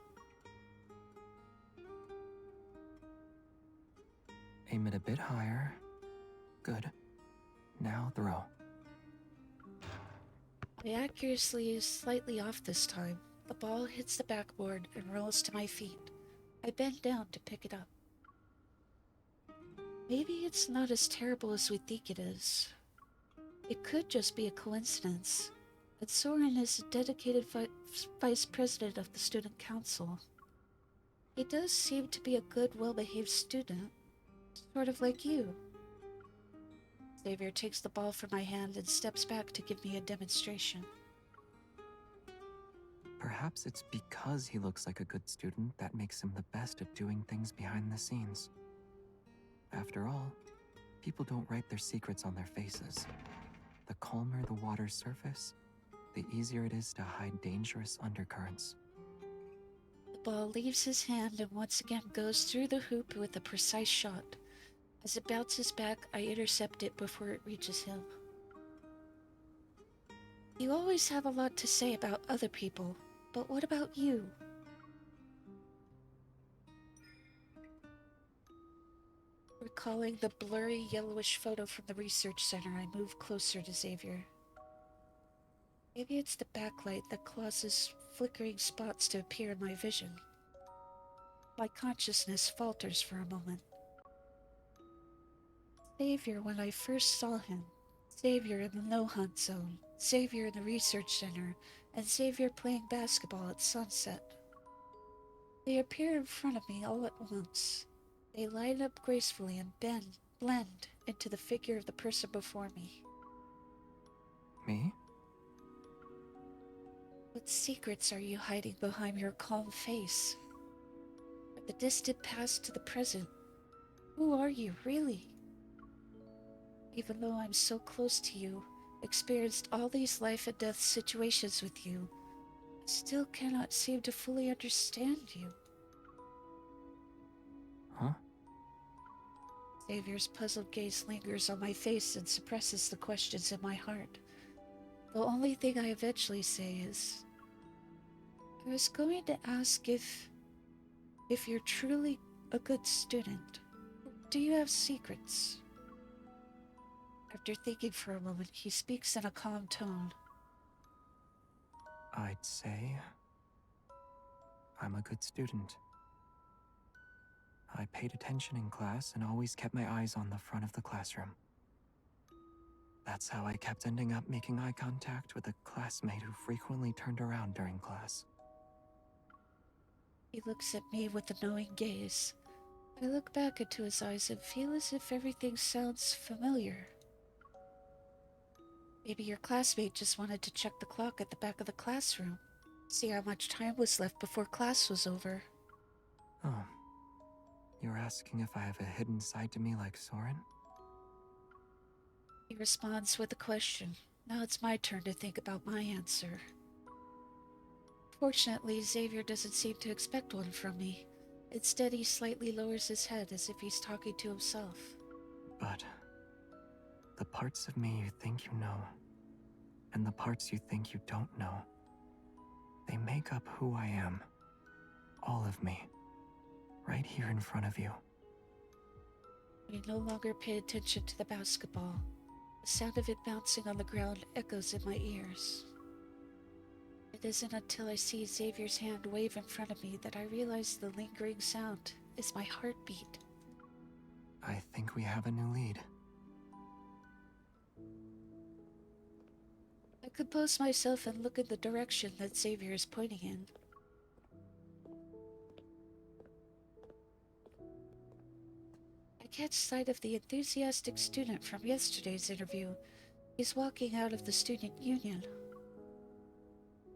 Aim it a bit higher. Good. Now throw. My accuracy is slightly off this time. The ball hits the backboard and rolls to my feet. I bend down to pick it up. Maybe it's not as terrible as we think it is. It could just be a coincidence. But Soren is a dedicated vice president of the student council. He does seem to be a good, well-behaved student. Sort of like you. Xavier takes the ball from my hand and steps back to give me a demonstration. Perhaps it's because he looks like a good student that makes him the best at doing things behind the scenes. After all, people don't write their secrets on their faces. The calmer the water's surface, the easier it is to hide dangerous undercurrents. The ball leaves his hand and once again goes through the hoop with a precise shot. As it bounces back, I intercept it before it reaches him. You always have a lot to say about other people, but what about you? Recalling the blurry yellowish photo from the research center, I move closer to Xavier. Maybe it's the backlight that causes flickering spots to appear in my vision. My consciousness falters for a moment. Xavier when I first saw him. Xavier in the no-hunt zone. Xavier in the research center. And Xavier playing basketball at sunset. They appear in front of me all at once. They line up gracefully and blend into the figure of the person before me. Me? What secrets are you hiding behind your calm face? From the distant past to the present, who are you, really? Even though I'm so close to you, experienced all these life and death situations with you, I still cannot seem to fully understand you. Huh? Xavier's puzzled gaze lingers on my face and suppresses the questions in my heart. The only thing I eventually say is, I was going to ask if you're truly a good student. Do you have secrets? After thinking for a moment, he speaks in a calm tone. I'd say I'm a good student. I paid attention in class and always kept my eyes on the front of the classroom. That's how I kept ending up making eye contact with a classmate who frequently turned around during class. He looks at me with a knowing gaze. I look back into his eyes and feel as if everything sounds familiar. Maybe your classmate just wanted to check the clock at the back of the classroom. See how much time was left before class was over. Oh. You're asking if I have a hidden side to me like Soren? He responds with a question. Now it's my turn to think about my answer. Fortunately, Xavier doesn't seem to expect one from me. Instead, he slightly lowers his head as if he's talking to himself. But the parts of me you think you know, and the parts you think you don't know, they make up who I am. All of me. Right here in front of you. I no longer pay attention to the basketball. The sound of it bouncing on the ground echoes in my ears. It isn't until I see Xavier's hand wave in front of me that I realize the lingering sound is my heartbeat. I think we have a new lead. I compose myself and look in the direction that Xavier is pointing in. I catch sight of the enthusiastic student from yesterday's interview. He's walking out of the student union.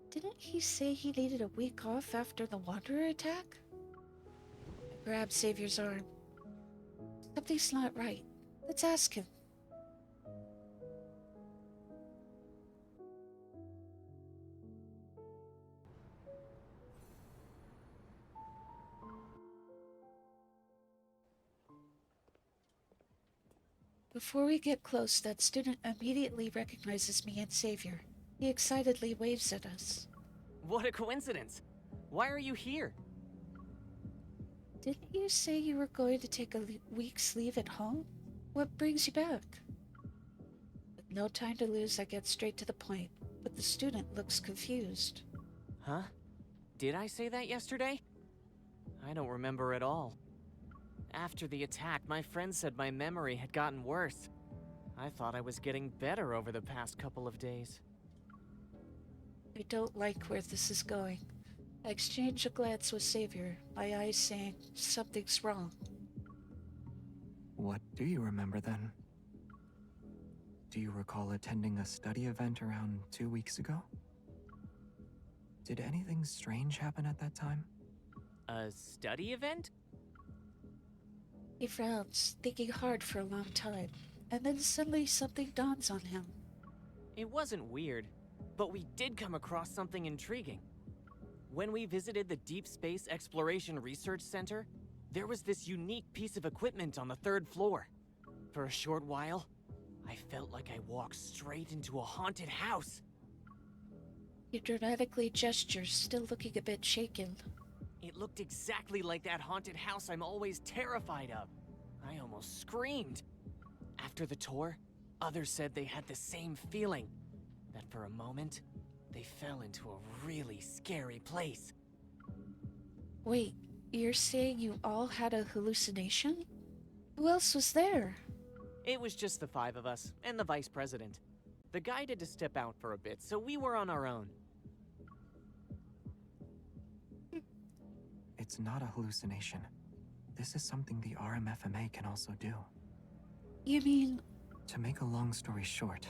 Didn't he say he needed a week off after the Wanderer attack? I grab Xavier's arm. Something's not right. Let's ask him. Before we get close, that student immediately recognizes me and Xavier. He excitedly waves at us. What a coincidence! Why are you here? Didn't you say you were going to take a week's leave at home? What brings you back? With no time to lose, I get straight to the point, but the student looks confused. Huh? Did I say that yesterday? I don't remember at all. After the attack, my friend said my memory had gotten worse. I thought I was getting better over the past couple of days. I don't like where this is going. I exchange a glance with Xavier, my eyes saying something's wrong. What do you remember then? Do you recall attending a study event around 2 weeks ago? Did anything strange happen at that time? A study event? He frowns, thinking hard for a long time, and then suddenly something dawns on him. It wasn't weird, but we did come across something intriguing. When we visited the Deepspace Exploration Research Center, there was this unique piece of equipment on the 3rd floor. For a short while, I felt like I walked straight into a haunted house. He dramatically gestures, still looking a bit shaken. It looked exactly like that haunted house I'm always terrified of. I almost screamed. After the tour, others said they had the same feeling. That for a moment, they fell into a really scary place. Wait, you're saying you all had a hallucination? Who else was there? It was just the 5 of us, and the vice president. The guy had to step out for a bit, so we were on our own. It's not a hallucination. This is something the RMFMA can also do. You mean... To make a long story short,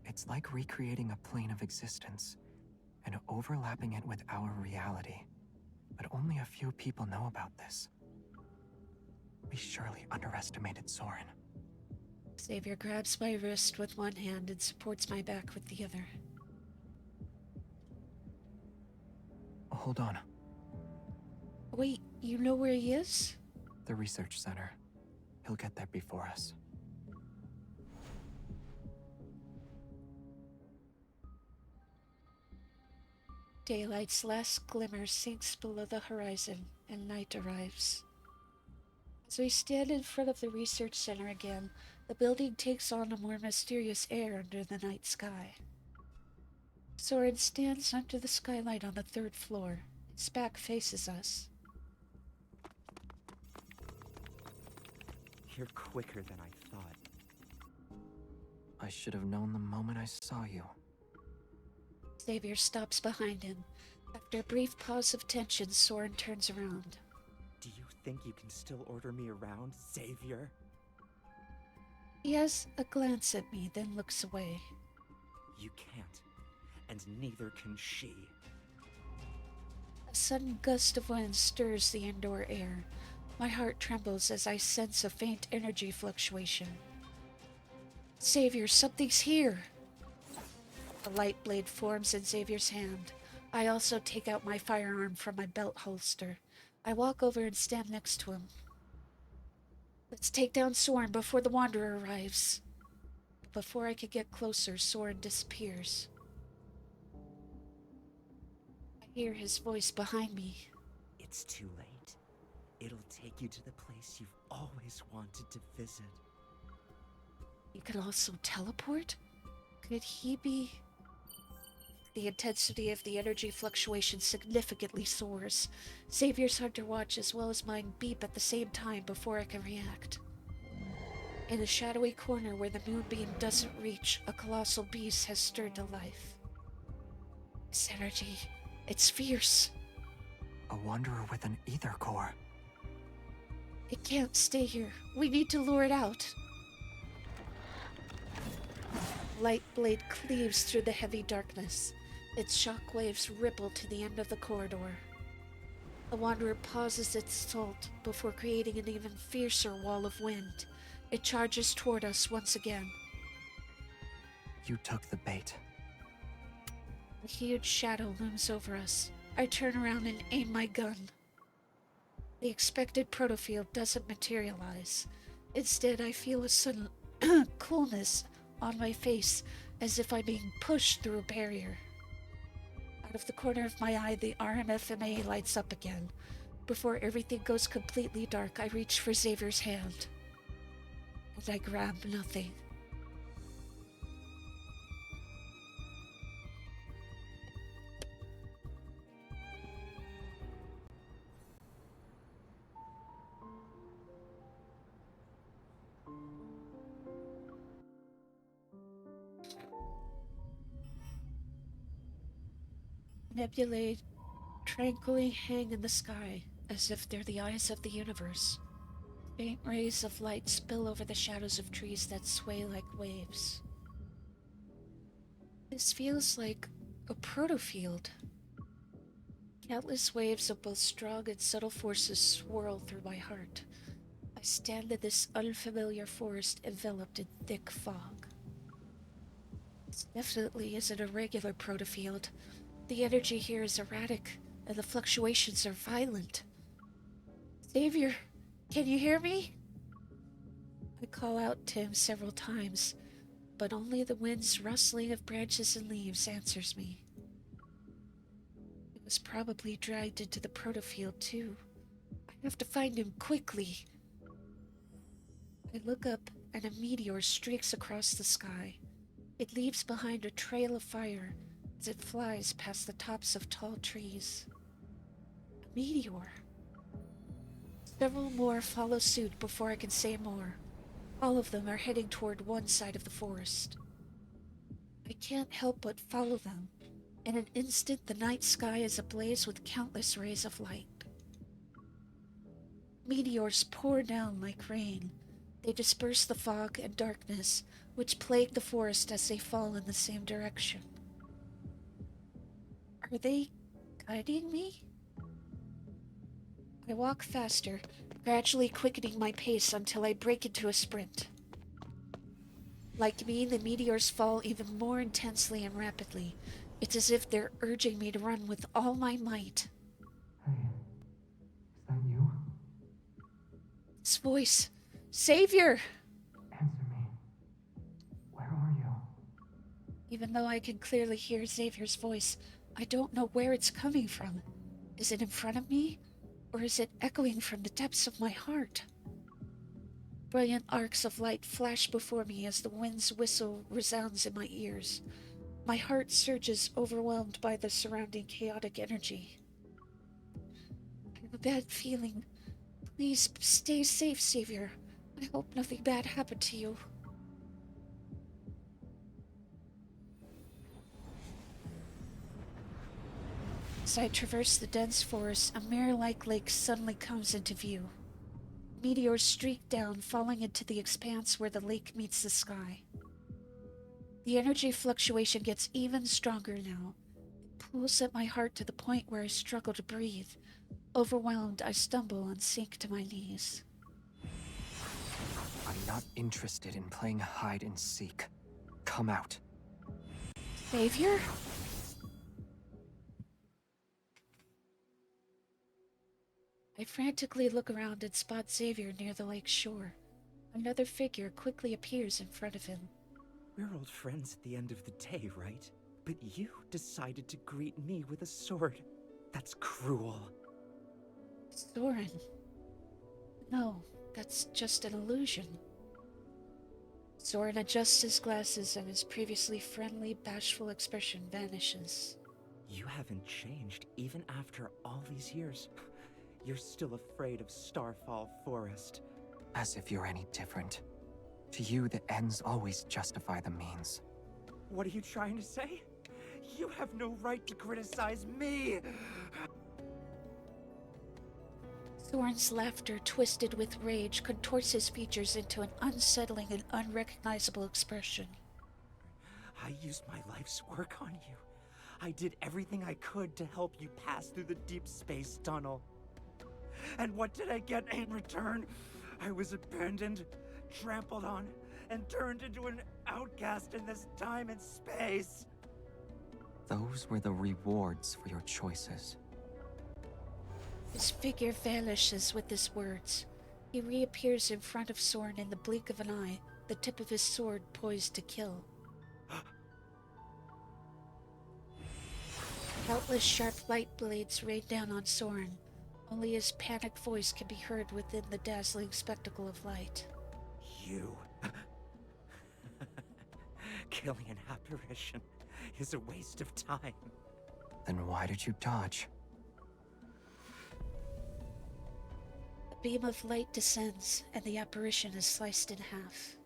it's like recreating a plane of existence and overlapping it with our reality. But only a few people know about this. We surely underestimated Soren. Xavier grabs my wrist with one hand and supports my back with the other. Hold on. Wait, you know where he is? The research center. He'll get there before us. Daylight's last glimmer sinks below the horizon, and night arrives. As we stand in front of the research center again, the building takes on a more mysterious air under the night sky. Soren stands under the skylight on the 3rd floor. His back faces us. You're quicker than I thought. I should have known the moment I saw you. Xavier stops behind him. After a brief pause of tension, Soren turns around. Do you think you can still order me around, Xavier? He has a glance at me, then looks away. You can't, and neither can she. A sudden gust of wind stirs the indoor air. My heart trembles as I sense a faint energy fluctuation. Xavier, something's here! A light blade forms in Xavier's hand. I also take out my firearm from my belt holster. I walk over and stand next to him. Let's take down Soren before the Wanderer arrives. Before I could get closer, Soren disappears. I hear his voice behind me. It's too late. It'll take you to the place you've always wanted to visit. He could also teleport? Could he be... The intensity of the energy fluctuation significantly soars. Xavier's hunter watch as well as mine beep at the same time before I can react. In a shadowy corner where the moonbeam doesn't reach, a colossal beast has stirred to life. This energy, it's fierce. A wanderer with an ether core. It can't stay here. We need to lure it out. Light blade cleaves through the heavy darkness. Its shock waves ripple to the end of the corridor. The Wanderer pauses its assault before creating an even fiercer wall of wind. It charges toward us once again. You took the bait. A huge shadow looms over us. I turn around and aim my gun. The expected protofield doesn't materialize. Instead, I feel a sudden coolness on my face, as if I'm being pushed through a barrier. Out of the corner of my eye, the RMFMA lights up again. Before everything goes completely dark, I reach for Xavier's hand. And I grab nothing. Nebulae tranquilly hang in the sky, as if they're the eyes of the universe. Faint rays of light spill over the shadows of trees that sway like waves. This feels like a protofield. Countless waves of both strong and subtle forces swirl through my heart. I stand in this unfamiliar forest enveloped in thick fog. This definitely isn't a regular protofield. The energy here is erratic, and the fluctuations are violent. Xavier, can you hear me? I call out to him several times, but only the wind's rustling of branches and leaves answers me. He was probably dragged into the protofield too. I have to find him quickly. I look up and a meteor streaks across the sky. It leaves behind a trail of fire as it flies past the tops of tall trees. A meteor. Several more follow suit before I can say more. All of them are heading toward one side of the forest. I can't help but follow them. In an instant, the night sky is ablaze with countless rays of light. Meteors pour down like rain. They disperse the fog and darkness, which plague the forest as they fall in the same direction. Are they guiding me? I walk faster, gradually quickening my pace until I break into a sprint. Like me, the meteors fall even more intensely and rapidly. It's as if they're urging me to run with all my might. Hey, is that you? This voice. Savior! Answer me. Where are you? Even though I can clearly hear Xavier's voice, I don't know where it's coming from. Is it in front of me? Or is it echoing from the depths of my heart? Brilliant arcs of light flash before me as the wind's whistle resounds in my ears. My heart surges, overwhelmed by the surrounding chaotic energy. I have a bad feeling. Please stay safe, Savior. I hope nothing bad happened to you. As I traverse the dense forest, a mirror-like lake suddenly comes into view. Meteors streak down, falling into the expanse where the lake meets the sky. The energy fluctuation gets even stronger now. It pulls at my heart to the point where I struggle to breathe. Overwhelmed, I stumble and sink to my knees. I'm not interested in playing hide and seek. Come out. Savior? I frantically look around and spot Xavier near the lake's shore. Another figure quickly appears in front of him. We're old friends at the end of the day, right? But you decided to greet me with a sword. That's cruel. Soren. No, that's just an illusion. Soren adjusts his glasses and his previously friendly, bashful expression vanishes. You haven't changed even after all these years. You're still afraid of Starfall Forest. As if you're any different. To you, the ends always justify the means. What are you trying to say? You have no right to criticize me! Thorns' laughter, twisted with rage, contorts his features into an unsettling and unrecognizable expression. I used my life's work on you. I did everything I could to help you pass through the deep space tunnel. And what did I get in return? I was abandoned, trampled on, and turned into an outcast in this time and space. Those were the rewards for your choices. His figure vanishes with his words. He reappears in front of Soren in the blink of an eye, the tip of his sword poised to kill. Countless sharp light blades rain down on Soren. Only his panicked voice can be heard within the dazzling spectacle of light. You. Killing an apparition is a waste of time. Then why did you dodge? A beam of light descends, and the apparition is sliced in half.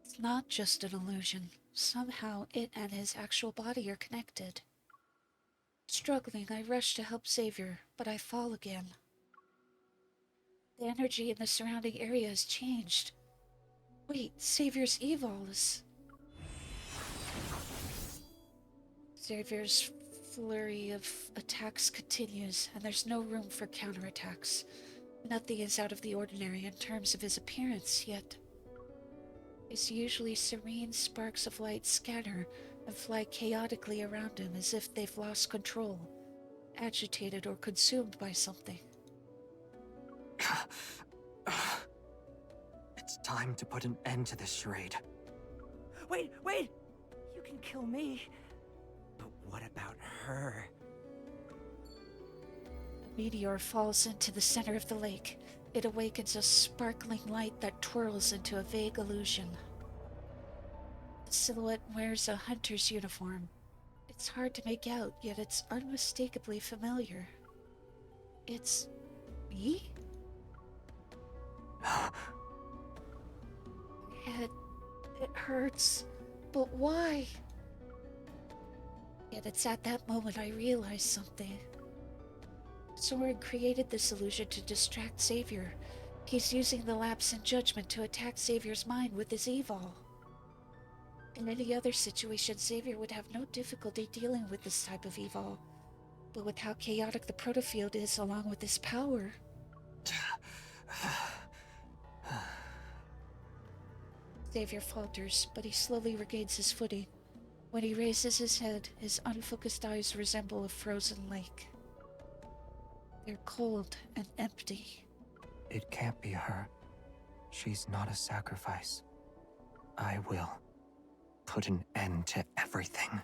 It's not just an illusion. Somehow it and his actual body are connected. Struggling, I rush to help Xavier, but I fall again. The energy in the surrounding area has changed. Wait, Xavier's evol is... Xavier's flurry of attacks continues, and there's no room for counterattacks. Nothing is out of the ordinary in terms of his appearance, yet his usually serene sparks of light scatter and fly chaotically around him as if they've lost control, agitated or consumed by something. It's time to put an end to this charade. Wait! You can kill me. But what about her? Meteor falls into the center of the lake. It awakens a sparkling light that twirls into a vague illusion. The silhouette wears a hunter's uniform. It's hard to make out, yet it's unmistakably familiar. It's me? It hurts, but why? Yet it's at that moment I realize something. Soren created this illusion to distract Xavier. He's using the lapse in judgment to attack Xavier's mind with his evil. In any other situation, Xavier would have no difficulty dealing with this type of evil. But with how chaotic the protofield is, along with his power... Xavier falters, but he slowly regains his footing. When he raises his head, his unfocused eyes resemble a frozen lake. They're cold and empty. It can't be her. She's not a sacrifice. I will put an end to everything.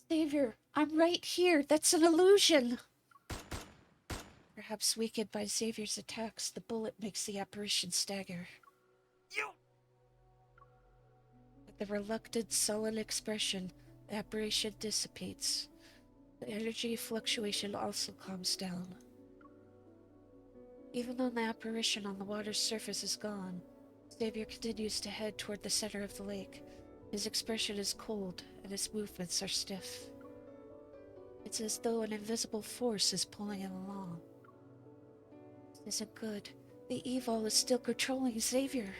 Xavier, I'm right here. That's an illusion. Perhaps weakened by Xavier's attacks, the bullet makes the apparition stagger. With a reluctant, sullen expression, the apparition dissipates. The energy fluctuation also calms down. Even though the apparition on the water's surface is gone, Xavier continues to head toward the center of the lake. His expression is cold, and his movements are stiff. It's as though an invisible force is pulling him along. This isn't good. The evil is still controlling Xavier.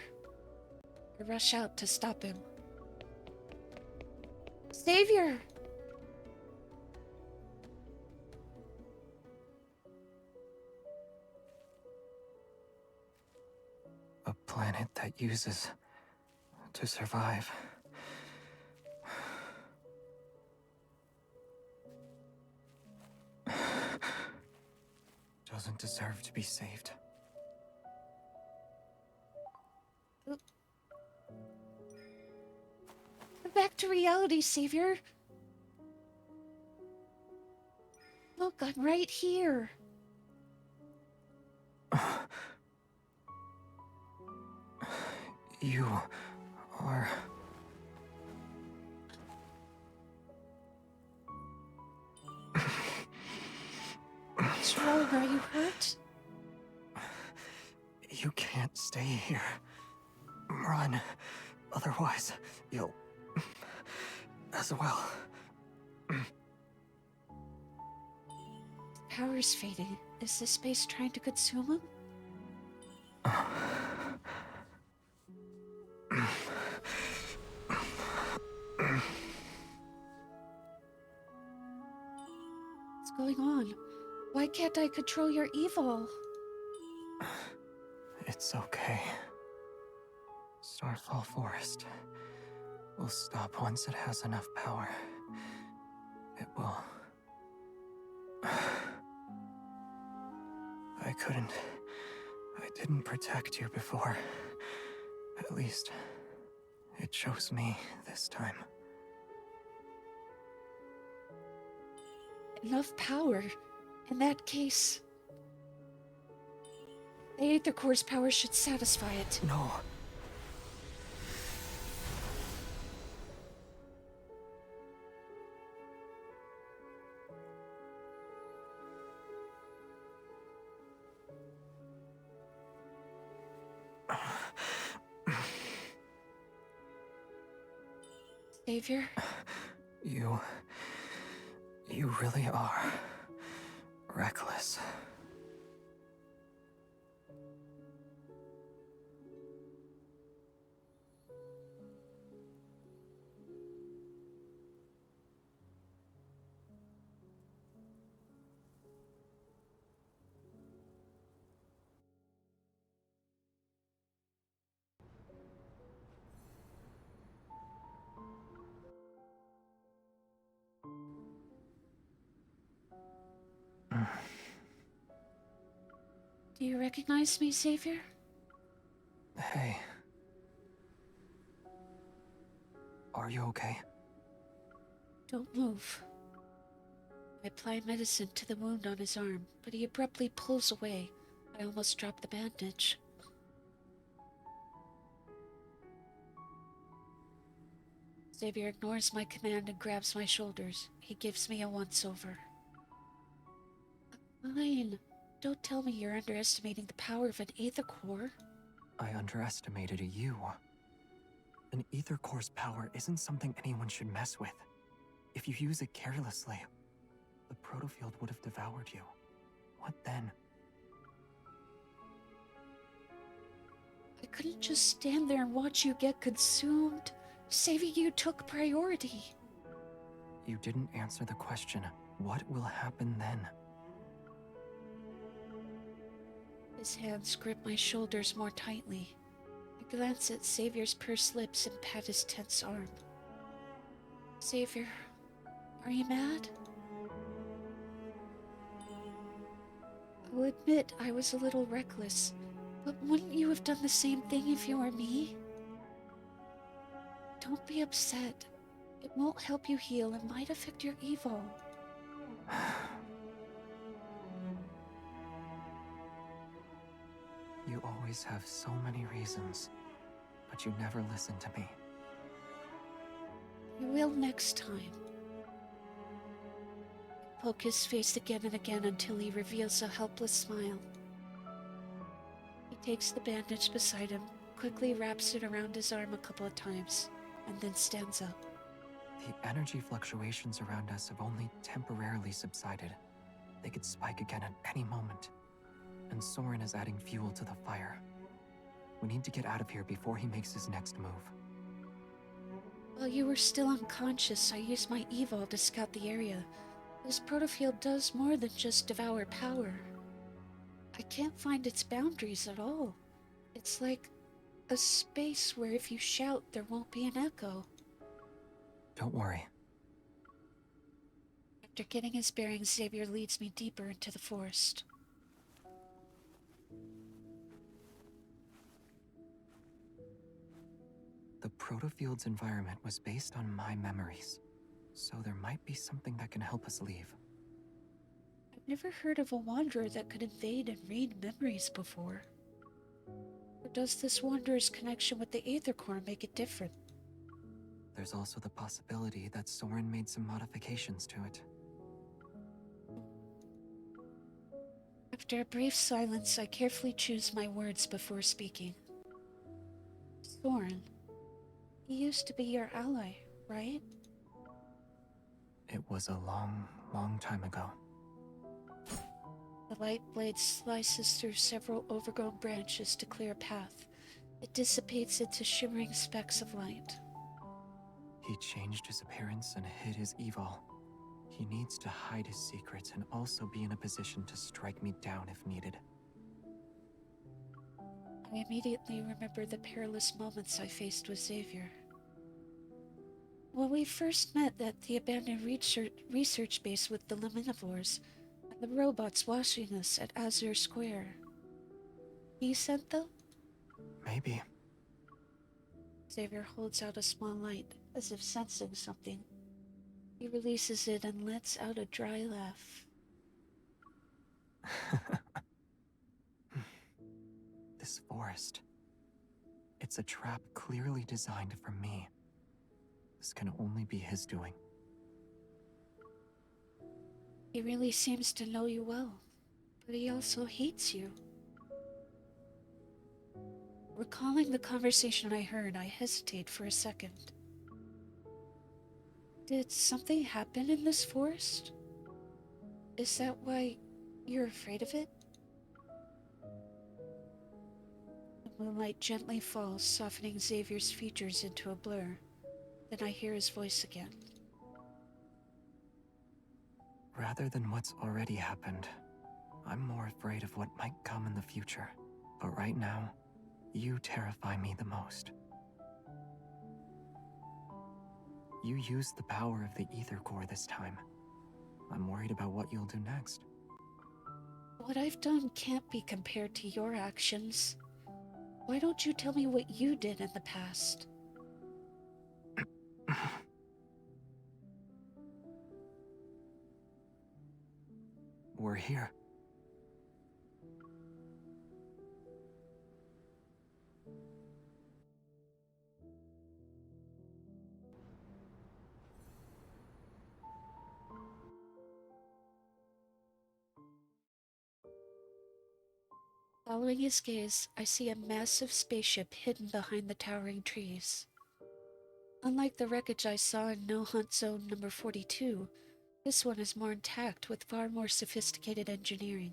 I rush out to stop him. Xavier! A planet that uses to survive. Doesn't deserve to be saved. Back to reality, Xavier. Look, I'm right here. You are... What's wrong? Are you hurt? You can't stay here. Run. Otherwise, you'll... as well. Power's fading. Is this space trying to consume him? What's going on? Why can't I control your evil? It's okay. Starfall Forest will stop once it has enough power. It will. I didn't protect you before. At least, it chose me this time. Enough power. In that case, the Aether Core's power should satisfy it. No. Xavier? You really are reckless. Do you recognize me, Xavier? Hey. Are you okay? Don't move. I apply medicine to the wound on his arm, but he abruptly pulls away. I almost drop the bandage. Xavier ignores my command and grabs my shoulders. He gives me a once-over. Fine. Don't tell me you're underestimating the power of an ether core. I underestimated you. An ether core's power isn't something anyone should mess with. If you use it carelessly, the protofield would have devoured you. What then? I couldn't just stand there and watch you get consumed. Saving you took priority. You didn't answer the question. What will happen then? His hands grip my shoulders more tightly. I glance at Xavier's pursed lips and pat his tense arm. Xavier, are you mad? I'll admit I was a little reckless, but wouldn't you have done the same thing if you were me? Don't be upset. It won't help you heal and might affect your evil. You always have so many reasons, but you never listen to me. You will next time. I poke his face again and again until he reveals a helpless smile. He takes the bandage beside him, quickly wraps it around his arm a couple of times, and then stands up. The energy fluctuations around us have only temporarily subsided. They could spike again at any moment. And Soren is adding fuel to the fire. We need to get out of here before he makes his next move. While you were still unconscious, I used my evol to scout the area. This protofield does more than just devour power. I can't find its boundaries at all. It's like a space where if you shout, there won't be an echo. Don't worry. After getting his bearings, Xavier leads me deeper into the forest. The protofield's environment was based on my memories, so there might be something that can help us leave. I've never heard of a wanderer that could invade and read memories before. Or does this wanderer's connection with the Aether Core make it different? There's also the possibility that Soren made some modifications to it. After a brief silence, I carefully choose my words before speaking. Soren, he used to be your ally, right? It was a long, long time ago. The light blade slices through several overgrown branches to clear a path. It dissipates into shimmering specks of light. He changed his appearance and hid his evil. He needs to hide his secrets and also be in a position to strike me down if needed. I immediately remember the perilous moments I faced with Xavier. When we first met at the abandoned research base with the Luminivores, and the robots watching us at Azure Square. You sent them? Maybe. Xavier holds out a small light, as if sensing something. He releases it and lets out a dry laugh. This forest. It's a trap clearly designed for me. This can only be his doing. He really seems to know you well, but he also hates you. Recalling the conversation I heard, I hesitate for a second. Did something happen in this forest? Is that why you're afraid of it? The moonlight gently falls, softening Xavier's features into a blur. Then I hear his voice again. Rather than what's already happened, I'm more afraid of what might come in the future. But right now, you terrify me the most. You used the power of the Aether Core this time. I'm worried about what you'll do next. What I've done can't be compared to your actions. Why don't you tell me what you did in the past? we're here. Following his gaze, I see a massive spaceship hidden behind the towering trees. Unlike the wreckage I saw in No Hunt Zone number 42, this one is more intact with far more sophisticated engineering.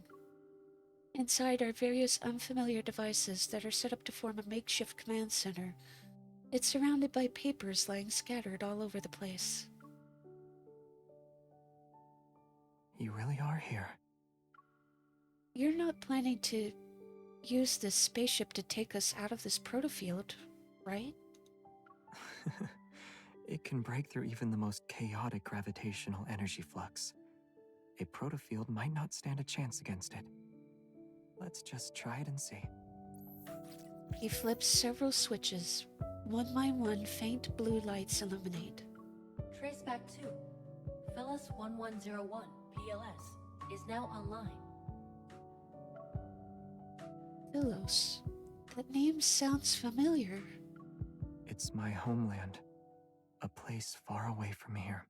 Inside are various unfamiliar devices that are set up to form a makeshift command center. It's surrounded by papers lying scattered all over the place. You really are here. You're not planning to use this spaceship to take us out of this protofield, right? It can break through even the most chaotic gravitational energy flux. A protofield might not stand a chance against it. Let's just try it and see. He flips several switches. One by one, faint blue lights illuminate. Traceback 2, Phyllis 1101, PLS, is now online. Philos. That name sounds familiar. It's my homeland. A place far away from here.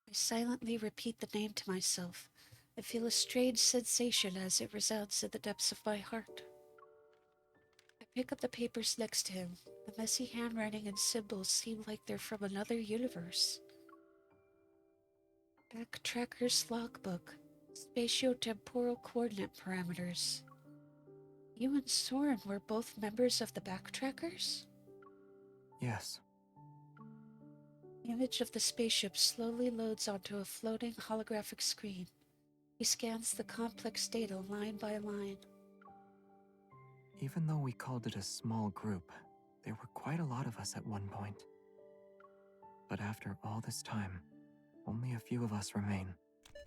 I silently repeat the name to myself. I feel a strange sensation as it resounds in the depths of my heart. I pick up the papers next to him. The messy handwriting and symbols seem like they're from another universe. Backtracker's logbook. Spatiotemporal coordinate parameters. You and Soren were both members of the Backtrackers? Yes. The image of the spaceship slowly loads onto a floating holographic screen. He scans the complex data line by line. Even though we called it a small group, there were quite a lot of us at one point. But after all this time, only a few of us remain.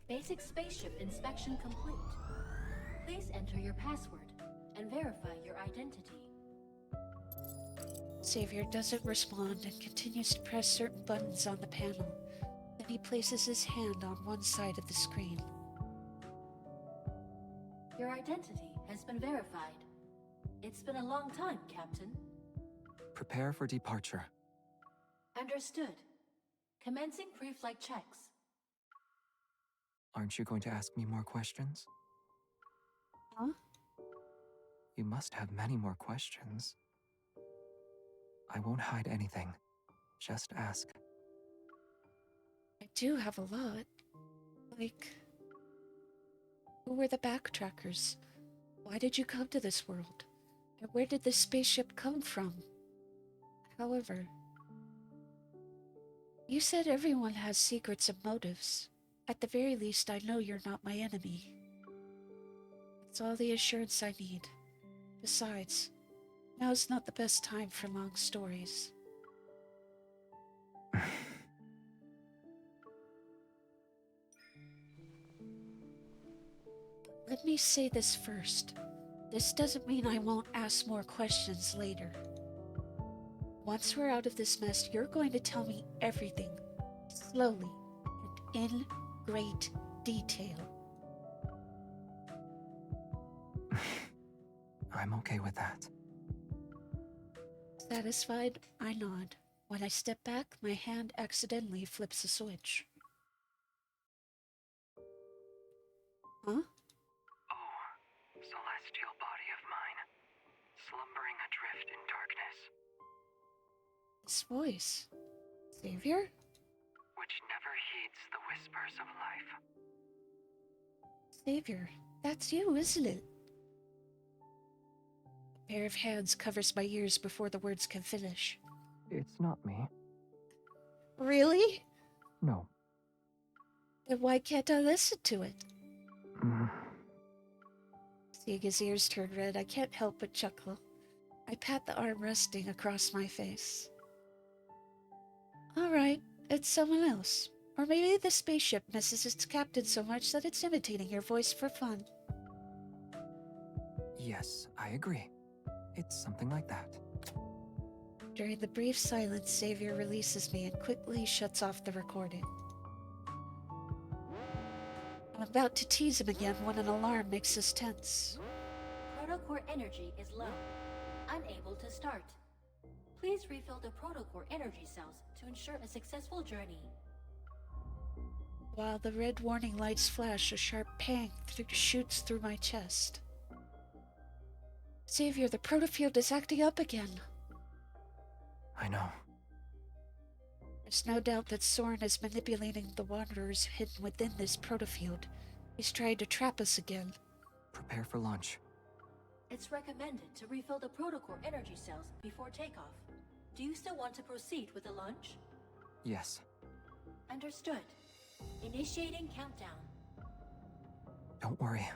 Basic spaceship inspection complete. Please enter your password and verify your identity. Xavier doesn't respond and continues to press certain buttons on the panel. Then he places his hand on one side of the screen. Your identity has been verified. It's been a long time, Captain. Prepare for departure. Understood. Commencing pre-flight checks. Aren't you going to ask me more questions? Huh? You must have many more questions. I won't hide anything. Just ask. I do have a lot. Like, who were the Backtrackers? Why did you come to this world? And where did this spaceship come from? However, you said everyone has secrets and motives. At the very least, I know you're not my enemy. That's all the assurance I need. Besides, now's not the best time for long stories. Let me say this first. This doesn't mean I won't ask more questions later. Once we're out of this mess, you're going to tell me everything, slowly and in great detail. I'm okay with that. Satisfied, I nod. When I step back, my hand accidentally flips a switch. Huh? Celestial body of mine, slumbering adrift in darkness, This voice. Xavier? which never heeds the whispers of life. Xavier, that's you, isn't it? A pair of hands covers my ears before the words can finish. It's not me. Really? No. Then why can't I listen to it? Mm. Seeing his ears turn red, I can't help but chuckle. I pat the arm resting across my face. Alright, it's someone else. Or maybe the spaceship misses its captain so much that it's imitating your voice for fun. Yes, I agree. It's something like that. During the brief silence, Xavier releases me and quickly shuts off the recording. I'm about to tease him again when an alarm makes us tense. Protocore energy is low. Unable to start. Please refill the protocore energy cells to ensure a successful journey. While the red warning lights flash, a sharp pang shoots through my chest. Xavier, the protofield is acting up again. I know. There's no doubt that Soren is manipulating the Wanderers hidden within this protofield. He's trying to trap us again. Prepare for launch. It's recommended to refill the protocore energy cells before takeoff. Do you still want to proceed with the launch? Yes. Understood. Initiating countdown. Don't worry.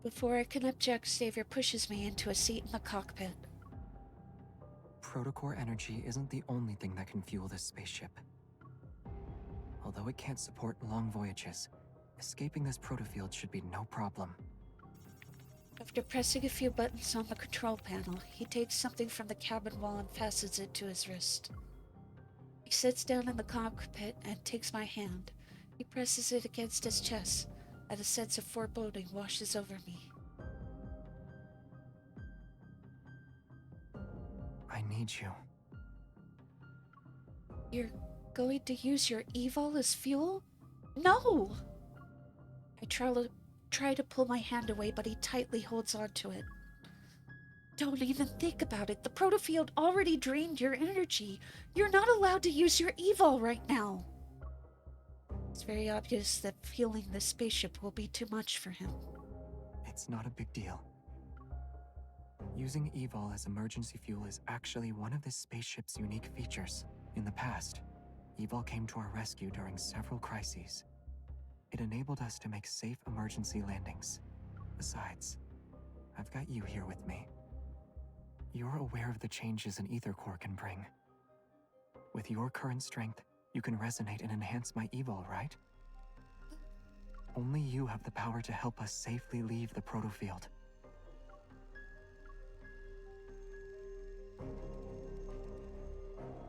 Before I can object, Xavier pushes me into a seat in the cockpit. Protocore energy isn't the only thing that can fuel this spaceship. Although it can't support long voyages, escaping this protofield should be no problem. After pressing a few buttons on the control panel, he takes something from the cabin wall and fastens it to his wrist. He sits down in the cockpit and takes my hand. He presses it against his chest, and a sense of foreboding washes over me. I need you. You're going to use your evil as fuel? No! I try to pull my hand away, but he tightly holds onto it. Don't even think about it. The protofield already drained your energy. You're not allowed to use your evil right now. It's very obvious that fueling the spaceship will be too much for him. It's not a big deal. Using evol as emergency fuel is actually one of this spaceship's unique features. In the past, evol came to our rescue during several crises. It enabled us to make safe emergency landings. Besides, I've got you here with me. You're aware of the changes an ether core can bring. With your current strength, you can resonate and enhance my evol, right? Only you have the power to help us safely leave the protofield.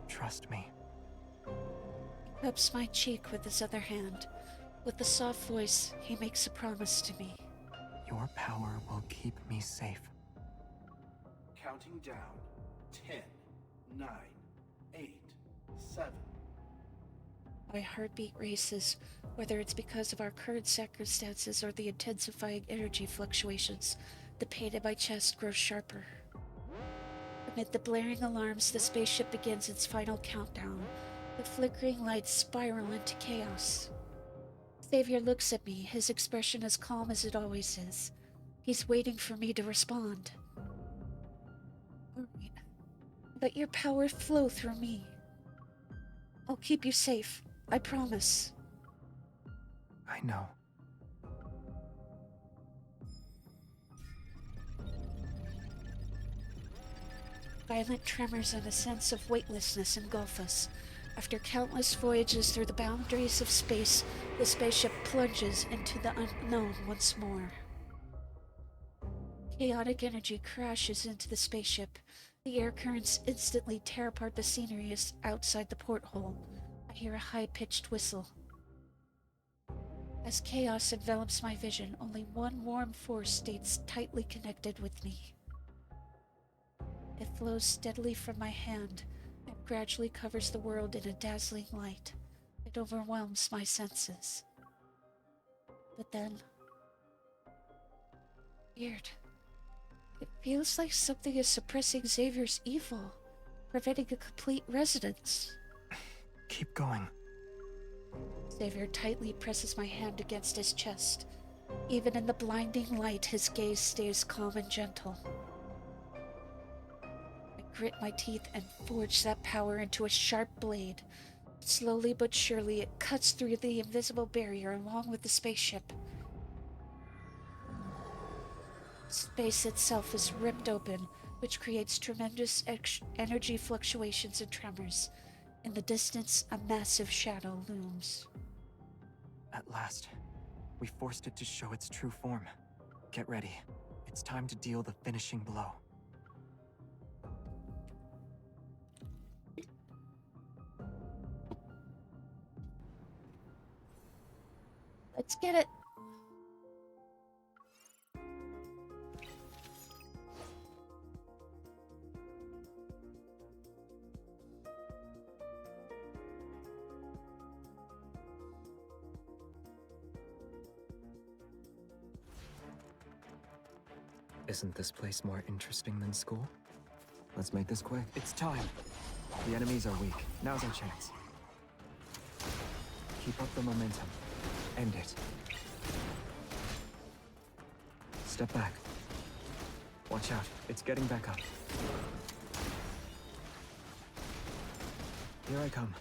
Trust me. He cups my cheek with his other hand. With a soft voice, he makes a promise to me. Your power will keep me safe. Counting down. 10, 9, 8, 7. My heartbeat races, whether it's because of our current circumstances or the intensifying energy fluctuations. The pain in my chest grows sharper. Amid the blaring alarms, the spaceship begins its final countdown. The flickering lights spiral into chaos. Xavier looks at me, his expression as calm as it always is. He's waiting for me to respond. All right. Let your power flow through me. I'll keep you safe, I promise. I know. Violent tremors and a sense of weightlessness engulf us. After countless voyages through the boundaries of space, the spaceship plunges into the unknown once more. Chaotic energy crashes into the spaceship. The air currents instantly tear apart the scenery outside the porthole. I hear a high-pitched whistle. As chaos envelops my vision, only one warm force stays tightly connected with me. It flows steadily from my hand and gradually covers the world in a dazzling light. It overwhelms my senses. But then... weird. It feels like something is suppressing Xavier's evil, preventing a complete resonance. Keep going. Xavier tightly presses my hand against his chest. Even in the blinding light, his gaze stays calm and gentle. I grit my teeth and forge that power into a sharp blade. Slowly but surely, it cuts through the invisible barrier along with the spaceship. Space itself is ripped open, which creates tremendous energy fluctuations and tremors. In the distance, a massive shadow looms. At last, we forced it to show its true form. Get ready. It's time to deal the finishing blow. Let's get it. Isn't this place more interesting than school? Let's make this quick. It's time. The enemies are weak. Now's our chance. Keep up the momentum. End it. Step back. Watch out. It's getting back up. Here I come.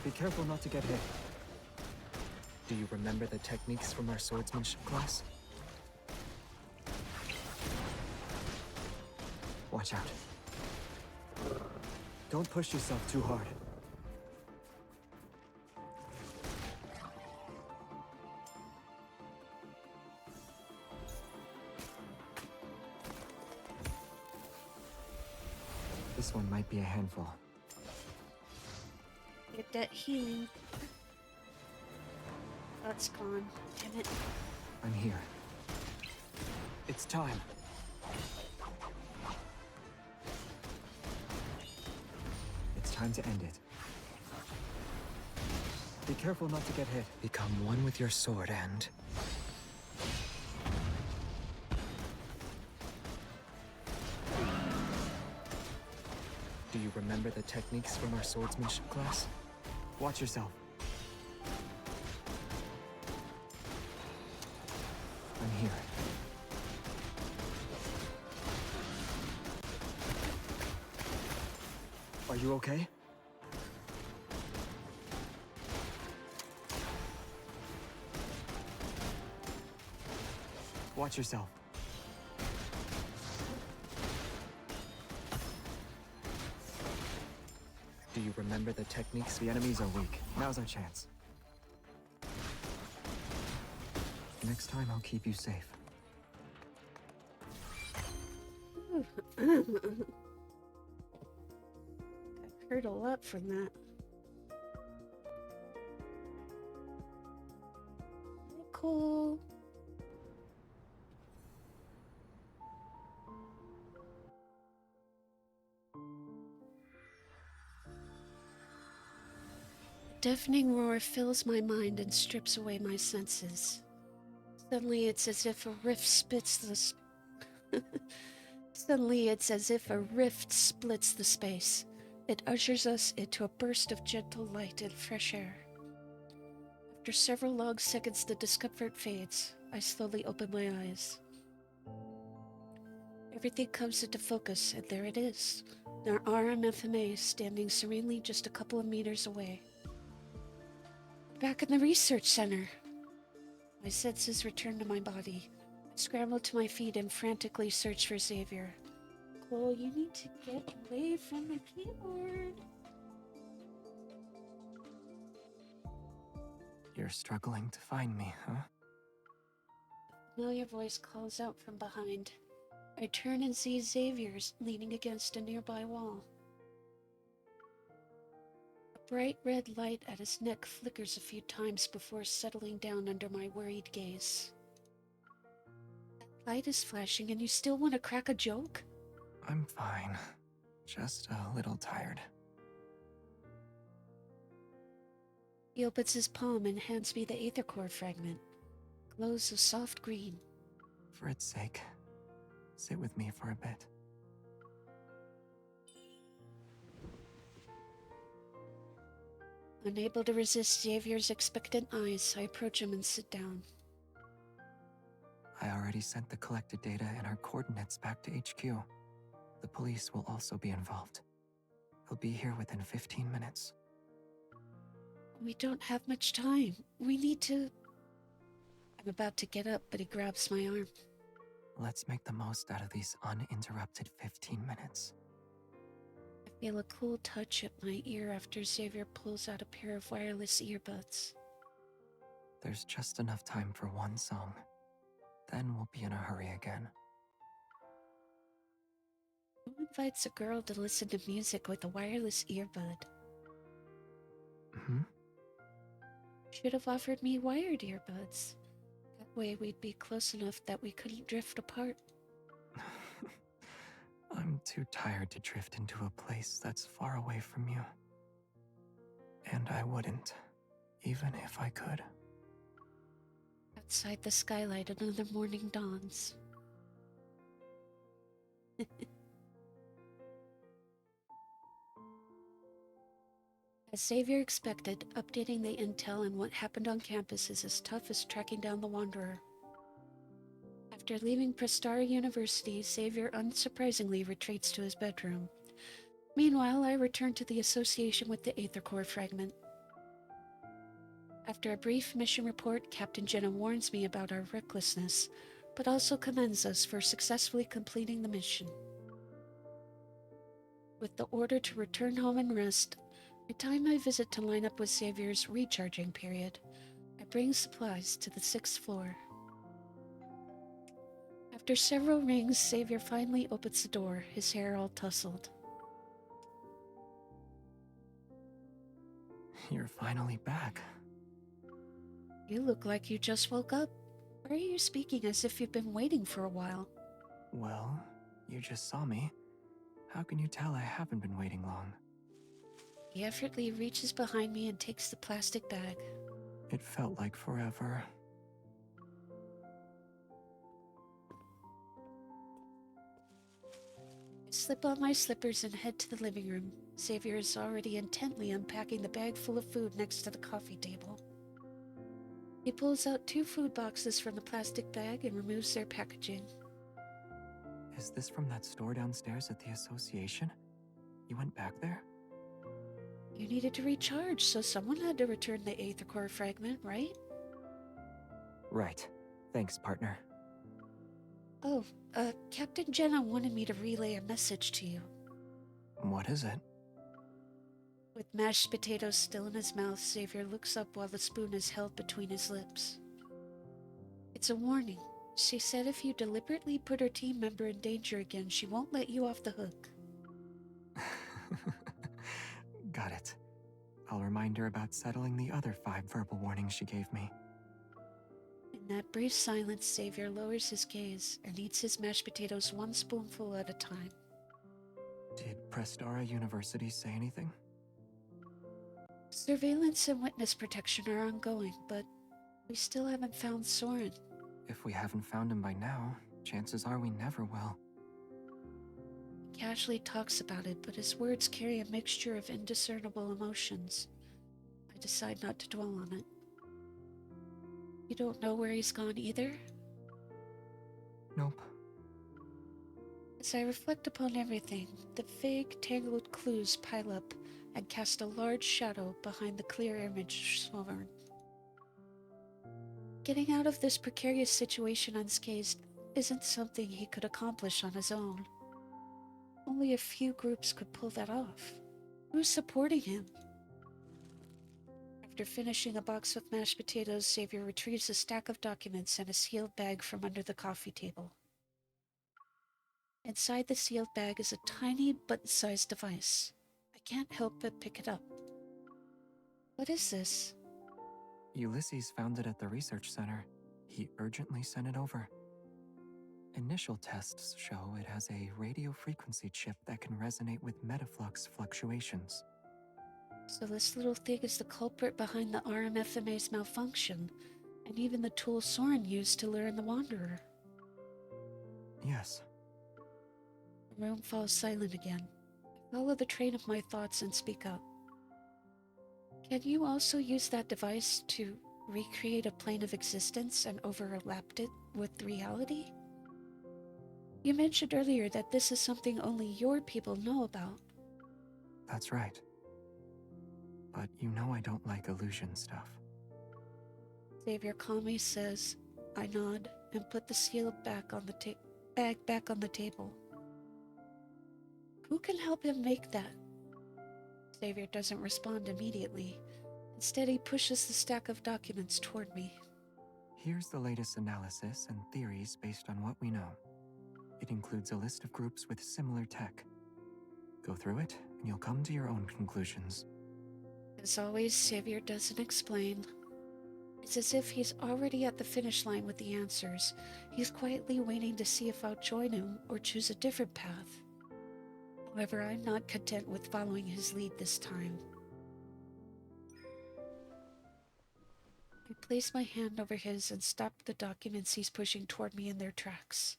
Be careful not to get hit. Do you remember the techniques from our swordsmanship class? Watch out. Don't push yourself too hard. This one might be a handful. Get that healing. Oh, it's gone. Damn it. I'm here. It's time. It's time to end it. Be careful not to get hit. Become one with your sword and... Do you remember the techniques from our swordsmanship class? Watch yourself. I'm here. Are you okay? Watch yourself. Do you remember the techniques? The enemies are weak. Now's our chance. Next time, I'll keep you safe. Got hurt a lot from that. Cool. A deafening roar fills my mind and strips away my senses. Suddenly it's as if a rift splits the Suddenly it's as if a rift splits the space. It ushers us into a burst of gentle light and fresh air. After several long seconds, the discomfort fades. I slowly open my eyes. Everything comes into focus, and there it is. Our RMFMA standing serenely just a couple of meters away. Back in the research center. My senses return to my body. I scramble to my feet and frantically search for Xavier. Cole, you need to get away from the keyboard. You're struggling to find me, huh? A familiar voice calls out from behind. I turn and see Xavier's leaning against a nearby wall. A bright red light at his neck flickers a few times before settling down under my worried gaze. That light is flashing and you still want to crack a joke? I'm fine. Just a little tired. He opens his palm and hands me the Aether Core fragment. Glows a soft green. For its sake, sit with me for a bit. Unable to resist Xavier's expectant eyes, I approach him and sit down. I already sent the collected data and our coordinates back to HQ. The police will also be involved. They'll be here within 15 minutes. We don't have much time. We need to... I'm about to get up, but he grabs my arm. Let's make the most out of these uninterrupted 15 minutes. I feel a cool touch at my ear after Xavier pulls out a pair of wireless earbuds. There's just enough time for one song. Then we'll be in a hurry again. Who invites a girl to listen to music with a wireless earbud? Hmm? Should have offered me wired earbuds. That way we'd be close enough that we couldn't drift apart. I'm too tired to drift into a place that's far away from you. And I wouldn't, even if I could. Outside the skylight, another morning dawns. As Xavier expected, updating the intel on what happened on campus is as tough as tracking down the Wanderer. After leaving Prestara University, Xavier unsurprisingly retreats to his bedroom. Meanwhile, I return to the association with the Aether Core fragment. After a brief mission report, Captain Jenna warns me about our recklessness, but also commends us for successfully completing the mission. With the order to return home and rest, I time my visit to line up with Xavier's recharging period. I bring supplies to the 6th floor. After several rings, Xavier finally opens the door, his hair all tousled. You're finally back. You look like you just woke up. Why are you speaking as if you've been waiting for a while? Well, you just saw me. How can you tell I haven't been waiting long? He effortlessly reaches behind me and takes the plastic bag. It felt like forever. I slip on my slippers and head to the living room. Xavier is already intently unpacking the bag full of food next to the coffee table. He pulls out 2 food boxes from the plastic bag and removes their packaging. Is this from that store downstairs at the association? You went back there? You needed to recharge, so someone had to return the Aether Core fragment, right? Right. Thanks, partner. Oh, Captain Jenna wanted me to relay a message to you. What is it? With mashed potatoes still in his mouth, Xavier looks up while the spoon is held between his lips. It's a warning. She said if you deliberately put her team member in danger again, she won't let you off the hook. Got it. I'll remind her about settling the other 5 verbal warnings she gave me. In that brief silence, Xavier lowers his gaze and eats his mashed potatoes 1 spoonful at a time. Did Prestara University say anything? Surveillance and witness protection are ongoing, but we still haven't found Soren. If we haven't found him by now, chances are we never will. He casually talks about it, but his words carry a mixture of indiscernible emotions. I decide not to dwell on it. You don't know where he's gone either? Nope. As I reflect upon everything, the vague, tangled clues pile up and cast a large shadow behind the clear image of Soren. Getting out of this precarious situation unscathed isn't something he could accomplish on his own. Only a few groups could pull that off. Who's supporting him? After finishing a box of mashed potatoes, Xavier retrieves a stack of documents and a sealed bag from under the coffee table. Inside the sealed bag is a tiny button-sized device. I can't help but pick it up. What is this? Ulysses found it at the research center. He urgently sent it over. Initial tests show it has a radio frequency chip that can resonate with metaflux fluctuations. So this little thing is the culprit behind the RMFMA's malfunction, and even the tool Soren used to lure in the Wanderer. Yes. The room falls silent again. I follow the train of my thoughts and speak up. Can you also use that device to recreate a plane of existence and overlap it with reality? You mentioned earlier that this is something only your people know about. That's right. But you know I don't like illusion stuff. Xavier calmly says. I nod and put the sealed bag back on the table. Who can help him make that? Xavier doesn't respond immediately. Instead, he pushes the stack of documents toward me. Here's the latest analysis and theories based on what we know. It includes a list of groups with similar tech. Go through it, and you'll come to your own conclusions. As always, Xavier doesn't explain. It's as if he's already at the finish line with the answers. He's quietly waiting to see if I'll join him or choose a different path. However, I'm not content with following his lead this time. I place my hand over his and stop the documents he's pushing toward me in their tracks.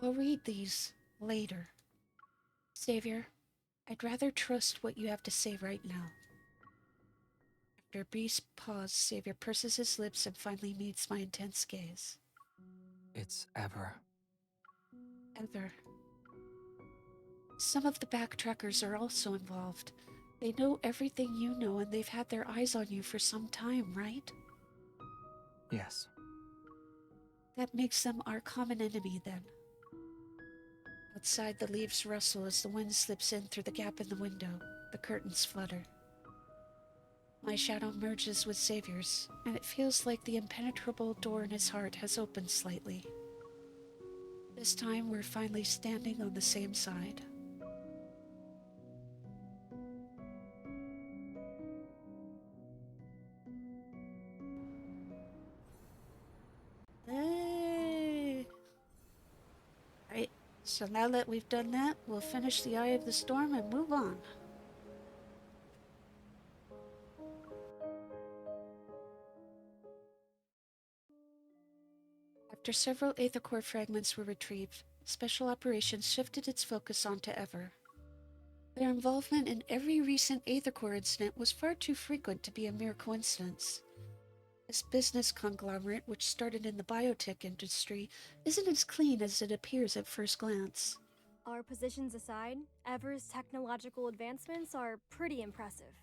I'll read these later. Xavier, I'd rather trust what you have to say right now. After a brief pause, Xavier purses his lips and finally meets my intense gaze. It's Ever. Ever. Some of the backtrackers are also involved. They know everything you know and they've had their eyes on you for some time, right? Yes. That makes them our common enemy then. Outside, the leaves rustle as the wind slips in through the gap in the window. The curtains flutter. My shadow merges with Xavier's, and it feels like the impenetrable door in his heart has opened slightly. This time, we're finally standing on the same side. Hey! Right, so now that we've done that, we'll finish the Eye of the Storm and move on. After several Aether Core fragments were retrieved, Special Operations shifted its focus onto Ever. Their involvement in every recent Aether Core incident was far too frequent to be a mere coincidence. This business conglomerate, which started in the biotech industry, isn't as clean as it appears at first glance. Our positions aside, Ever's technological advancements are pretty impressive.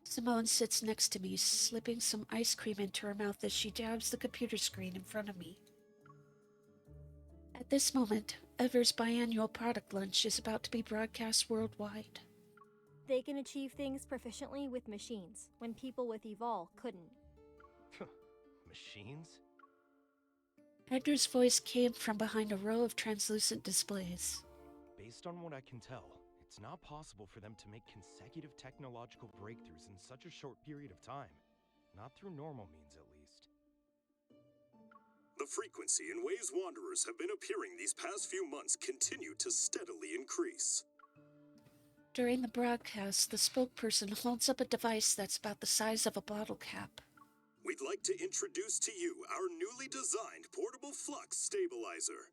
Simone sits next to me, slipping some ice cream into her mouth as she jabs the computer screen in front of me. At this moment, Ever's biannual product lunch is about to be broadcast worldwide. They can achieve things proficiently with machines, when people with Evol couldn't. Machines? Edgar's voice came from behind a row of translucent displays. Based on what I can tell, it's not possible for them to make consecutive technological breakthroughs in such a short period of time. Not through normal means, at least. The frequency in ways Wanderers have been appearing these past few months continue to steadily increase. During the broadcast, the spokesperson holds up a device that's about the size of a bottle cap. We'd like to introduce to you our newly designed portable flux stabilizer.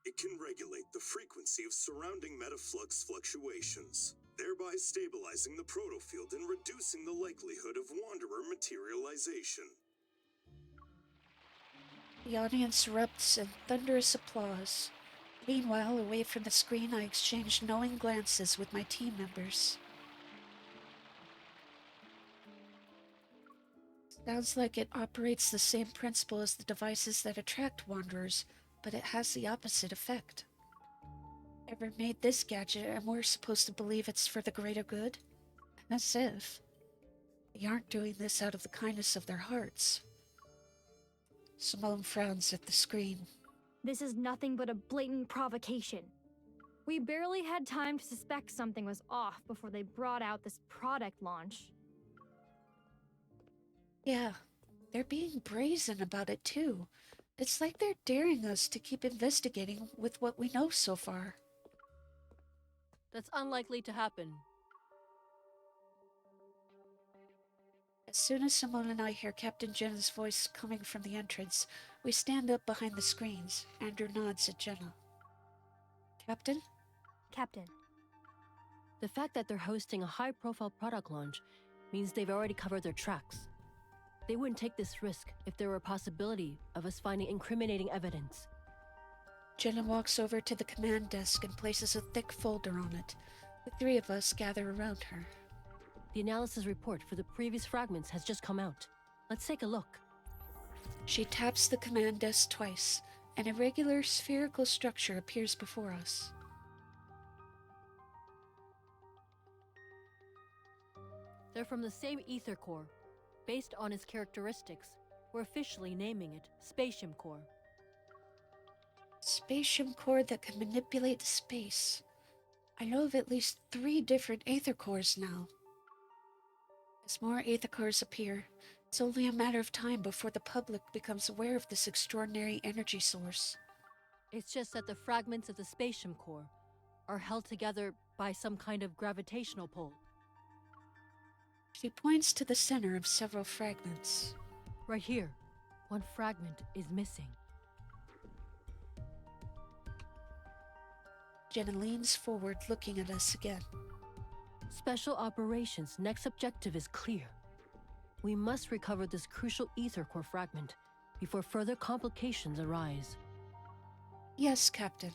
It can regulate the frequency of surrounding metaflux fluctuations, thereby stabilizing the protofield and reducing the likelihood of Wanderer materialization. The audience erupts in thunderous applause. Meanwhile, away from the screen, I exchange knowing glances with my team members. Sounds like it operates the same principle as the devices that attract Wanderers, but it has the opposite effect. Ever made this gadget and we're supposed to believe it's for the greater good? As if. They aren't doing this out of the kindness of their hearts. Simone frowns at the screen. This is nothing but a blatant provocation. We barely had time to suspect something was off before they brought out this product launch. Yeah, they're being brazen about it too. It's like they're daring us to keep investigating with what we know so far. That's unlikely to happen. As soon as Simone and I hear Captain Jenna's voice coming from the entrance, we stand up behind the screens. Andrew nods at Jenna. Captain? Captain. The fact that they're hosting a high-profile product launch means they've already covered their tracks. They wouldn't take this risk if there were a possibility of us finding incriminating evidence. Jenna walks over to the command desk and places a thick folder on it. The three of us gather around her. The analysis report for the previous fragments has just come out. Let's take a look. She taps the command desk twice, and a regular spherical structure appears before us. They're from the same ether core. Based on its characteristics, we're officially naming it Spatium Core. Spatium core that can manipulate space. I know of at least 3 different aether cores now. As more aether cores appear, it's only a matter of time before the public becomes aware of this extraordinary energy source. It's just that the fragments of the spatium core are held together by some kind of gravitational pull. She points to the center of several fragments. Right here, one fragment is missing. Jenna leans forward, looking at us again. Special Operations' next objective is clear. We must recover this crucial ether core fragment before further complications arise. Yes, Captain.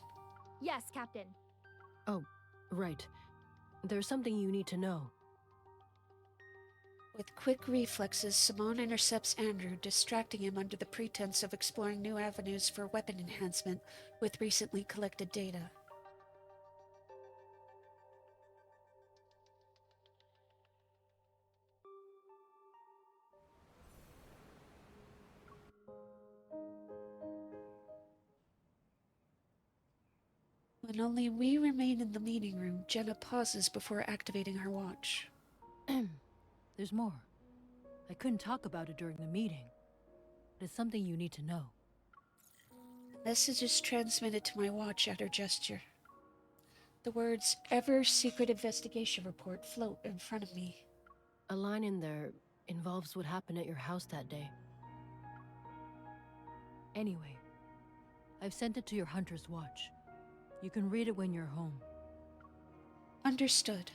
Yes, Captain. Oh, right. There's something you need to know. With quick reflexes, Simone intercepts Andrew, distracting him under the pretense of exploring new avenues for weapon enhancement with recently collected data. When only we remain in the meeting room, Jenna pauses before activating her watch. There's more. I couldn't talk about it during the meeting. It's something you need to know. The message is transmitted to my watch at her gesture. The words, "Ever Secret Investigation Report," float in front of me. A line in there involves what happened at your house that day. Anyway, I've sent it to your hunter's watch. You can read it when you're home. Understood.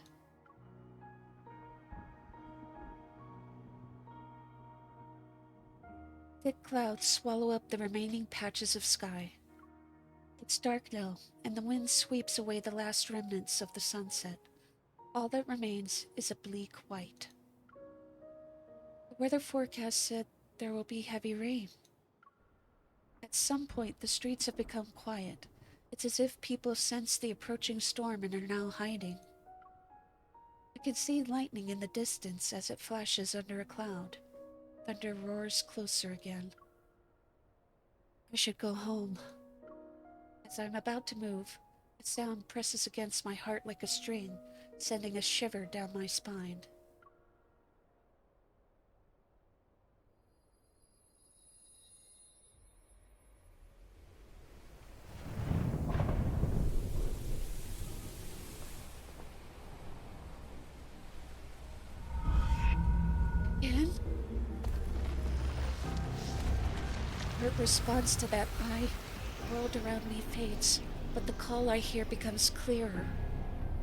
Thick clouds swallow up the remaining patches of sky. It's dark now, and the wind sweeps away the last remnants of the sunset. All that remains is a bleak white. The weather forecast said there will be heavy rain. At some point, the streets have become quiet. It's as if people sense the approaching storm and are now hiding. I can see lightning in the distance as it flashes under a cloud. Thunder roars closer again. I should go home. As I'm about to move, a sound presses against my heart like a string, sending a shiver down my spine. Again? Her response to that eye, the world around me fades, but the call I hear becomes clearer.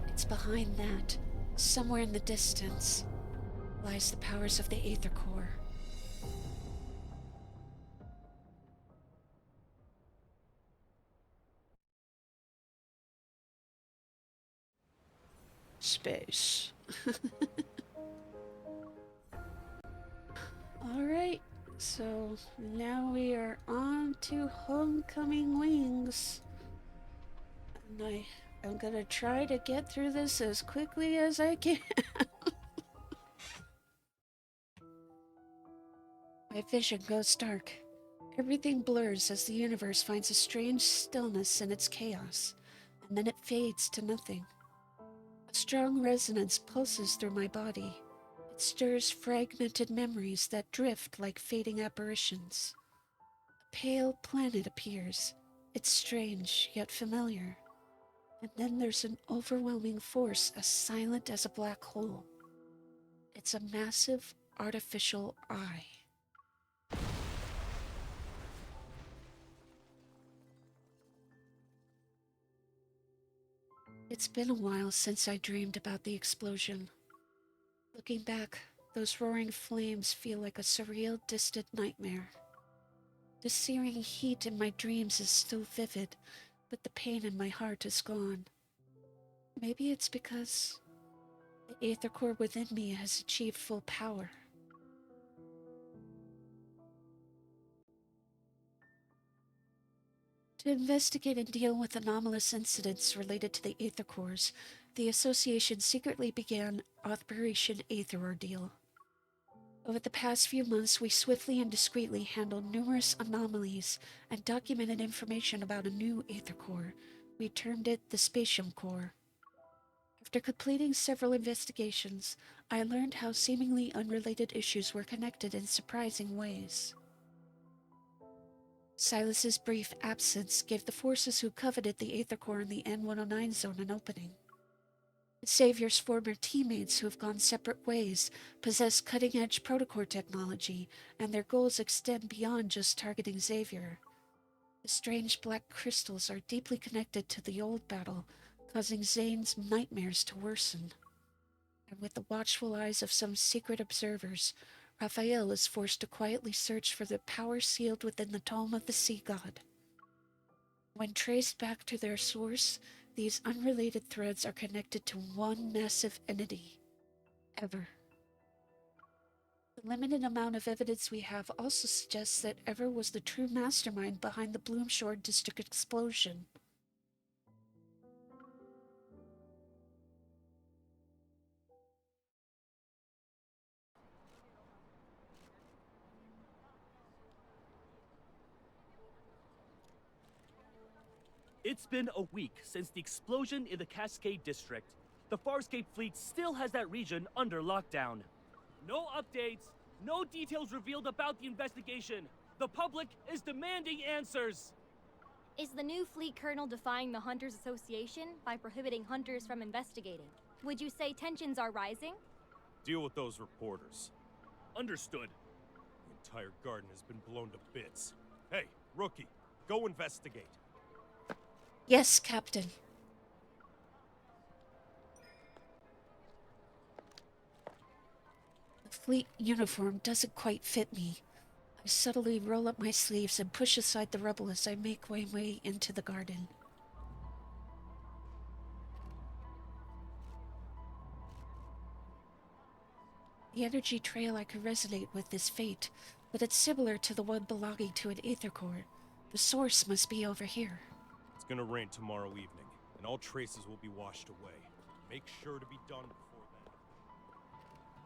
It's behind that, somewhere in the distance, lies the powers of the Aether Core. Space. Alright, so now we are on to Homecoming Wings. And I'm gonna try to get through this as quickly as I can. My vision goes dark. Everything blurs as the universe finds a strange stillness in its chaos, and then it fades to nothing. A strong resonance pulses through my body. It stirs fragmented memories that drift like fading apparitions. A pale planet appears. It's strange, yet familiar. And then there's an overwhelming force as silent as a black hole. It's a massive, artificial eye. It's been a while since I dreamed about the explosion. Looking back, those roaring flames feel like a surreal, distant nightmare. The searing heat in my dreams is still vivid, but the pain in my heart is gone. Maybe it's because the Aether Core within me has achieved full power. To investigate and deal with anomalous incidents related to the Aether Cores, the Association secretly began Operation Aether Ordeal. Over the past few months, we swiftly and discreetly handled numerous anomalies and documented information about a new Aether Core. We termed it the Spatium Core. After completing several investigations, I learned how seemingly unrelated issues were connected in surprising ways. Silas's brief absence gave the forces who coveted the Aether Core in the N-109 zone an opening. Xavier's former teammates who have gone separate ways possess cutting-edge protocore technology, and their goals extend beyond just targeting Xavier. The strange black crystals are deeply connected to the old battle, causing Zane's nightmares to worsen. And with the watchful eyes of some secret observers, Raphael is forced to quietly search for the power sealed within the tome of the Sea God. When traced back to their source, these unrelated threads are connected to one massive entity. Ever. The limited amount of evidence we have also suggests that Ever was the true mastermind behind the Bloomshore District explosion. It's been a week since the explosion in the Cascade District. The Farscape fleet still has that region under lockdown. No updates, no details revealed about the investigation. The public is demanding answers. Is the new fleet colonel defying the Hunters Association by prohibiting hunters from investigating? Would you say tensions are rising? Deal with those reporters. Understood. The entire garden has been blown to bits. Hey, rookie, go investigate. Yes, Captain. The fleet uniform doesn't quite fit me. I subtly roll up my sleeves and push aside the rubble as I make my way into the garden. The energy trail I could resonate with is fate, but it's similar to the one belonging to an Aether Core. The source must be over here. It's gonna rain tomorrow evening, and all traces will be washed away. Make sure to be done before then.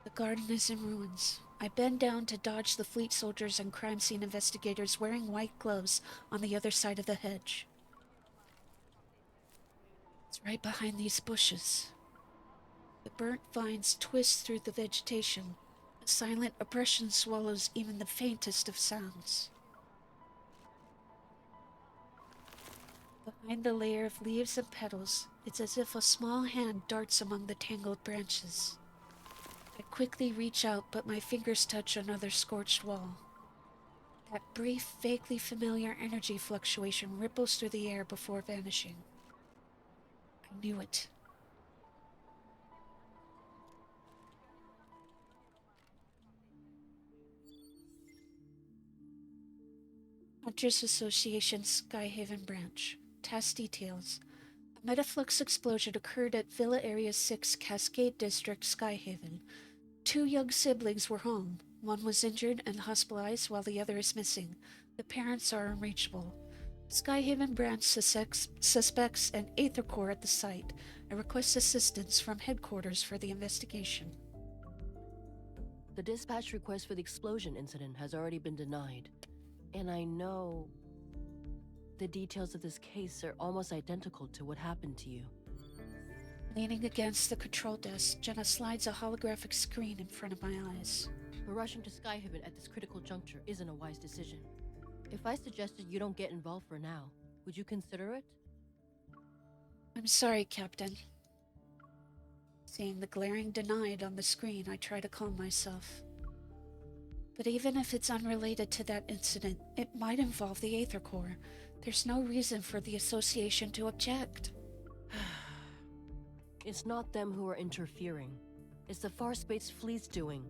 The garden is in ruins. I bend down to dodge the fleet soldiers and crime scene investigators wearing white gloves on the other side of the hedge. It's right behind these bushes. The burnt vines twist through the vegetation. A silent oppression swallows even the faintest of sounds. Behind the layer of leaves and petals, it's as if a small hand darts among the tangled branches. I quickly reach out, but my fingers touch another scorched wall. That brief, vaguely familiar energy fluctuation ripples through the air before vanishing. I knew it. Hunters Association Skyhaven Branch. Task details. A metaflux explosion occurred at Villa Area 6 Cascade District, Skyhaven. 2 young siblings were home. One was injured and hospitalized while the other is missing. The parents are unreachable. Skyhaven Branch suspects an Aether Core at the site and requests assistance from headquarters for the investigation. The dispatch request for the explosion incident has already been denied. And I know the details of this case are almost identical to what happened to you. Leaning against the control desk, Jenna slides a holographic screen in front of my eyes. Rushing to Skyhaven at this critical juncture isn't a wise decision. If I suggested you don't get involved for now, would you consider it? I'm sorry, Captain. Seeing the glaring denied on the screen, I try to calm myself. But even if it's unrelated to that incident, it might involve the Aether Core. There's no reason for the association to object. It's not them who are interfering. It's the Farspace fleet's doing.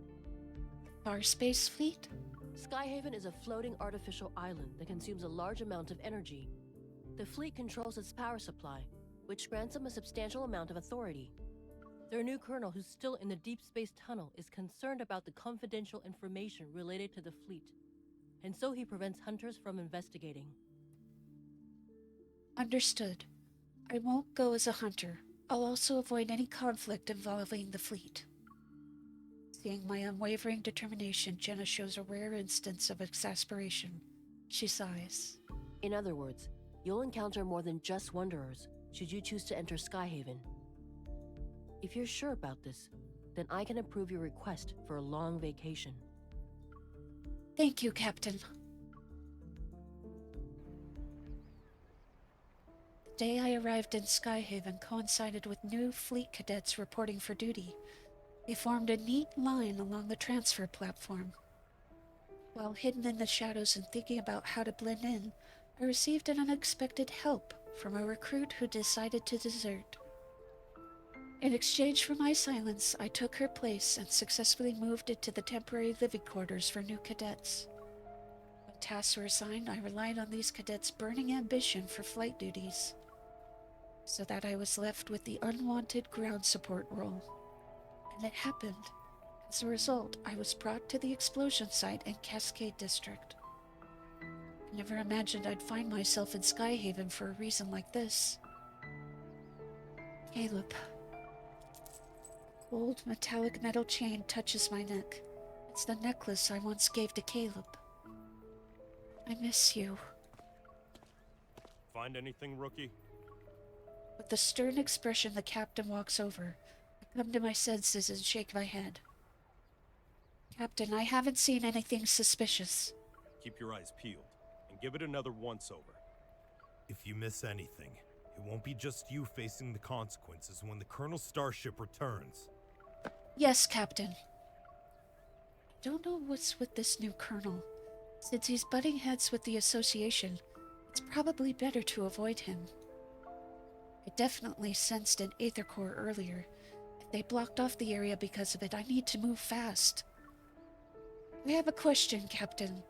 Farspace fleet? Skyhaven is a floating artificial island that consumes a large amount of energy. The fleet controls its power supply, which grants them a substantial amount of authority. Their new colonel, who's still in the Deepspace tunnel, is concerned about the confidential information related to the fleet, and so he prevents hunters from investigating. Understood. I won't go as a hunter. I'll also avoid any conflict involving the fleet. Seeing my unwavering determination, Jenna shows a rare instance of exasperation. She sighs. In other words, you'll encounter more than just Wanderers, should you choose to enter Skyhaven. If you're sure about this, then I can approve your request for a long vacation. Thank you, Captain. The day I arrived in Skyhaven coincided with new fleet cadets reporting for duty. They formed a neat line along the transfer platform. While hidden in the shadows and thinking about how to blend in, I received an unexpected help from a recruit who decided to desert. In exchange for my silence, I took her place and successfully moved into the temporary living quarters for new cadets. When tasks were assigned, I relied on these cadets' burning ambition for flight duties, so that I was left with the unwanted ground support role. And it happened. As a result, I was brought to the explosion site in Cascade District. I never imagined I'd find myself in Skyhaven for a reason like this. Caleb. Old metallic metal chain touches my neck. It's the necklace I once gave to Caleb. I miss you. Find anything, rookie? With the stern expression, the captain walks over. I come to my senses and shake my head. Captain, I haven't seen anything suspicious. Keep your eyes peeled, and give it another once-over. If you miss anything, it won't be just you facing the consequences when the Colonel's starship returns. Yes, Captain. I don't know what's with this new Colonel. Since he's butting heads with the Association, it's probably better to avoid him. I definitely sensed an Aether Core earlier. If they blocked off the area because of it, I need to move fast. I have a question, Captain.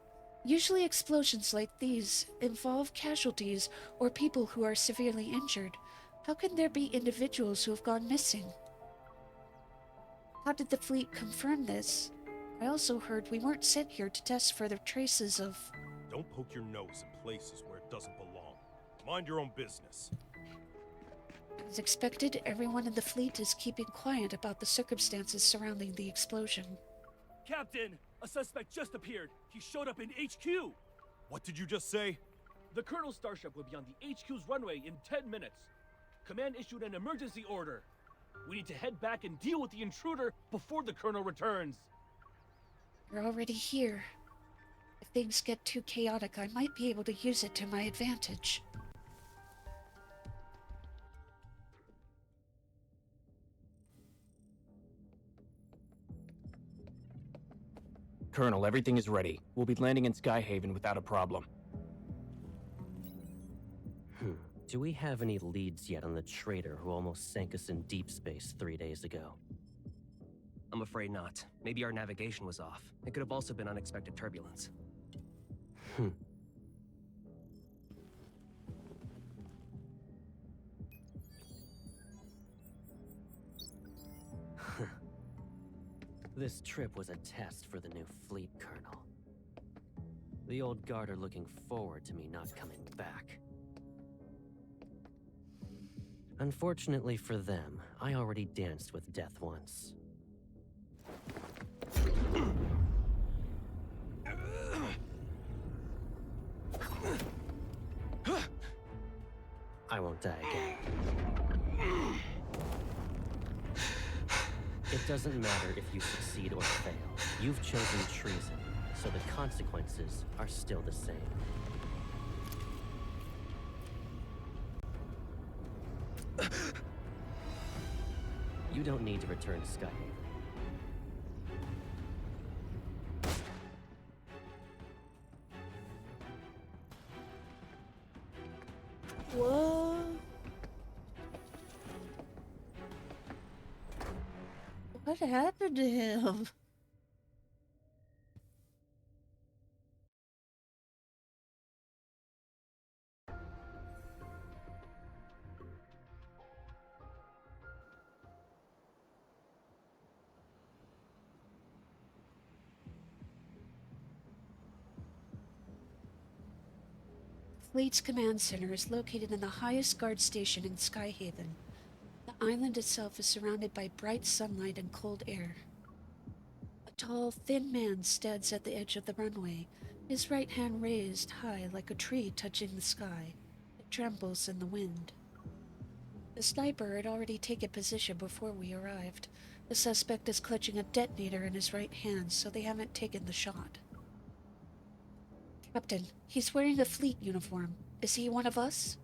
Usually explosions like these involve casualties or people who are severely injured. How can there be individuals who have gone missing? How did the fleet confirm this? I also heard we weren't sent here to test further traces of... Don't poke your nose in places where it doesn't belong. Mind your own business. As expected, everyone in the fleet is keeping quiet about the circumstances surrounding the explosion. Captain, a suspect just appeared. He showed up in HQ. What did you just say? The Colonel's starship will be on the HQ's runway in 10 minutes. Command issued an emergency order. We need to head back and deal with the intruder before the Colonel returns. You're already here. If things get too chaotic, I might be able to use it to my advantage. Colonel, everything is ready. We'll be landing in Skyhaven without a problem. Do we have any leads yet on the traitor who almost sank us in Deepspace 3 days ago? I'm afraid not. Maybe our navigation was off. It could have also been unexpected turbulence. This trip was a test for the new fleet, Colonel. The old guard are looking forward to me not coming back. Unfortunately for them, I already danced with death once. I won't die again. It doesn't matter if you succeed or fail. You've chosen treason, so the consequences are still the same. You don't need to return to Skyhaven. What? What happened to him? Fleet's command center is located in the highest guard station in Skyhaven. The island itself is surrounded by bright sunlight and cold air. A tall, thin man stands at the edge of the runway, his right hand raised high like a tree touching the sky. It trembles in the wind. The sniper had already taken position before we arrived. The suspect is clutching a detonator in his right hand, so they haven't taken the shot. Captain, he's wearing a fleet uniform. Is he one of us?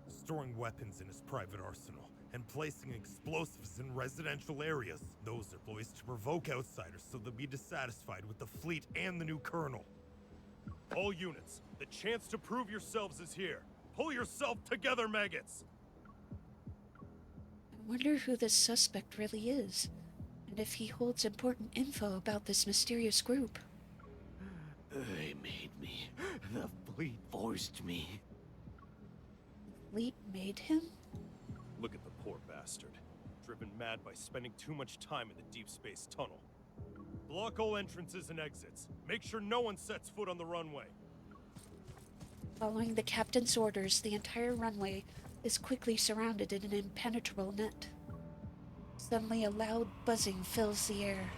Storing weapons in his private arsenal and placing explosives in residential areas. Those are ploys to provoke outsiders so they'll be dissatisfied with the fleet and the new colonel. All units, the chance to prove yourselves is here. Pull yourself together, maggots! I wonder who this suspect really is, and if he holds important info about this mysterious group. They made me. The fleet forced me. Fleet made him? Look at the poor bastard. Driven mad by spending too much time in the deep space tunnel. Block all entrances and exits. Make sure no one sets foot on the runway. Following the captain's orders, the entire runway is quickly surrounded in an impenetrable net. Suddenly, a loud buzzing fills the air.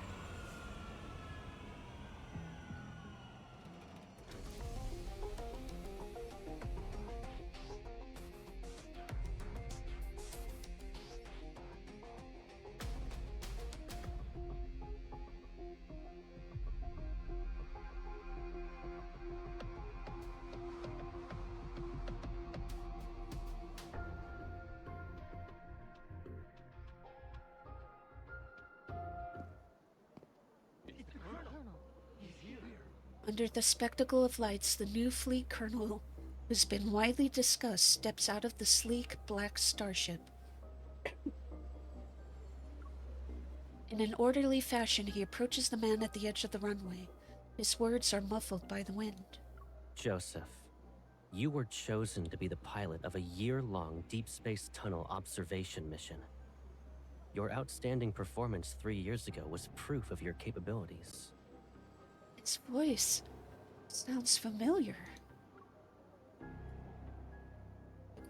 Under the spectacle of lights, the new fleet colonel, who's been widely discussed, steps out of the sleek black starship. In an orderly fashion, he approaches the man at the edge of the runway. His words are muffled by the wind. Joseph, you were chosen to be the pilot of a year-long deep space tunnel observation mission. Your outstanding performance 3 years ago was proof of your capabilities. His voice sounds familiar. The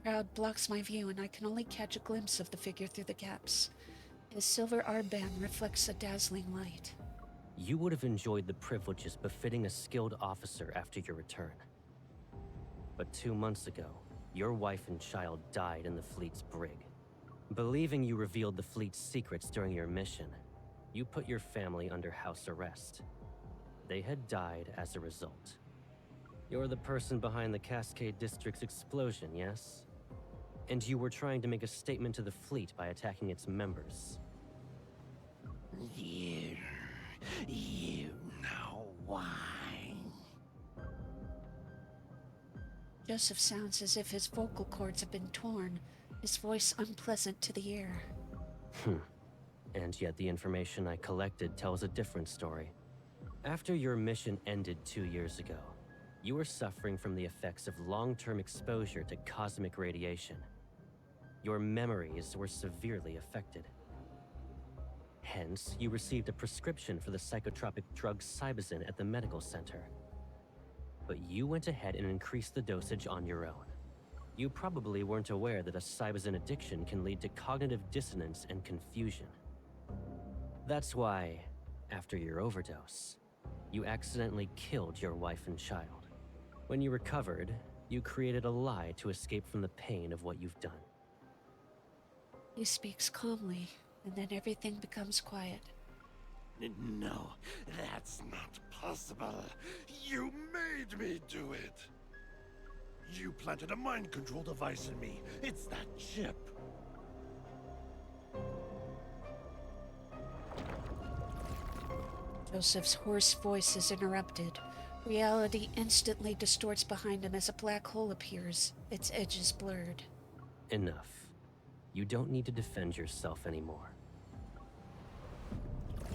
crowd blocks my view, and I can only catch a glimpse of the figure through the gaps. His silver armband reflects a dazzling light. You would have enjoyed the privileges befitting a skilled officer after your return. But 2 months ago, your wife and child died in the fleet's brig. Believing you revealed the fleet's secrets during your mission, you put your family under house arrest. They had died as a result. You're the person behind the Cascade District's explosion, yes? And you were trying to make a statement to the fleet by attacking its members. You know why? Joseph sounds as if his vocal cords have been torn, his voice unpleasant to the ear. And yet the information I collected tells a different story. After your mission ended 2 years ago, you were suffering from the effects of long-term exposure to cosmic radiation. Your memories were severely affected. Hence, you received a prescription for the psychotropic drug Cybazin at the medical center. But you went ahead and increased the dosage on your own. You probably weren't aware that a Cybazin addiction can lead to cognitive dissonance and confusion. That's why, after your overdose, you accidentally killed your wife and child. When you recovered, you created a lie to escape from the pain of what you've done. He speaks calmly, and then everything becomes quiet. No, that's not possible. You made me do it. You planted a mind control device in me. It's that chip. Joseph's hoarse voice is interrupted. Reality instantly distorts behind him as a black hole appears, its edges blurred. Enough. You don't need to defend yourself anymore.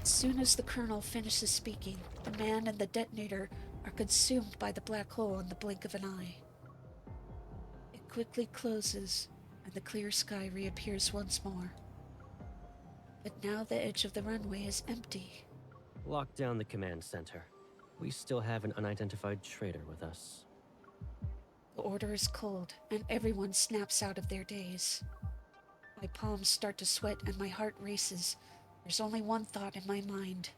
As soon as the colonel finishes speaking, the man and the detonator are consumed by the black hole in the blink of an eye. It quickly closes, and the clear sky reappears once more. But now the edge of the runway is empty. Lock down the command center. We still have an unidentified traitor with us. The order is cold, and everyone snaps out of their daze. My palms start to sweat and my heart races. There's only one thought in my mind.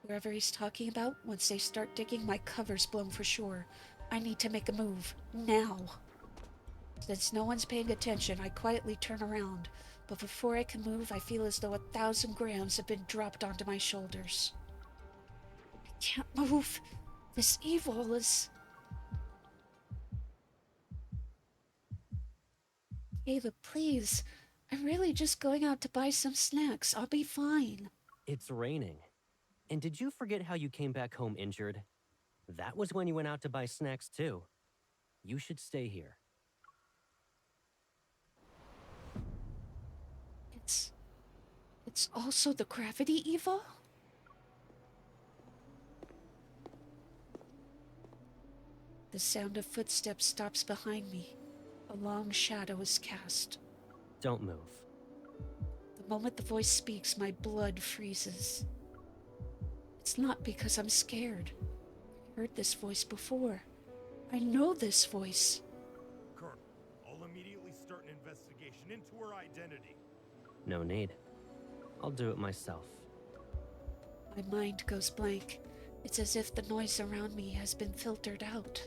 Wherever he's talking about, once they start digging, my cover's blown for sure. I need to make a move. Now. Since no one's paying attention, I quietly turn around, but before I can move, I feel as though 1,000 grams have been dropped onto my shoulders. I can't move. This evil is... Caleb, please. I'm really just going out to buy some snacks. I'll be fine. It's raining. And did you forget how you came back home injured? That was when you went out to buy snacks, too. You should stay here. It's also the gravity evil? The sound of footsteps stops behind me. A long shadow is cast. Don't move. The moment the voice speaks, my blood freezes. It's not because I'm scared. I heard this voice before. I know this voice. Colonel, I'll immediately start an investigation into her identity. No need. I'll do it myself. My mind goes blank. It's as if the noise around me has been filtered out.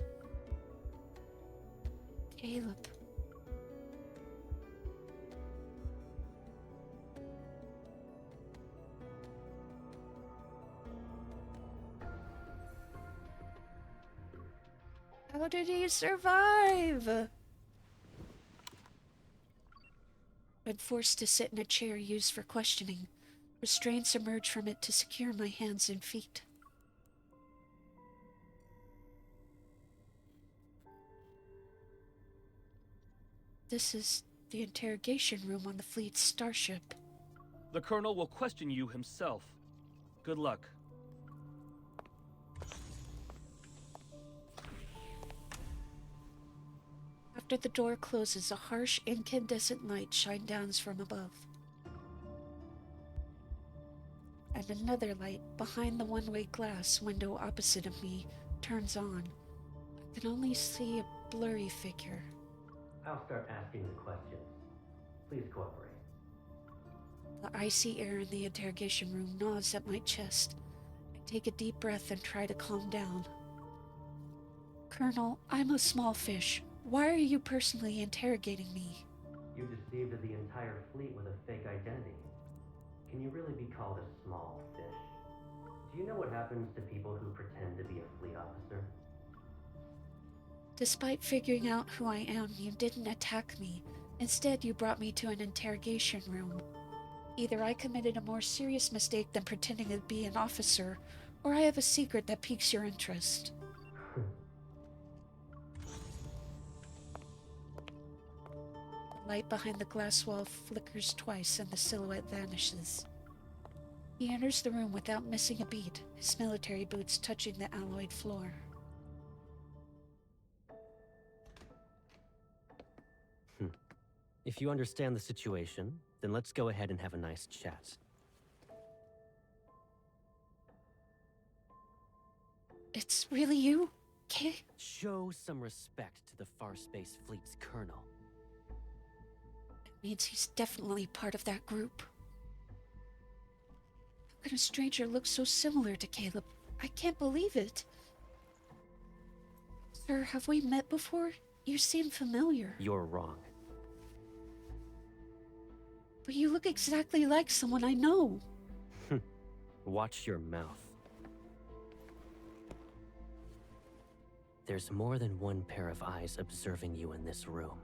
Caleb. How did he survive? When forced to sit in a chair used for questioning, restraints emerge from it to secure my hands and feet. This is the interrogation room on the fleet's starship. The Colonel will question you himself. Good luck. After the door closes, a harsh, incandescent light shines down from above. And another light, behind the one-way glass window opposite of me, turns on. I can only see a blurry figure. I'll start asking the questions. Please cooperate. The icy air in the interrogation room gnaws at my chest. I take a deep breath and try to calm down. Colonel, I'm a small fish. Why are you personally interrogating me? You deceived the entire fleet with a fake identity. Can you really be called a small fish? Do you know what happens to people who pretend to be a fleet officer? Despite figuring out who I am, you didn't attack me. Instead, you brought me to an interrogation room. Either I committed a more serious mistake than pretending to be an officer, or I have a secret that piques your interest. The light behind the glass wall flickers twice and the silhouette vanishes. He enters the room without missing a beat, his military boots touching the alloyed floor. If you understand the situation, then let's go ahead and have a nice chat. It's really you? Show some respect to the Farspace Fleet's colonel. It means he's definitely part of that group. How could a stranger look so similar to Caleb? I can't believe it. Sir, have we met before? You seem familiar. You're wrong. But you look exactly like someone I know. Watch your mouth. There's more than one pair of eyes observing you in this room.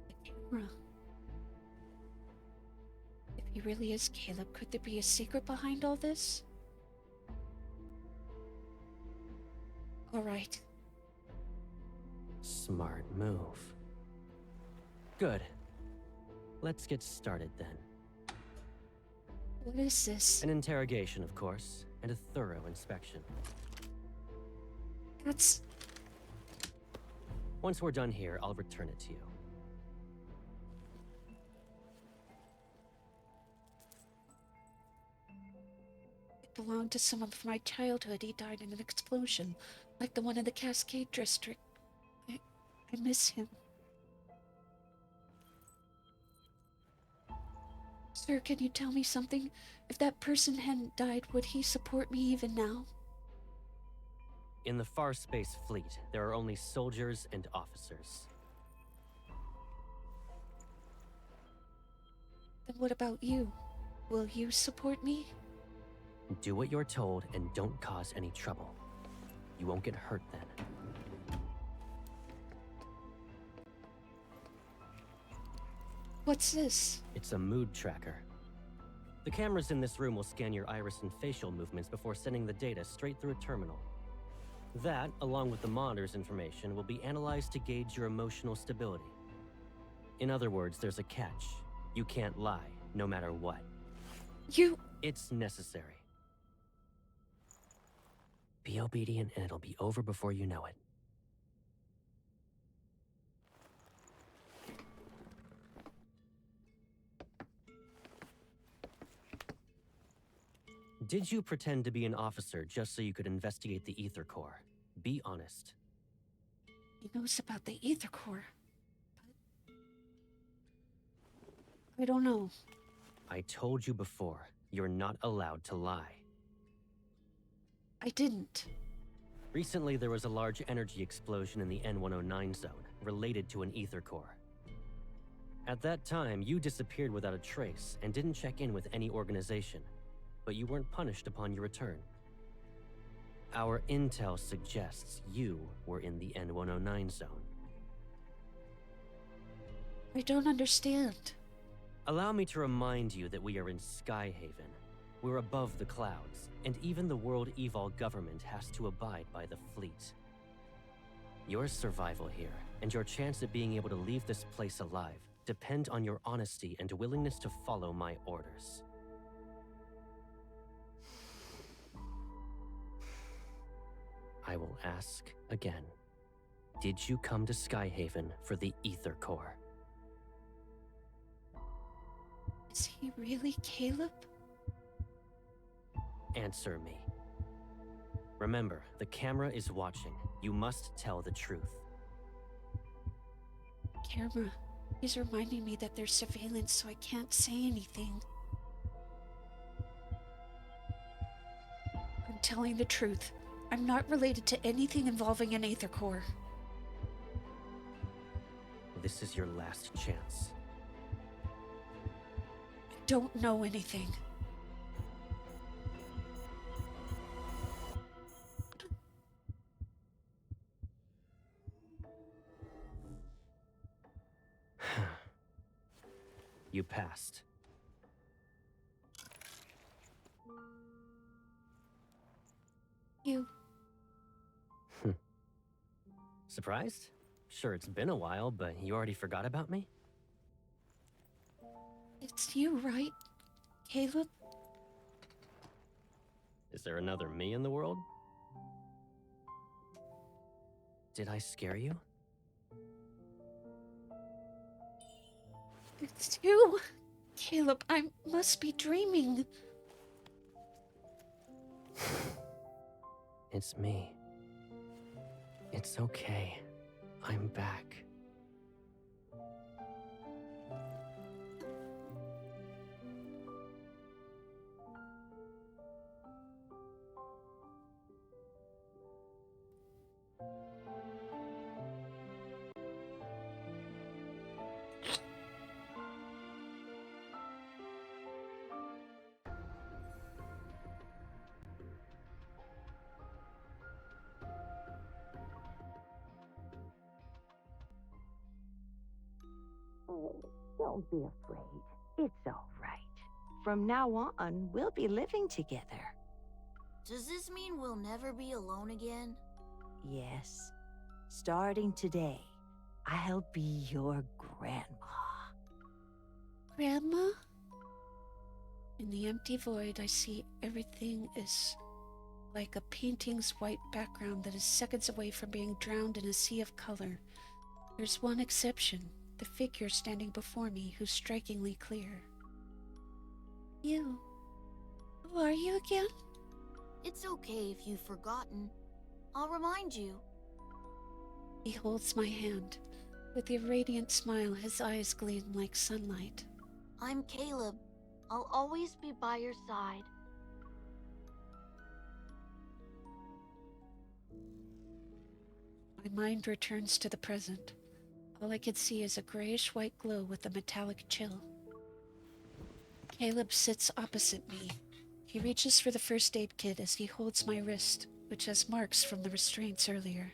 The camera. If he really is Caleb, could there be a secret behind all this? All right. Smart move. Good. Let's get started then. What is this? An interrogation, of course, and a thorough inspection. That's... Once we're done here, I'll return it to you. It belonged to someone from my childhood. He died in an explosion, like the one in the Cascade District. I miss him. Sir, can you tell me something? If that person hadn't died, would he support me even now? In the Farspace Fleet, there are only soldiers and officers. Then what about you? Will you support me? Do what you're told and don't cause any trouble. You won't get hurt then. What's this? It's a mood tracker. The cameras in this room will scan your iris and facial movements before sending the data straight through a terminal. That, along with the monitor's information, will be analyzed to gauge your emotional stability. In other words, there's a catch. You can't lie, no matter what. It's necessary. Be obedient and it'll be over before you know it. Did you pretend to be an officer just so you could investigate the Ether Core? Be honest. He knows about the Ether Core. But I don't know. I told you before, you're not allowed to lie. I didn't. Recently, there was a large energy explosion in the N109 zone, related to an Ether Core. At that time, you disappeared without a trace and didn't check in with any organization, but you weren't punished upon your return. Our intel suggests you were in the N109 zone. I don't understand. Allow me to remind you that we are in Skyhaven. We're above the clouds, and even the World Evol government has to abide by the fleet. Your survival here, and your chance at being able to leave this place alive, depend on your honesty and willingness to follow my orders. I will ask again. Did you come to Skyhaven for the Ether Core? Is he really Caleb? Answer me. Remember, the camera is watching. You must tell the truth. Camera, he's reminding me that there's surveillance, so I can't say anything. I'm telling the truth. I'm not related to anything involving an Aether Core. This is your last chance. I don't know anything. You passed. You. Surprised? Sure, it's been a while, but you already forgot about me? It's you, right, Caleb? Is there another me in the world? Did I scare you? It's you! Caleb, I must be dreaming. It's me. It's okay. I'm back. Don't be afraid. It's all right. From now on, we'll be living together. Does this mean we'll never be alone again? Yes. Starting today, I'll be your grandma. Grandma? In the empty void, I see everything is like a painting's white background that is seconds away from being drowned in a sea of color. There's one exception. The figure standing before me, who's strikingly clear. You. Who are you again? It's okay if you've forgotten. I'll remind you. He holds my hand. With a radiant smile, his eyes gleam like sunlight. I'm Caleb. I'll always be by your side. My mind returns to the present. All I can see is a grayish-white glow with a metallic chill. Caleb sits opposite me. He reaches for the first aid kit as he holds my wrist, which has marks from the restraints earlier.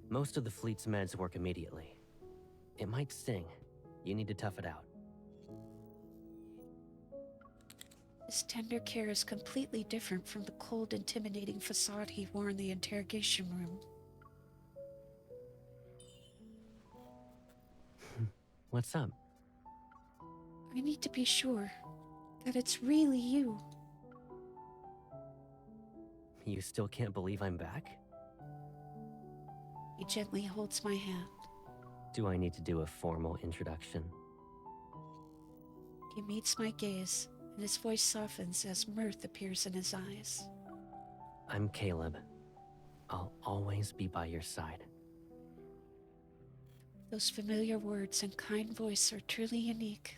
Most of the fleet's meds work immediately. It might sting. You need to tough it out. His tender care is completely different from the cold, intimidating facade he wore in the interrogation room. What's up? I need to be sure that it's really you. You still can't believe I'm back? He gently holds my hand. Do I need to do a formal introduction? He meets my gaze, and his voice softens as mirth appears in his eyes. I'm Caleb. I'll always be by your side. Those familiar words and kind voice are truly unique.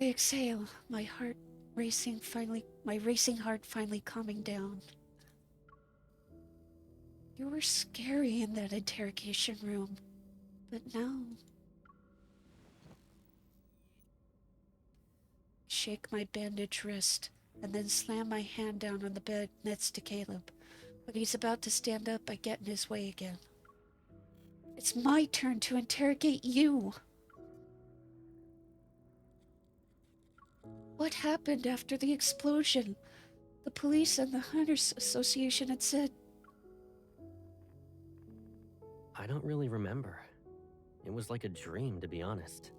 I exhale, my racing heart finally calming down. You were scary in that interrogation room, but now... Shake my bandaged wrist, and then slam my hand down on the bed next to Caleb. When he's about to stand up, I get in his way again. It's my turn to interrogate you. What happened after the explosion? The police and the Hunters Association had said... I don't really remember. It was like a dream, to be honest.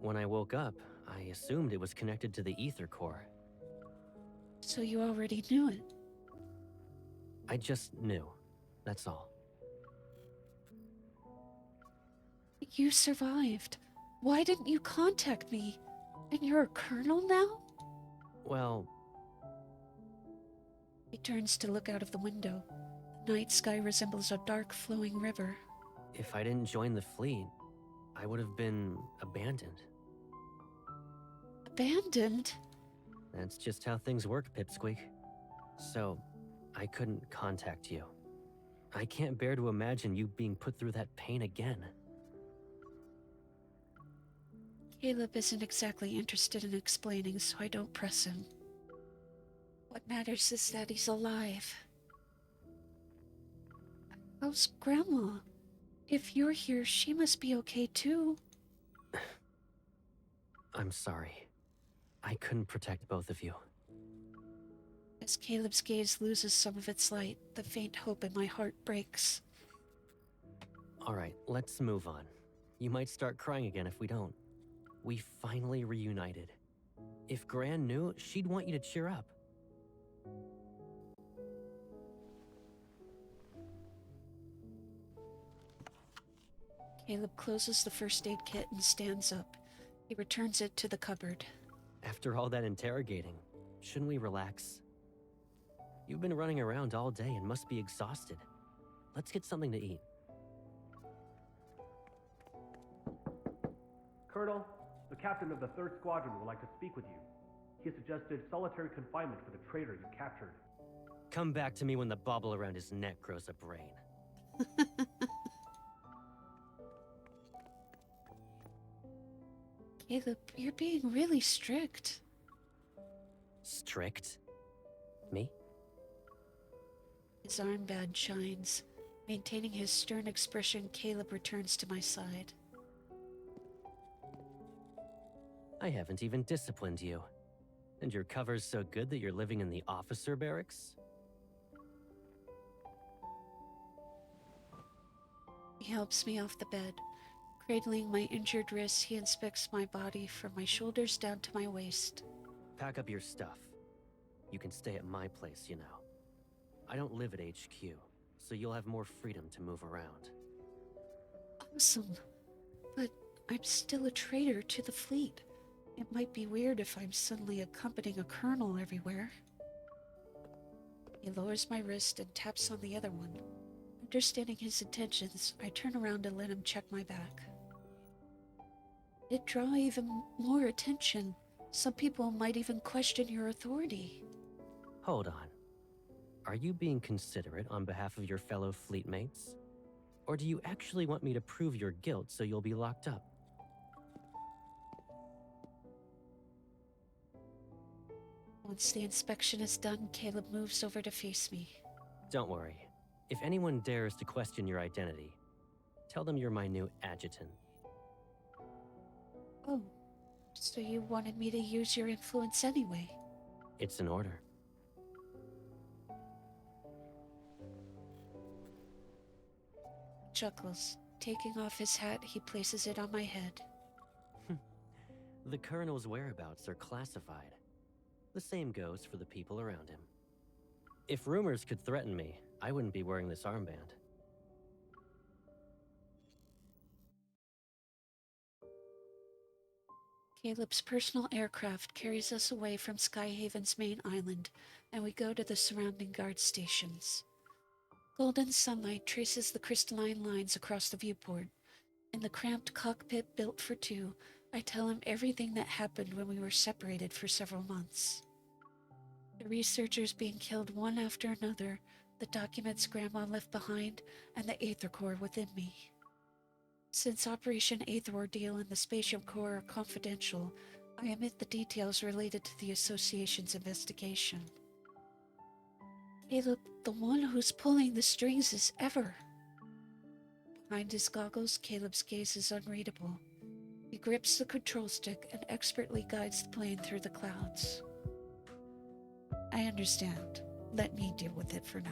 When I woke up, I assumed it was connected to the ether core. So you already knew it? I just knew. That's all. You survived. Why didn't you contact me? And you're a colonel now? Well... He turns to look out of the window. The night sky resembles a dark, flowing river. If I didn't join the fleet, I would have been abandoned. Abandoned? That's just how things work, Pipsqueak. So, I couldn't contact you. I can't bear to imagine you being put through that pain again. Caleb isn't exactly interested in explaining, so I don't press him. What matters is that he's alive. How's Grandma? If you're here, she must be okay too. I'm sorry. I couldn't protect both of you. As Caleb's gaze loses some of its light, the faint hope in my heart breaks. Alright, let's move on. You might start crying again if we don't. We finally reunited. If Gran knew, she'd want you to cheer up. Caleb closes the first aid kit and stands up. He returns it to the cupboard. After all that interrogating, shouldn't we relax? You've been running around all day and must be exhausted. Let's get something to eat. Colonel, the captain of the 3rd Squadron would like to speak with you. He suggested solitary confinement for the traitor you captured. Come back to me when the bauble around his neck grows a brain. Caleb, you're being really strict. Strict? Me? His armband shines. Maintaining his stern expression, Caleb returns to my side. I haven't even disciplined you. And your cover's so good that you're living in the officer barracks? He helps me off the bed. Cradling my injured wrist, he inspects my body from my shoulders down to my waist. Pack up your stuff. You can stay at my place, you know. I don't live at HQ, so you'll have more freedom to move around. Awesome. But I'm still a traitor to the fleet. It might be weird if I'm suddenly accompanying a colonel everywhere. He lowers my wrist and taps on the other one. Understanding his intentions, I turn around to let him check my back. It'd draw even more attention. Some people might even question your authority. Hold on. Are you being considerate on behalf of your fellow fleet mates? Or do you actually want me to prove your guilt so you'll be locked up? Once the inspection is done, Caleb moves over to face me. Don't worry. If anyone dares to question your identity, tell them you're my new adjutant. Oh, so you wanted me to use your influence anyway? It's an order. Chuckles. Taking off his hat, he places it on my head. The Colonel's whereabouts are classified. The same goes for the people around him. If rumors could threaten me, I wouldn't be wearing this armband. Caleb's personal aircraft carries us away from Skyhaven's main island, and we go to the surrounding guard stations. Golden sunlight traces the crystalline lines across the viewport. In the cramped cockpit built for two, I tell him everything that happened when we were separated for several months. The researchers being killed one after another, the documents Grandma left behind, and the Aether Core within me. Since Operation Aether Ordeal and the Spatial Core are confidential, I omit the details related to the Association's investigation. Caleb, the one who's pulling the strings is Ever. Behind his goggles, Caleb's gaze is unreadable. He grips the control stick and expertly guides the plane through the clouds. I understand. Let me deal with it for now.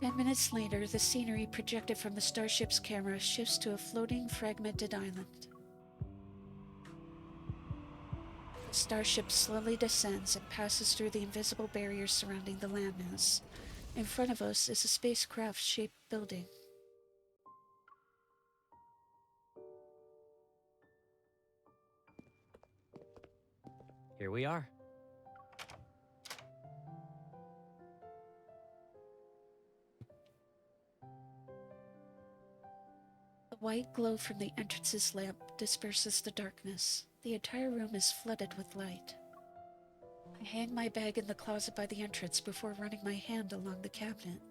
10 minutes later, the scenery projected from the starship's camera shifts to a floating, fragmented island. The starship slowly descends and passes through the invisible barriers surrounding the landmass. In front of us is a spacecraft-shaped building. Here we are. The white glow from the entrance's lamp disperses the darkness. The entire room is flooded with light. I hang my bag in the closet by the entrance before running my hand along the cabinet.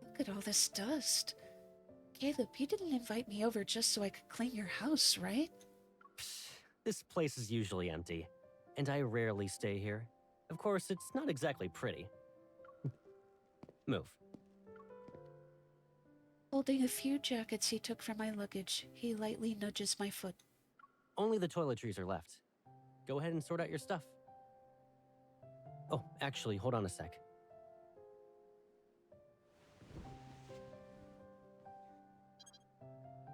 Look at all this dust. Caleb, you didn't invite me over just so I could clean your house, right? This place is usually empty, and I rarely stay here. Of course, it's not exactly pretty. Move. Holding a few jackets he took from my luggage, he lightly nudges my foot. Only the toiletries are left. Go ahead and sort out your stuff. Oh, actually, hold on a sec.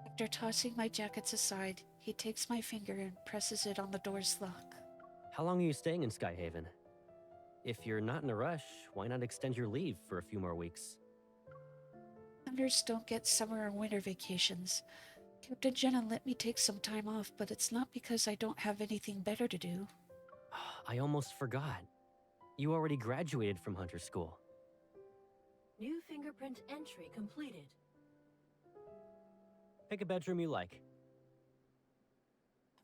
After tossing my jackets aside, he takes my finger and presses it on the door's lock. How long are you staying in Skyhaven? If you're not in a rush, why not extend your leave for a few more weeks? Hunters don't get summer or winter vacations. Captain Jenna let me take some time off, but it's not because I don't have anything better to do. I almost forgot. You already graduated from Hunter School. New fingerprint entry completed. Pick a bedroom you like.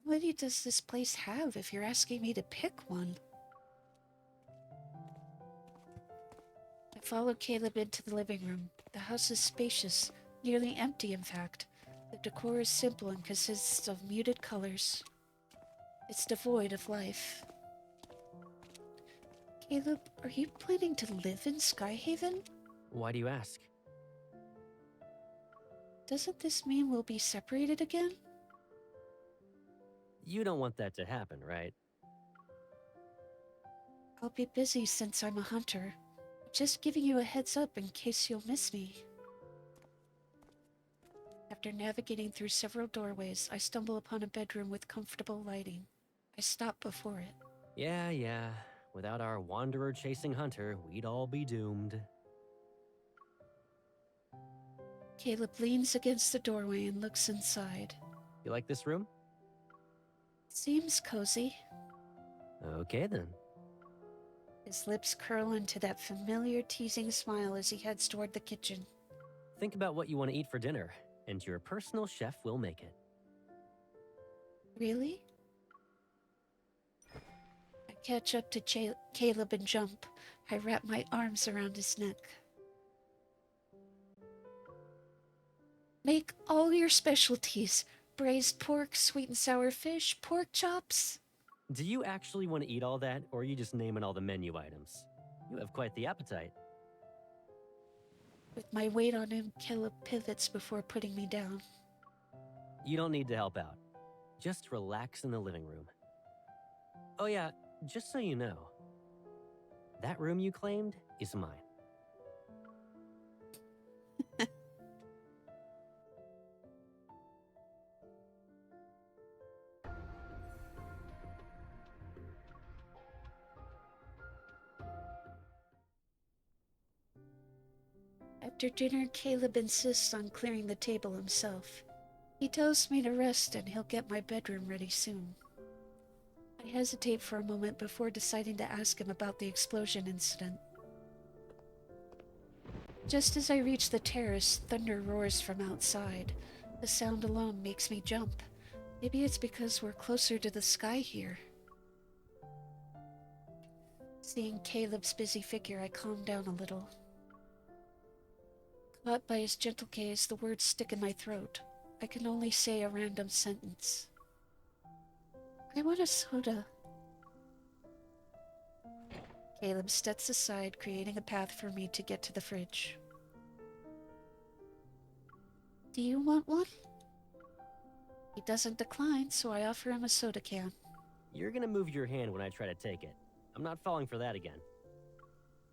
How many does this place have if you're asking me to pick one? I follow Caleb into the living room. The house is spacious, nearly empty in fact. The decor is simple and consists of muted colors. It's devoid of life. Caleb, are you planning to live in Skyhaven? Why do you ask? Doesn't this mean we'll be separated again? You don't want that to happen, right? I'll be busy since I'm a hunter. Just giving you a heads up in case you'll miss me. After navigating through several doorways, I stumble upon a bedroom with comfortable lighting. I stop before it. Yeah. Without our wanderer-chasing hunter, we'd all be doomed. Caleb leans against the doorway and looks inside. You like this room? Seems cozy. Okay, then. His lips curl into that familiar teasing smile as he heads toward the kitchen. Think about what you want to eat for dinner, and your personal chef will make it. Really? I catch up to Caleb and jump. I wrap my arms around his neck. Make all your specialties. Braised pork, sweet and sour fish, pork chops. Do you actually want to eat all that, or are you just naming all the menu items? You have quite the appetite. With my weight on him, Caleb pivots before putting me down. You don't need to help out. Just relax in the living room. Oh yeah, just so you know, that room you claimed is mine. After dinner, Caleb insists on clearing the table himself. He tells me to rest and he'll get my bedroom ready soon. I hesitate for a moment before deciding to ask him about the explosion incident. Just as I reach the terrace, thunder roars from outside. The sound alone makes me jump. Maybe it's because we're closer to the sky here. Seeing Caleb's busy figure, I calm down a little. Caught by his gentle gaze, the words stick in my throat. I can only say a random sentence. I want a soda. Caleb steps aside, creating a path for me to get to the fridge. Do you want one? He doesn't decline, so I offer him a soda can. You're gonna move your hand when I try to take it. I'm not falling for that again.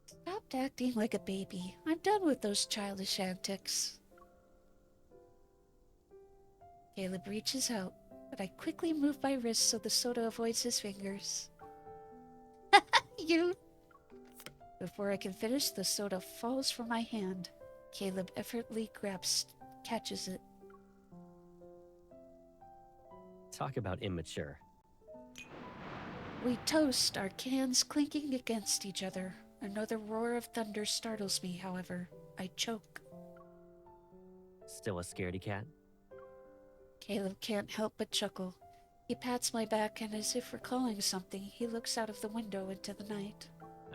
Stop acting like a baby. I'm done with those childish antics. Caleb reaches out, but I quickly move my wrist so the soda avoids his fingers. You! Before I can finish, the soda falls from my hand. Caleb effortlessly catches it. Talk about immature. We toast, our cans clinking against each other. Another roar of thunder startles me, however. I choke. Still a scaredy cat? Caleb can't help but chuckle. He pats my back, and as if recalling something, he looks out of the window into the night.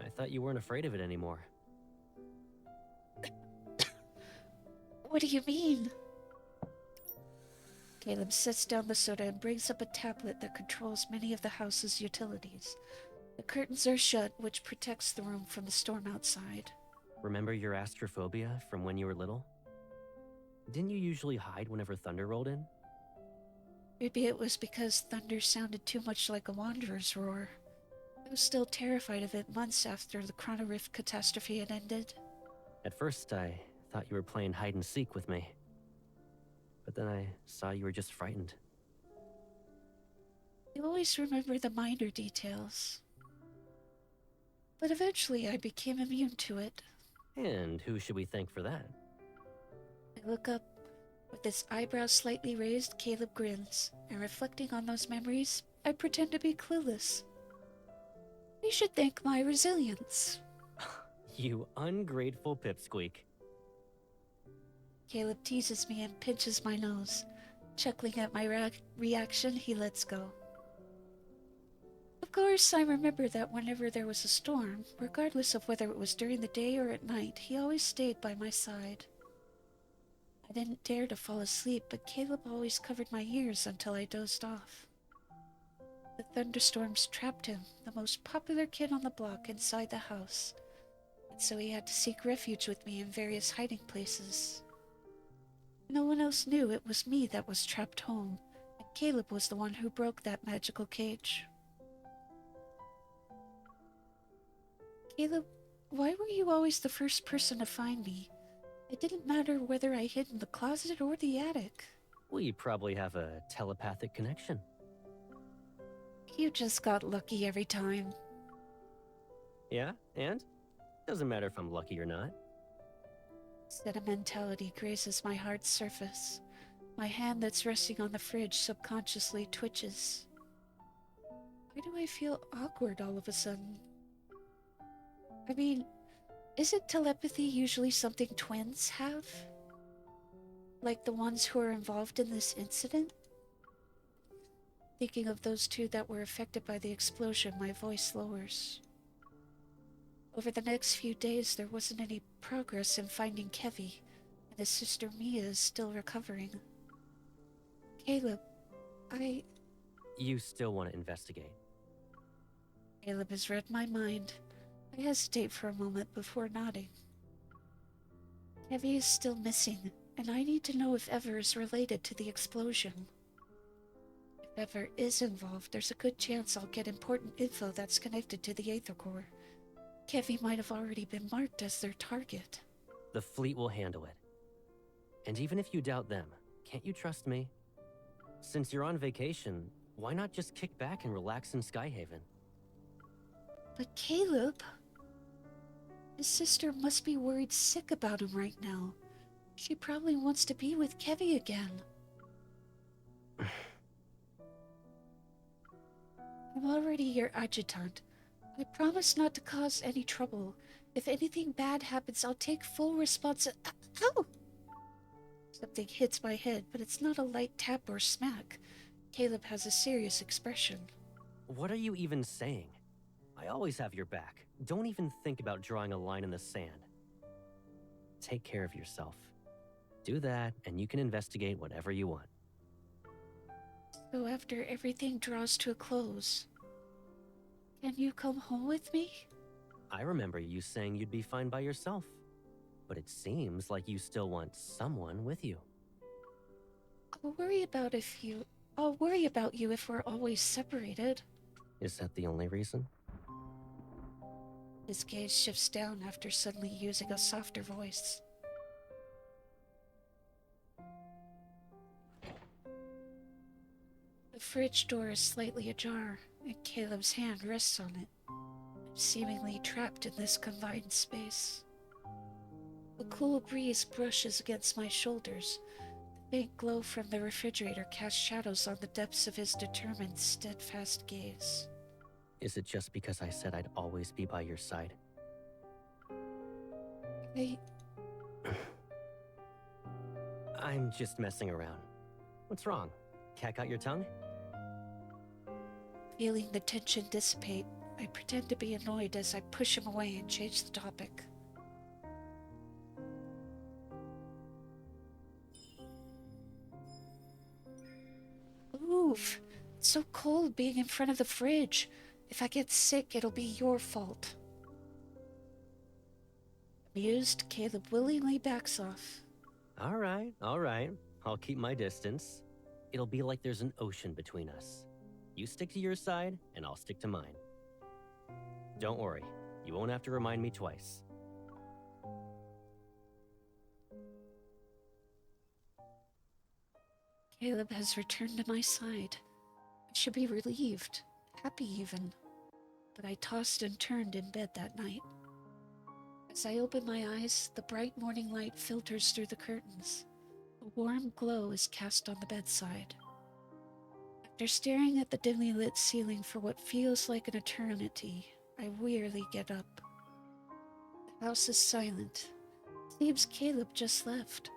I thought you weren't afraid of it anymore. What do you mean? Caleb sets down the soda and brings up a tablet that controls many of the house's utilities. The curtains are shut, which protects the room from the storm outside. Remember your astrophobia from when you were little? Didn't you usually hide whenever thunder rolled in? Maybe it was because thunder sounded too much like a wanderer's roar. I was still terrified of it months after the Chrono Rift catastrophe had ended. At first, I thought you were playing hide and seek with me. But then I saw you were just frightened. I always remember the minor details. But eventually I became immune to it. And who should we thank for that? I look up. With his eyebrows slightly raised, Caleb grins, and reflecting on those memories, I pretend to be clueless. You should thank my resilience. You ungrateful pipsqueak. Caleb teases me and pinches my nose. Chuckling at my reaction, he lets go. Of course, I remember that whenever there was a storm, regardless of whether it was during the day or at night, he always stayed by my side. I didn't dare to fall asleep, but Caleb always covered my ears until I dozed off. The thunderstorms trapped him, the most popular kid on the block, inside the house, and so he had to seek refuge with me in various hiding places. No one else knew it was me that was trapped home, and Caleb was the one who broke that magical cage. Caleb, why were you always the first person to find me? It didn't matter whether I hid in the closet or the attic. We probably have a telepathic connection. You just got lucky every time. Yeah, and? Doesn't matter if I'm lucky or not. Sentimentality grazes my heart's surface. My hand that's resting on the fridge subconsciously twitches. Why do I feel awkward all of a sudden? I mean, isn't telepathy usually something twins have? Like the ones who are involved in this incident? Thinking of those two that were affected by the explosion, my voice lowers. Over the next few days, there wasn't any progress in finding Kevi, and his sister Mia is still recovering. Caleb, You still want to investigate? Caleb has read my mind. I hesitate for a moment before nodding. Kevi is still missing, and I need to know if Ever is related to the explosion. If Ever is involved, there's a good chance I'll get important info that's connected to the Aether Core. Kevi might have already been marked as their target. The fleet will handle it. And even if you doubt them, can't you trust me? Since you're on vacation, why not just kick back and relax in Skyhaven? But Caleb... His sister must be worried sick about him right now. She probably wants to be with Kevi again. I'm already your adjutant. I promise not to cause any trouble. If anything bad happens, I'll take full responsibility. Ow! Something hits my head, but it's not a light tap or smack. Caleb has a serious expression. What are you even saying? I always have your back. Don't even think about drawing a line in the sand. Take care of yourself. Do that, and you can investigate whatever you want. So after everything draws to a close, can you come home with me? I remember you saying you'd be fine by yourself. But it seems like you still want someone with you. I'll worry about you if we're always separated. Is that the only reason? His gaze shifts down after suddenly using a softer voice. The fridge door is slightly ajar, and Caleb's hand rests on it. I'm seemingly trapped in this confined space. A cool breeze brushes against my shoulders. The faint glow from the refrigerator casts shadows on the depths of his determined, steadfast gaze. Is it just because I said I'd always be by your side? I'm just messing around. What's wrong? Cat got your tongue? Feeling the tension dissipate, I pretend to be annoyed as I push him away and change the topic. Oof! It's so cold being in front of the fridge. If I get sick, it'll be your fault. Amused, Caleb willingly backs off. All right. I'll keep my distance. It'll be like there's an ocean between us. You stick to your side, and I'll stick to mine. Don't worry, you won't have to remind me twice. Caleb has returned to my side. I should be relieved, happy even. But I tossed and turned in bed that night. As I open my eyes, the bright morning light filters through the curtains. A warm glow is cast on the bedside. After staring at the dimly lit ceiling for what feels like an eternity, I wearily get up. The house is silent. Seems Caleb just left.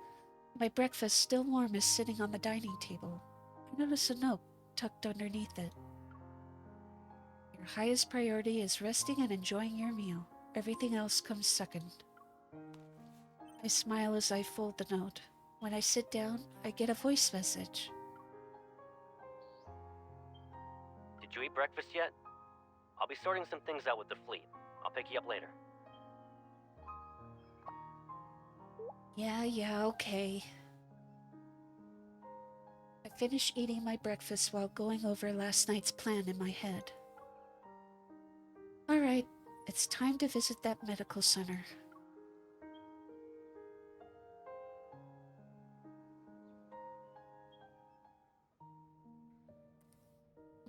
My breakfast, still warm, is sitting on the dining table. I notice a note tucked underneath it. Your highest priority is resting and enjoying your meal. Everything else comes second. I smile as I fold the note. When I sit down, I get a voice message. Did you eat breakfast yet? I'll be sorting some things out with the fleet. I'll pick you up later. Yeah, okay. I finish eating my breakfast while going over last night's plan in my head. Alright, it's time to visit that medical center.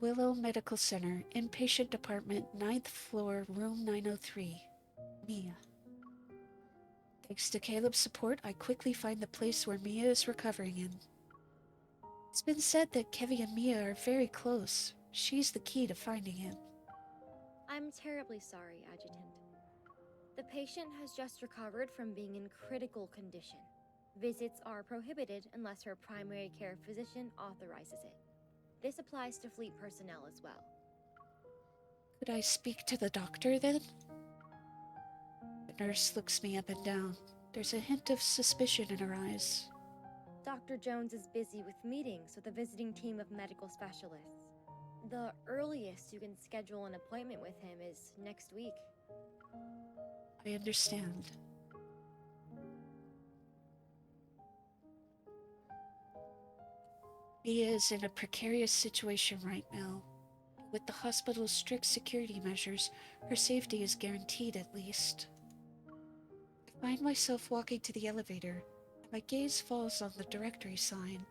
Willow Medical Center, Inpatient Department, 9th floor, room 903. Mia. Thanks to Caleb's support, I quickly find the place where Mia is recovering in. It's been said that Kevi and Mia are very close. She's the key to finding him. I'm terribly sorry, Adjutant. The patient has just recovered from being in critical condition. Visits are prohibited unless her primary care physician authorizes it. This applies to fleet personnel as well. Could I speak to the doctor then? The nurse looks me up and down. There's a hint of suspicion in her eyes. Dr. Jones is busy with meetings with a visiting team of medical specialists. The earliest you can schedule an appointment with him is next week. I understand. Mia is in a precarious situation right now. With the hospital's strict security measures, her safety is guaranteed at least. I find myself walking to the elevator, and my gaze falls on the directory sign.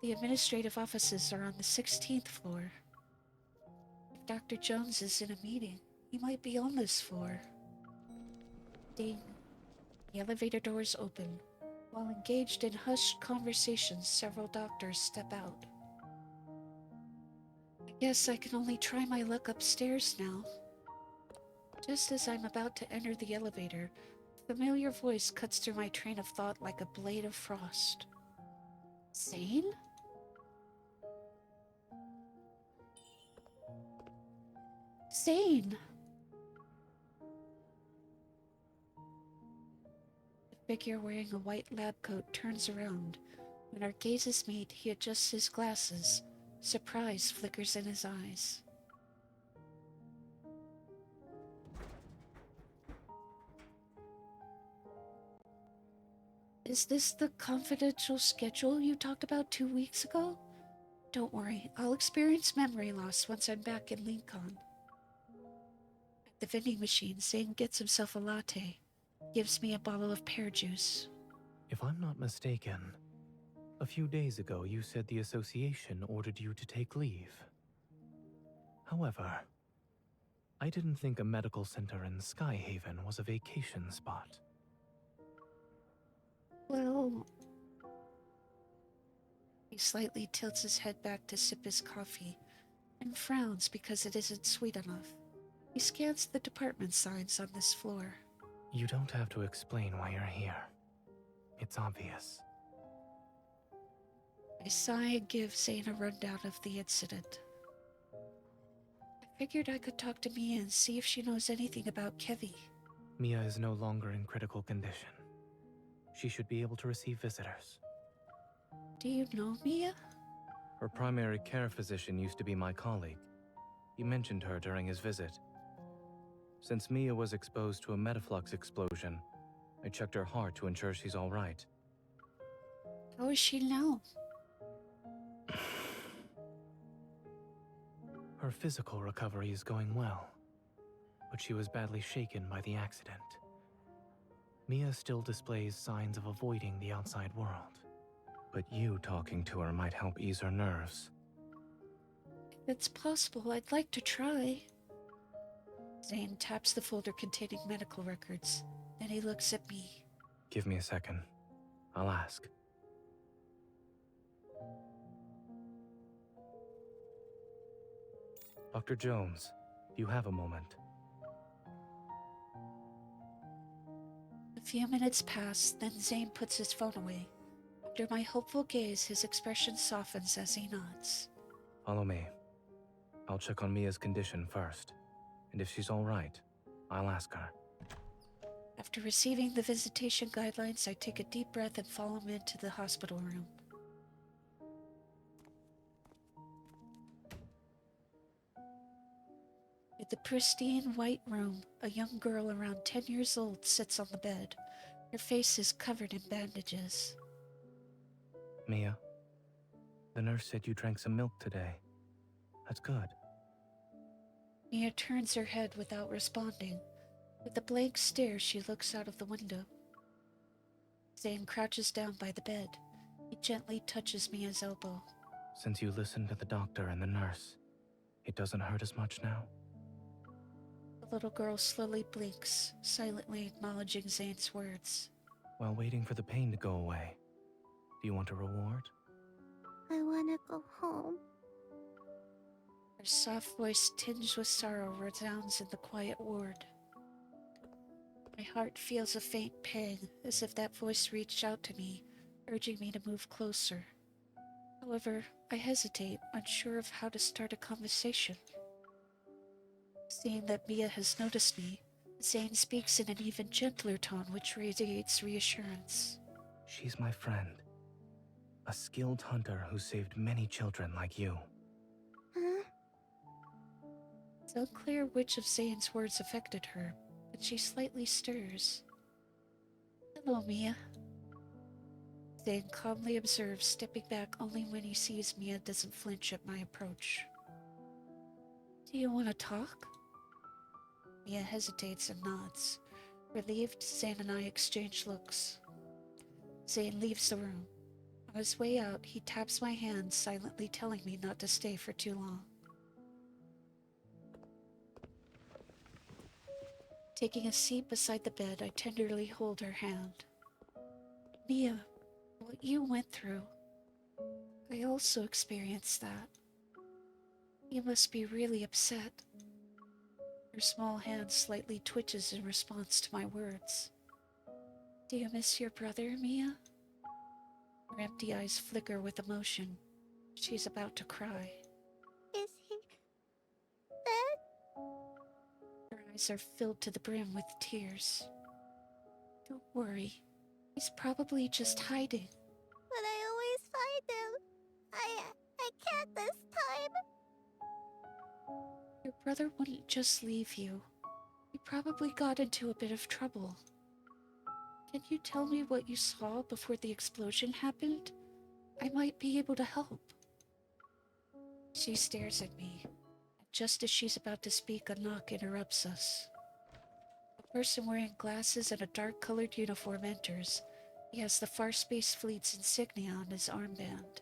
The administrative offices are on the 16th floor. If Dr. Jones is in a meeting, he might be on this floor. Ding. The elevator doors open. While engaged in hushed conversations, several doctors step out. I guess I can only try my luck upstairs now. Just as I'm about to enter the elevator, a familiar voice cuts through my train of thought like a blade of frost. Zane? Zane! The figure wearing a white lab coat turns around. When our gazes meet, he adjusts his glasses. Surprise flickers in his eyes. Is this the confidential schedule you talked about 2 weeks ago? Don't worry, I'll experience memory loss once I'm back in Lincoln. At the vending machine, Zane gets himself a latte. Gives me a bottle of pear juice. If I'm not mistaken, a few days ago you said the association ordered you to take leave. However, I didn't think a medical center in Skyhaven was a vacation spot. Well... He slightly tilts his head back to sip his coffee, and frowns because it isn't sweet enough. He scans the department signs on this floor. You don't have to explain why you're here. It's obvious. I sigh and give Zane a rundown of the incident. I figured I could talk to Mia and see if she knows anything about Kevy. Mia is no longer in critical condition. She should be able to receive visitors. Do you know Mia? Her primary care physician used to be my colleague. He mentioned her during his visit. Since Mia was exposed to a metaflux explosion, I checked her heart to ensure she's all right. How is she now? Her physical recovery is going well, but she was badly shaken by the accident. Mia still displays signs of avoiding the outside world, but you talking to her might help ease her nerves. If it's possible, I'd like to try. Zane taps the folder containing medical records. Then he looks at me. Give me a second. I'll ask. Dr. Jones, do you have a moment? A few minutes pass, then Zane puts his phone away. Under my hopeful gaze, his expression softens as he nods. Follow me. I'll check on Mia's condition first. And if she's all right, I'll ask her. After receiving the visitation guidelines, I take a deep breath and follow him into the hospital room. In the pristine white room, a young girl around 10 years old sits on the bed. Her face is covered in bandages. Mia, the nurse said you drank some milk today. That's good. Mia turns her head without responding. With a blank stare, she looks out of the window. Zane crouches down by the bed. He gently touches Mia's elbow. Since you listened to the doctor and the nurse, it doesn't hurt as much now? The little girl slowly blinks, silently acknowledging Zane's words. While waiting for the pain to go away, do you want a reward? I want to go home. Her soft voice, tinged with sorrow, resounds in the quiet ward. My heart feels a faint pang, as if that voice reached out to me, urging me to move closer. However, I hesitate, unsure of how to start a conversation. Seeing that Mia has noticed me, Zane speaks in an even gentler tone which radiates reassurance. She's my friend. A skilled hunter who saved many children like you. Huh? It's unclear which of Zane's words affected her, but she slightly stirs. Hello, Mia. Zane calmly observes, stepping back only when he sees Mia doesn't flinch at my approach. Do you want to talk? Mia hesitates and nods. Relieved, Zane and I exchange looks. Zane leaves the room. On his way out, he taps my hand, silently telling me not to stay for too long. Taking a seat beside the bed, I tenderly hold her hand. Mia, what you went through, I also experienced that. You must be really upset. Her small hand slightly twitches in response to my words. Do you miss your brother, Mia? Her empty eyes flicker with emotion. She's about to cry. Is he dead? Her eyes are filled to the brim with tears. Don't worry. He's probably just hiding. But I always find him. I can't this time. Your brother wouldn't just leave you. He probably got into a bit of trouble. Can you tell me what you saw before the explosion happened? I might be able to help. She stares at me. Just as she's about to speak, a knock interrupts us. A person wearing glasses and a dark-colored uniform enters. He has the Farspace Fleet's insignia on his armband.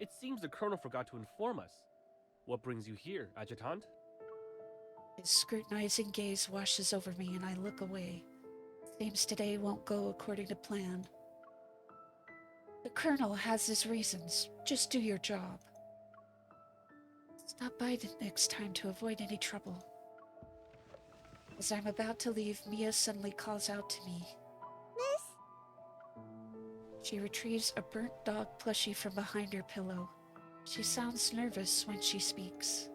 It seems the Colonel forgot to inform us. What brings you here, Adjutant? His scrutinizing gaze washes over me and I look away. Seems today won't go according to plan. The Colonel has his reasons. Just do your job. Stop by the next time to avoid any trouble. As I'm about to leave, Mia suddenly calls out to me. Miss? She retrieves a burnt dog plushie from behind her pillow. She sounds nervous when she speaks.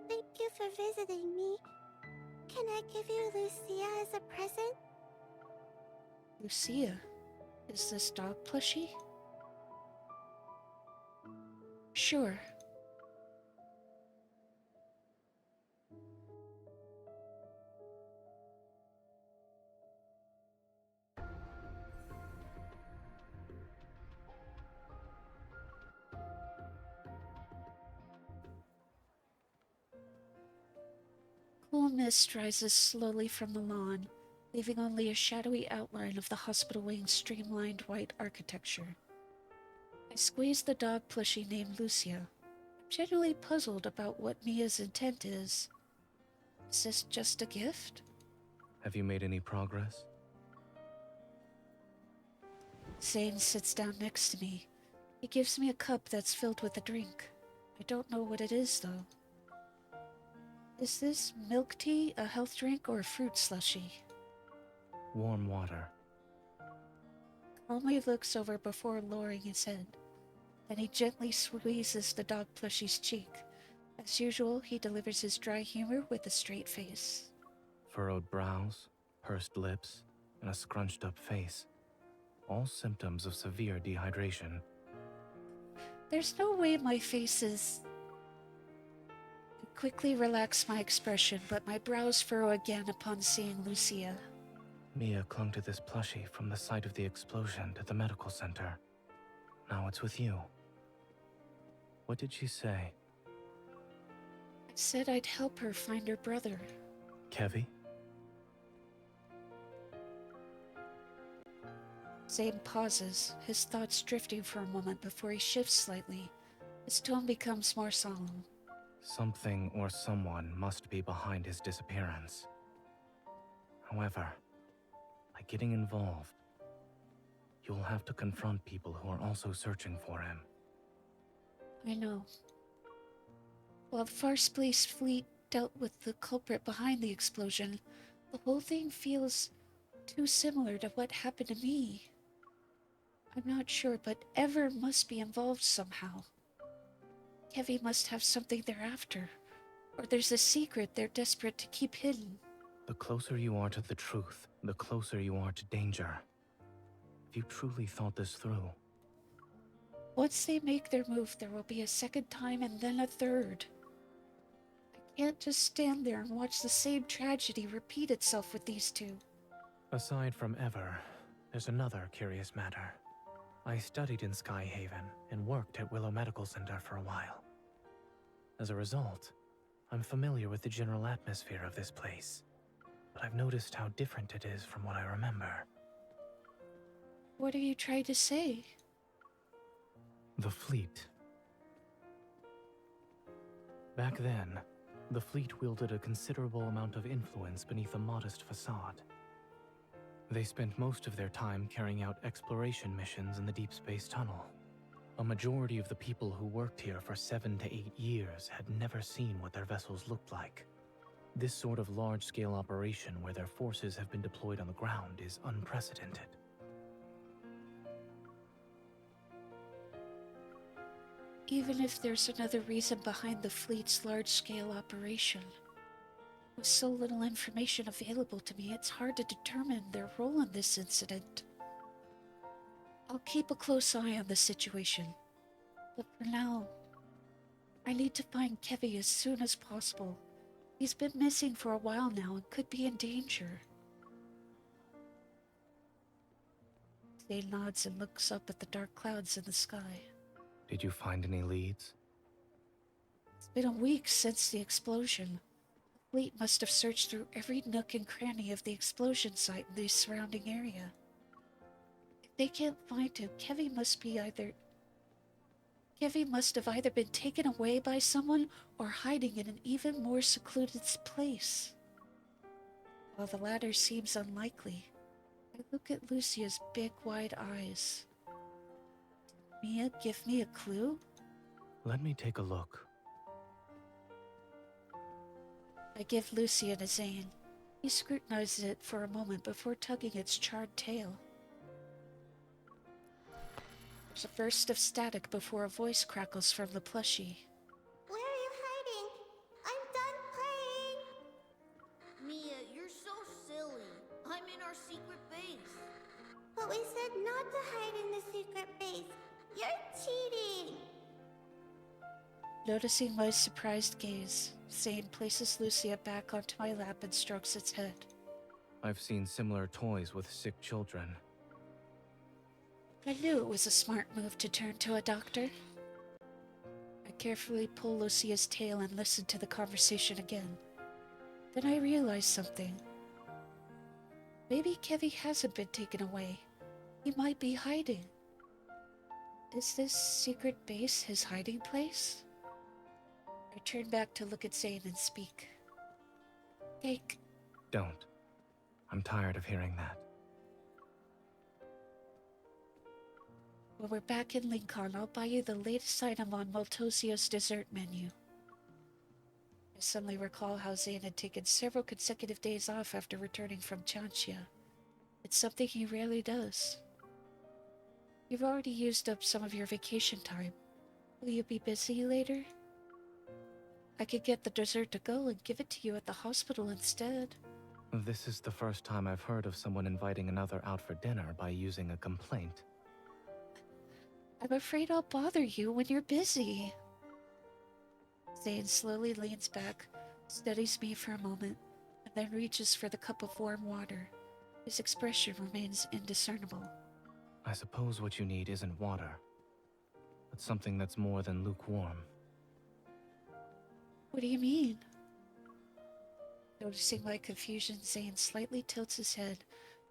Thank you for visiting me. Can I give you Lucia as a present? Lucia? Is this dog plushie? Sure. Cool mist rises slowly from the lawn, leaving only a shadowy outline of the hospital wing's streamlined white architecture. I squeeze the dog plushie named Lucia. I'm genuinely puzzled about what Mia's intent is. Is this just a gift? Have you made any progress? Zane sits down next to me. He gives me a cup that's filled with a drink. I don't know what it is, though. Is this milk tea, a health drink, or a fruit slushie? Warm water. Calmly looks over before lowering his head. Then he gently squeezes the dog plushie's cheek. As usual, he delivers his dry humor with a straight face. Furrowed brows, pursed lips, and a scrunched up face. All symptoms of severe dehydration. There's no way my face is... I quickly relax my expression, but my brows furrow again upon seeing Lucia. Mia clung to this plushie from the site of the explosion to the medical center. Now it's with you. What did she say? I said I'd help her find her brother. Kevi? Zane pauses, his thoughts drifting for a moment before he shifts slightly. His tone becomes more solemn. Something or someone must be behind his disappearance. However, by getting involved, you'll have to confront people who are also searching for him. I know. While the Farspace Fleet dealt with the culprit behind the explosion, the whole thing feels too similar to what happened to me. I'm not sure, but Ever must be involved somehow. Kevi must have something they're after, or there's a secret they're desperate to keep hidden. The closer you are to the truth, the closer you are to danger. If you truly thought this through... Once they make their move, there will be a second time and then a third. I can't just stand there and watch the same tragedy repeat itself with these two. Aside from Ever, there's another curious matter. I studied in Skyhaven and worked at Willow Medical Center for a while. As a result, I'm familiar with the general atmosphere of this place, but I've noticed how different it is from what I remember. What are you trying to say? The fleet. Back then, the fleet wielded a considerable amount of influence beneath a modest facade. They spent most of their time carrying out exploration missions in the Deepspace tunnel. A majority of the people who worked here for 7 to 8 years had never seen what their vessels looked like. This sort of large-scale operation where their forces have been deployed on the ground is unprecedented. Even if there's another reason behind the fleet's large-scale operation, with so little information available to me, it's hard to determine their role in this incident. I'll keep a close eye on the situation, but for now, I need to find Kevy as soon as possible. He's been missing for a while now and could be in danger. Zane nods and looks up at the dark clouds in the sky. Did you find any leads? It's been a week since the explosion. The fleet must have searched through every nook and cranny of the explosion site in the surrounding area. If they can't find him, Kevy must have either been taken away by someone or hiding in an even more secluded place. While the latter seems unlikely, I look at Lucia's big, wide eyes. Did Mia give me a clue? Let me take a look. I give Lucian a Zane. He scrutinizes it for a moment before tugging its charred tail. There's a burst of static before a voice crackles from the plushie. Where are you hiding? I'm done playing! Mia, you're so silly. I'm in our secret base. But we said not to hide in the secret base. You're cheating! Noticing my surprised gaze, Zane places Lucia back onto my lap and strokes its head. I've seen similar toys with sick children. I knew it was a smart move to turn to a doctor. I carefully pull Lucia's tail and listen to the conversation again. Then I realized something. Maybe Kevy hasn't been taken away. He might be hiding. Is this secret base his hiding place? I turn back to look at Zane and speak. Cake. Don't. I'm tired of hearing that. When we're back in Lincoln, I'll buy you the latest item on Maltosio's dessert menu. I suddenly recall how Zane had taken several consecutive days off after returning from Chanxia. It's something he rarely does. You've already used up some of your vacation time. Will you be busy later? I could get the dessert to go and give it to you at the hospital instead. This is the first time I've heard of someone inviting another out for dinner by using a complaint. I'm afraid I'll bother you when you're busy. Zane slowly leans back, studies me for a moment, and then reaches for the cup of warm water. His expression remains indiscernible. I suppose what you need isn't water, but something that's more than lukewarm. What do you mean? Noticing my confusion, Zane slightly tilts his head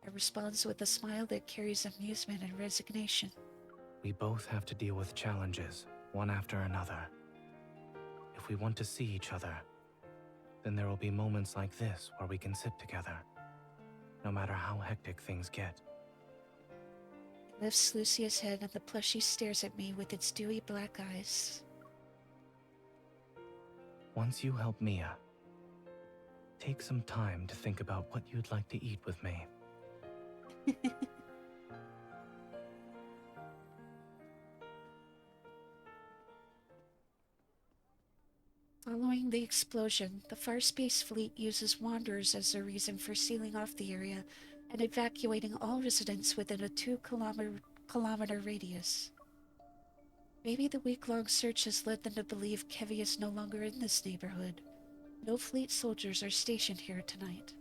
and responds with a smile that carries amusement and resignation. We both have to deal with challenges, one after another. If we want to see each other, then there will be moments like this where we can sit together, no matter how hectic things get. He lifts Lucia's head and the plushie stares at me with its dewy black eyes. Once you help Mia, take some time to think about what you'd like to eat with me. Following the explosion, the Farspace fleet uses Wanderers as a reason for sealing off the area and evacuating all residents within a 2-kilometer radius. Maybe the week-long search has led them to believe Kevi is no longer in this neighborhood. No fleet soldiers are stationed here tonight.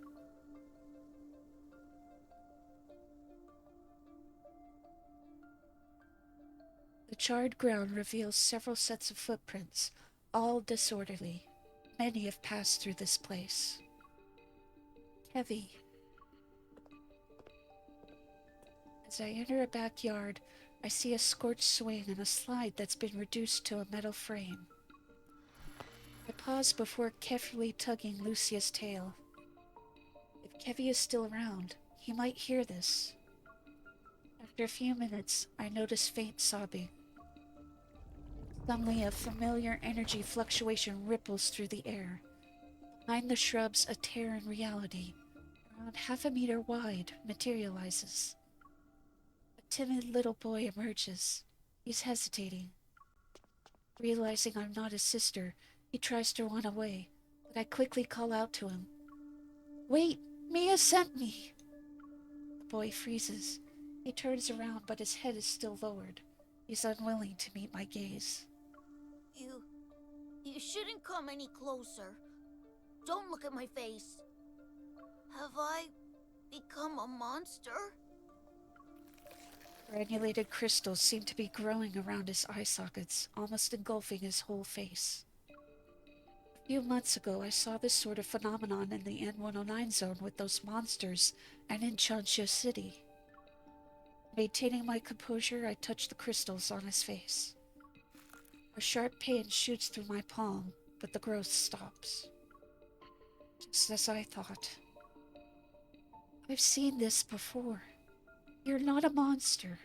The charred ground reveals several sets of footprints, all disorderly. Many have passed through this place. Kevi. As I enter a backyard, I see a scorched swing and a slide that's been reduced to a metal frame. I pause before carefully tugging Lucia's tail. If Kevi is still around, he might hear this. After a few minutes, I notice faint sobbing. Suddenly, a familiar energy fluctuation ripples through the air. Behind the shrubs, a tear in reality, around half a meter wide, materializes. A timid little boy emerges. He's hesitating. Realizing I'm not his sister, he tries to run away, but I quickly call out to him. "Wait! Mia sent me!" The boy freezes. He turns around, but his head is still lowered. He's unwilling to meet my gaze. You shouldn't come any closer. Don't look at my face. Have I become a monster? Granulated crystals seem to be growing around his eye sockets, almost engulfing his whole face. A few months ago, I saw this sort of phenomenon in the N-109 zone with those monsters and in Chansha City. Maintaining my composure, I touch the crystals on his face. A sharp pain shoots through my palm, but the growth stops. Just as I thought. I've seen this before. You're not a monster.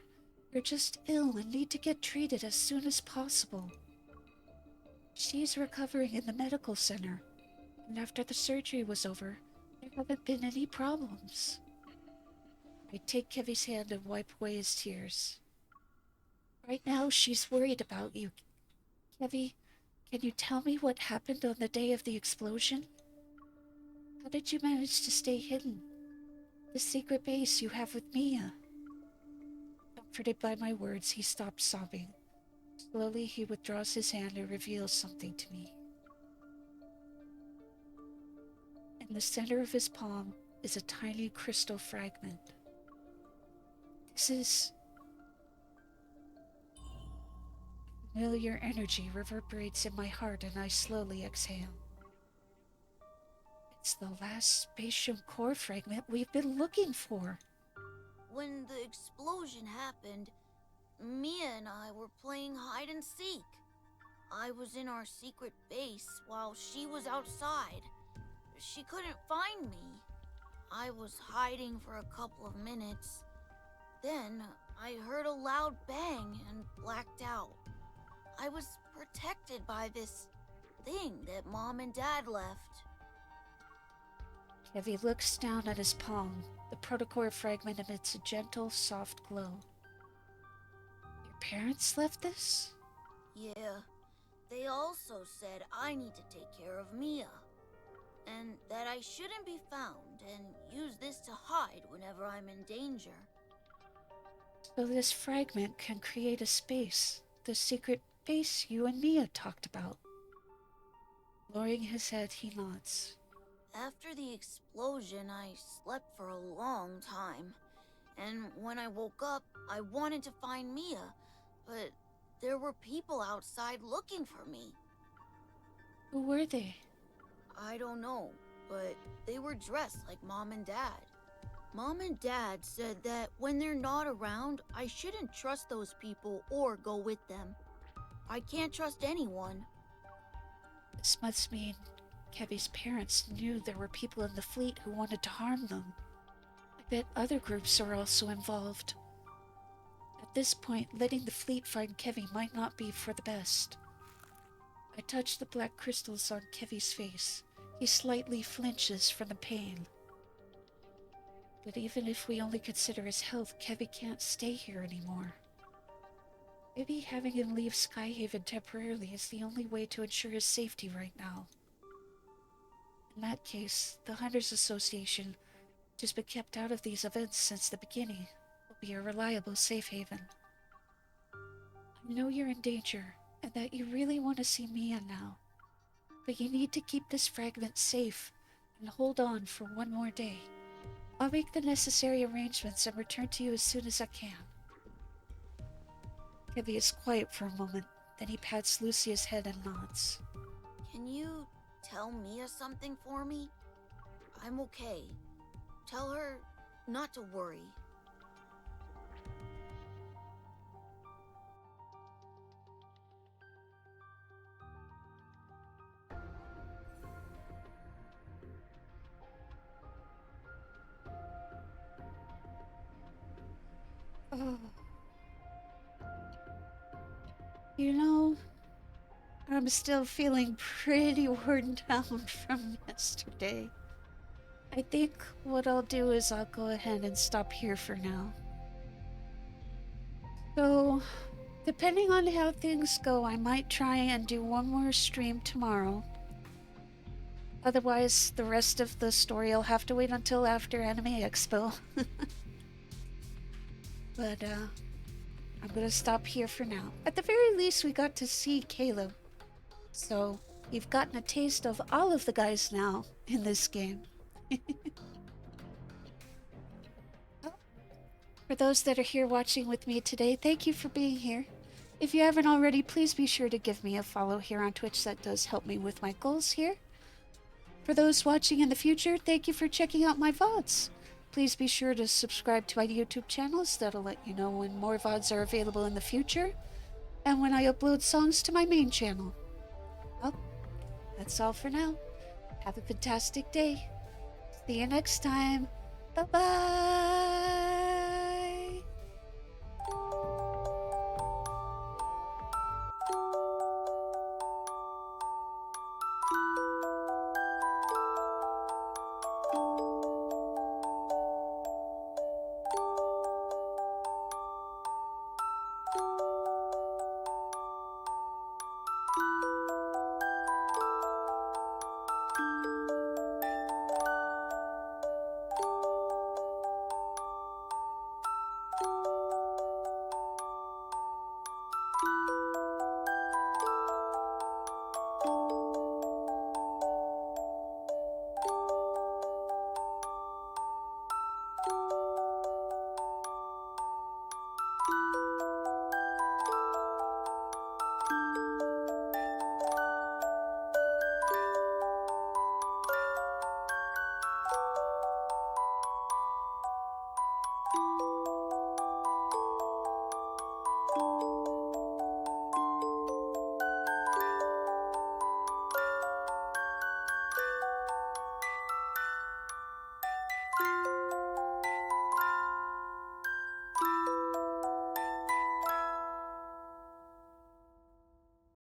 You're just ill and need to get treated as soon as possible. She's recovering in the medical center, and after the surgery was over, there haven't been any problems. I take Kevi's hand and wipe away his tears. Right now, she's worried about you. Kevi, can you tell me what happened on the day of the explosion? How did you manage to stay hidden? The secret base you have with Mia. Comforted by my words, he stops sobbing. Slowly, he withdraws his hand and reveals something to me. In the center of his palm is a tiny crystal fragment. This is... Familiar energy reverberates in my heart and I slowly exhale. It's the last spatium core fragment we've been looking for. When the explosion happened, Mia and I were playing hide and seek. I was in our secret base while she was outside. She couldn't find me. I was hiding for a couple of minutes. Then I heard a loud bang and blacked out. I was protected by this thing that Mom and Dad left. Kevi looks down at his palm. The protocore fragment emits a gentle, soft glow. Your parents left this? Yeah. They also said I need to take care of Mia. And that I shouldn't be found and use this to hide whenever I'm in danger. So this fragment can create a space. The secret base you and Mia talked about. Lowering his head, he nods. After the explosion, I slept for a long time. And when I woke up, I wanted to find Mia, but there were people outside looking for me. Who were they? I don't know, but they were dressed like Mom and Dad. Mom and Dad said that when they're not around, I shouldn't trust those people or go with them. I can't trust anyone. This must mean Kevi's parents knew there were people in the fleet who wanted to harm them. I bet other groups are also involved. At this point, letting the fleet find Kevi might not be for the best. I touch the black crystals on Kevi's face. He slightly flinches from the pain. But even if we only consider his health, Kevi can't stay here anymore. Maybe having him leave Skyhaven temporarily is the only way to ensure his safety right now. In that case, the Hunters Association, which has been kept out of these events since the beginning, will be a reliable safe haven. I know you're in danger, and that you really want to see Mia now. But you need to keep this fragment safe and hold on for one more day. I'll make the necessary arrangements and return to you as soon as I can. Kevy is quiet for a moment, then he pats Lucia's head and nods. Can you tell Mia something for me? I'm okay. Tell her not to worry. Oh. You know, I'm still feeling pretty worn down from yesterday. I think what I'll do is I'll go ahead and stop here for now. So, depending on how things go, I might try and do one more stream tomorrow. Otherwise, the rest of the story will have to wait until after Anime Expo. But, I'm gonna stop here for now. At the very least, we got to see Caleb. So, you've gotten a taste of all of the guys now in this game. For those that are here watching with me today, thank you for being here. If you haven't already, please be sure to give me a follow here on Twitch. That does help me with my goals here. For those watching in the future, thank you for checking out my VODs. Please be sure to subscribe to my YouTube channels. That'll let you know when more VODs are available in the future, and when I upload songs to my main channel. Well, that's all for now. Have a fantastic day. See you next time. Bye-bye.